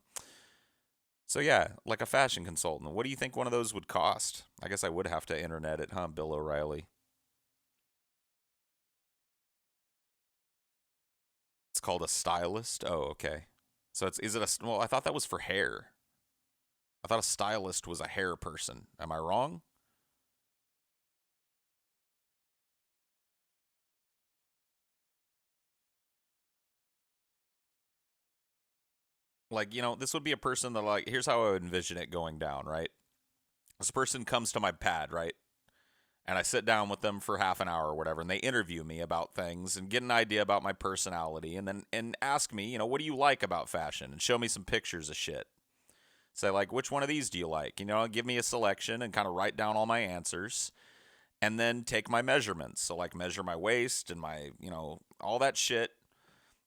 So yeah, like a fashion consultant. What do you think one of those would cost? I guess I would have to internet it, huh, Bill O'Reilly? called a stylist? Oh, okay. So is it a, well, I thought that was for hair. I thought a stylist was a hair person. Am I wrong? Like, this would be a person that, like, here's how I would envision it going down, right? This person comes to my pad, right? And I sit down with them for half an hour or whatever, and they interview me about things and get an idea about my personality, and then ask me, what do you like about fashion? And show me some pictures of shit. Say, like, which one of these do you like? Give me a selection and kind of write down all my answers, and then take my measurements. So, like, measure my waist and my, all that shit,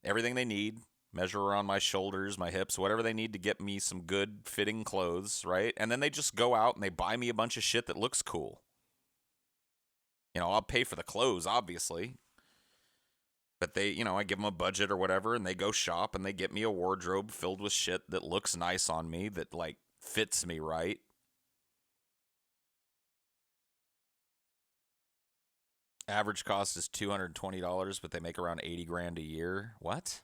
everything they need. Measure around my shoulders, my hips, whatever they need to get me some good fitting clothes, right? And then they just go out and they buy me a bunch of shit that looks cool. I'll pay for the clothes, obviously. But they, I give them a budget or whatever, and they go shop and they get me a wardrobe filled with shit that looks nice on me, that, like, fits me right. Average cost is $220, but they make around $80,000 a year. What?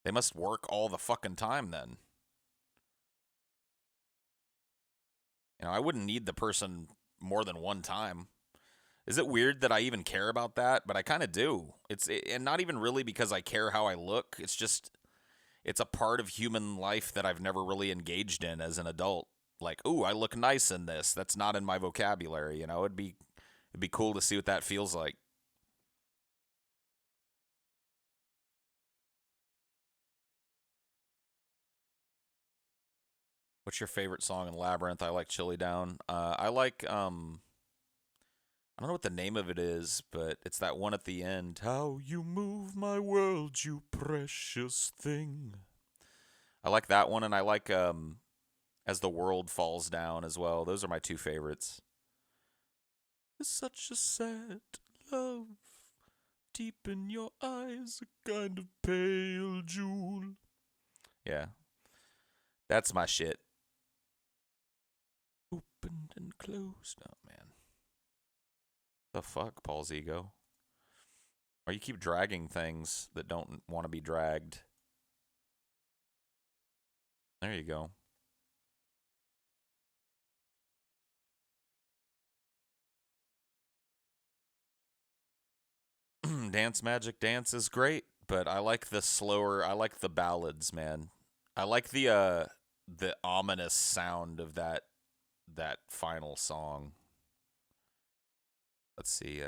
They must work all the fucking time then. I wouldn't need the person more than one time. Is it weird that I even care about that? But I kind of do. And not even really because I care how I look. It's just, it's a part of human life that I've never really engaged in as an adult. Like, ooh, I look nice in this. That's not in my vocabulary. It'd be cool to see what that feels like. What's your favorite song in Labyrinth? I like Chili Down. I like, I don't know what the name of it is, but it's that one at the end. How you move my world, you precious thing. I like that one, and I like As the World Falls Down as well. Those are my two favorites. It's such a sad love, deep in your eyes, a kind of pale jewel. Yeah. That's my shit. Opened and closed. Oh, man. The fuck, Paul's ego? Or you keep dragging things that don't want to be dragged. There you go. Dance Magic Dance is great, but I like the slower, I like the ballads, man. I like the ominous sound of that final song. Let's see,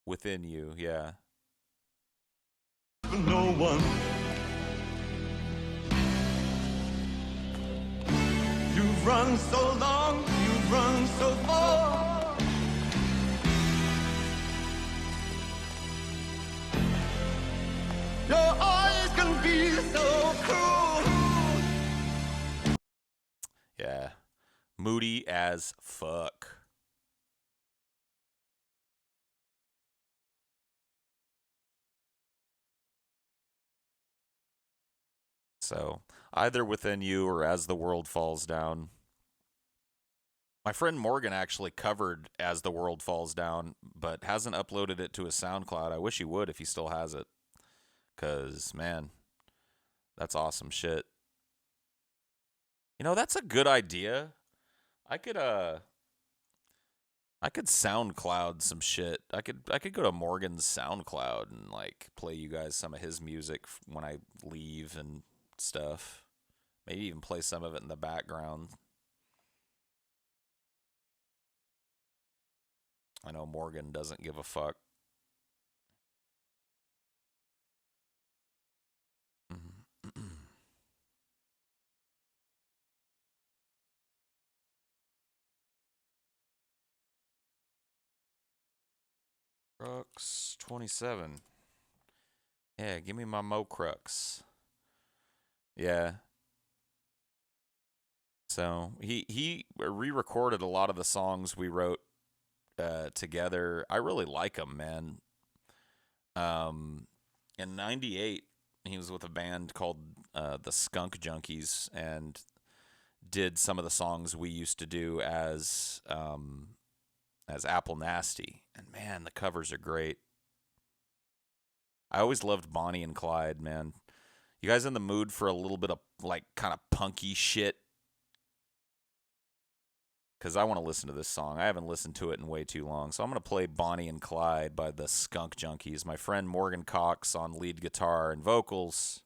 Within You, yeah. No one. You've run so long, you've run so far. Your eyes can be so cruel. Yeah. Moody as fuck. So, either Within You or As the World Falls Down. My friend Morgan actually covered As the World Falls Down, but hasn't uploaded it to his SoundCloud. I wish he would if he still has it. Because, man, that's awesome shit. That's a good idea. I could SoundCloud some shit. I could go to Morgan's SoundCloud and, like, play you guys some of his music when I leave and stuff. Maybe even play some of it in the background. I know Morgan doesn't give a fuck. Crux 27. Yeah, give me my Mo Crux. Yeah. So he re-recorded a lot of the songs we wrote together. I really like them, man. In '98, he was with a band called the Skunk Junkies, and did some of the songs we used to do as Apple Nasty, and man, the covers are great. I always loved Bonnie and Clyde, man. You guys in the mood for a little bit of like kind of punky shit? Because I want to listen to this song. I haven't listened to it in way too long. So I'm going to play Bonnie and Clyde by the Skunk Junkies. My friend Morgan Cox on lead guitar and vocals.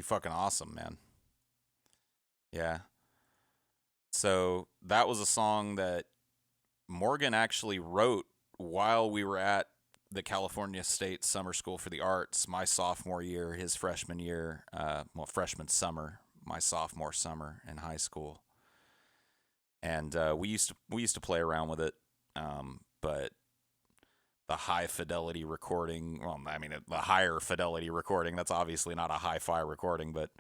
Fucking awesome, man. Yeah. So that was a song that Morgan actually wrote while we were at the California State Summer School for the Arts, my sophomore year, his freshman year, freshman summer, my sophomore summer in high school. And we used to play around with it, but the high fidelity recording, well, I mean, the higher fidelity recording, that's obviously not a hi-fi recording, but,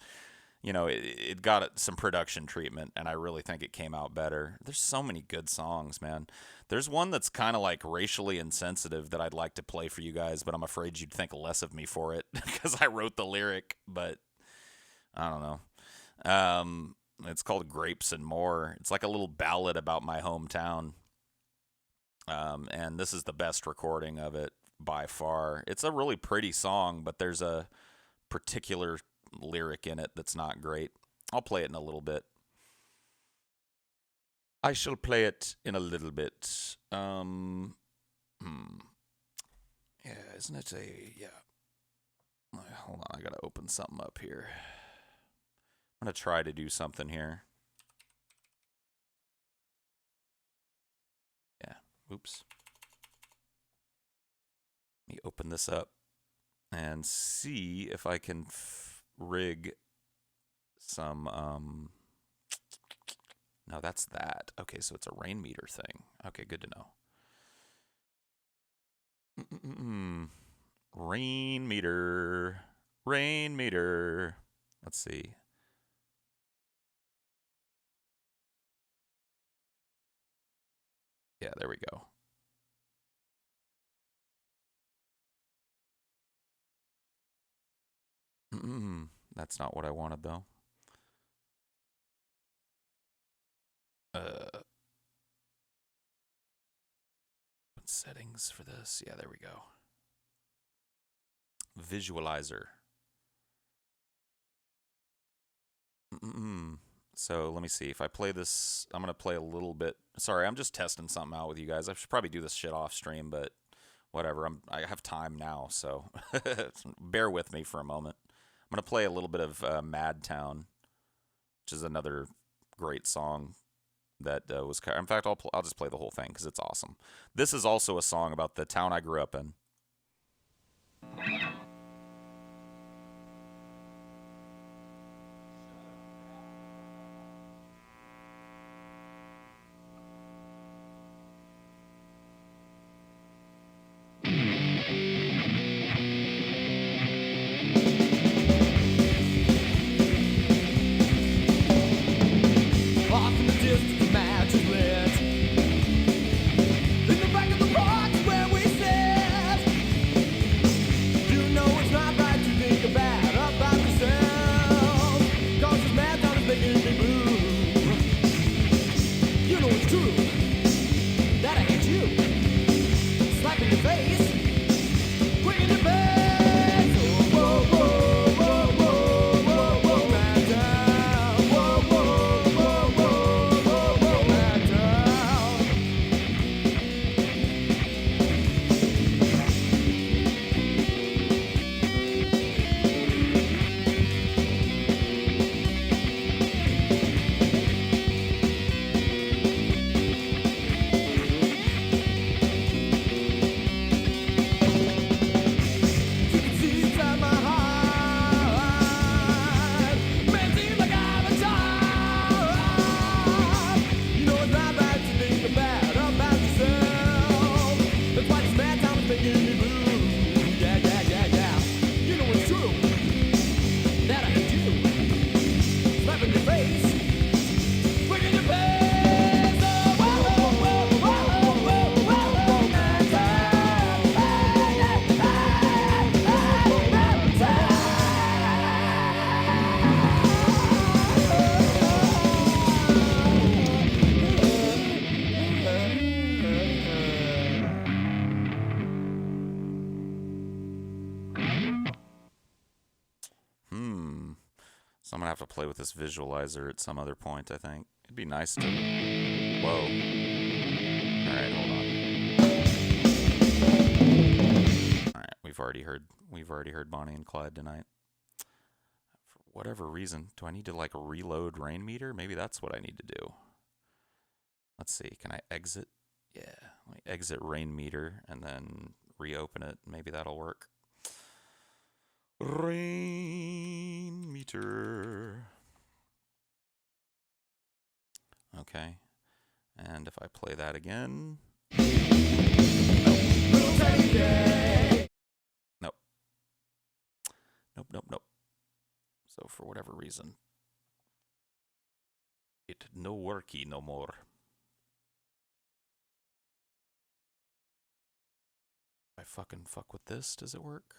you know, it got some production treatment, and I really think it came out better. There's so many good songs, man. There's one that's kind of like racially insensitive that I'd like to play for you guys, but I'm afraid you'd think less of me for it because I wrote the lyric, but I don't know. It's called Grapes and More. It's like a little ballad about my hometown. And this is the best recording of it by far. It's a really pretty song, but there's a particular lyric in it that's not great. I'll play it in a little bit. I shall play it in a little bit. Yeah, isn't it yeah. Hold on, I gotta open something up here. I'm gonna try to do something here. Oops. Let me open this up and see if I can rig some, no, that's that. Okay, so it's a rain meter thing. Okay, good to know. Rain meter. Rain meter. Let's see. Yeah, there we go. That's not what I wanted, though. Settings for this. Yeah, there we go. Visualizer. So let me see. If I play this, I'm going to play a little bit. Sorry, I'm just testing something out with you guys. I should probably do this shit off stream, but whatever. I have time now, so bear with me for a moment. I'm going to play a little bit of Madtown, which is another great song that was... In fact, I'll just play the whole thing because it's awesome. This is also a song about the town I grew up in. So I'm going to have to play with this visualizer at some other point, I think. It'd be nice to... Whoa. Alright, hold on. Alright, we've already heard Bonnie and Clyde tonight. For whatever reason, do I need to, like, reload Rain Meter? Maybe that's what I need to do. Let's see, can I exit? Yeah, let me exit Rain Meter and then reopen it. Maybe that'll work. Rain Meter. Okay. And if I play that again... Nope. Nope, nope, nope. So for whatever reason, it no worky no more. If I fucking fuck with this, does it work?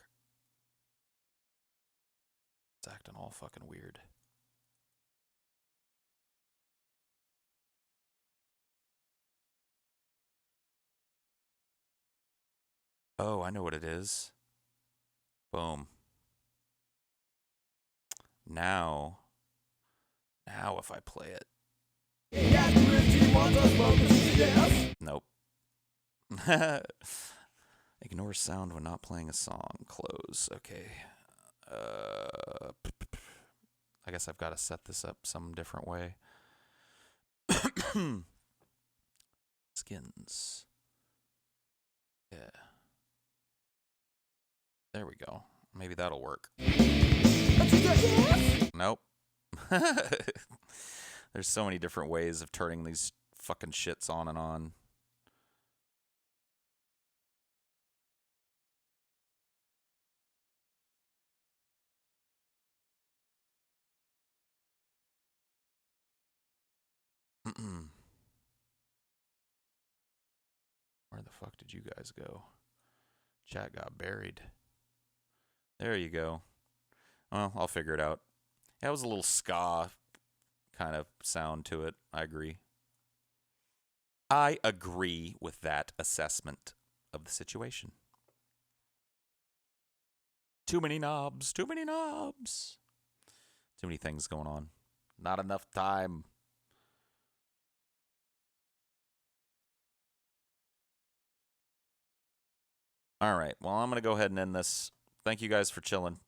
It's acting all fucking weird. Oh, I know what it is. Boom. Now if I play it. Nope. Ignore sound when not playing a song. Close. Okay. I guess I've got to set this up some different way. Skins. Yeah. There we go. Maybe that'll work. Nope. There's so many different ways of turning these fucking shits on and on. Where the fuck did you guys go? Chat got buried. There you go. Well, I'll figure it out. That was a little ska kind of sound to it. I agree. I agree with that assessment of the situation. Too many knobs. Too many knobs. Too many things going on. Not enough time. All right. Well, I'm going to go ahead and end this. Thank you guys for chilling.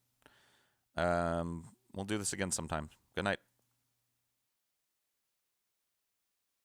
We'll do this again sometime. Good night.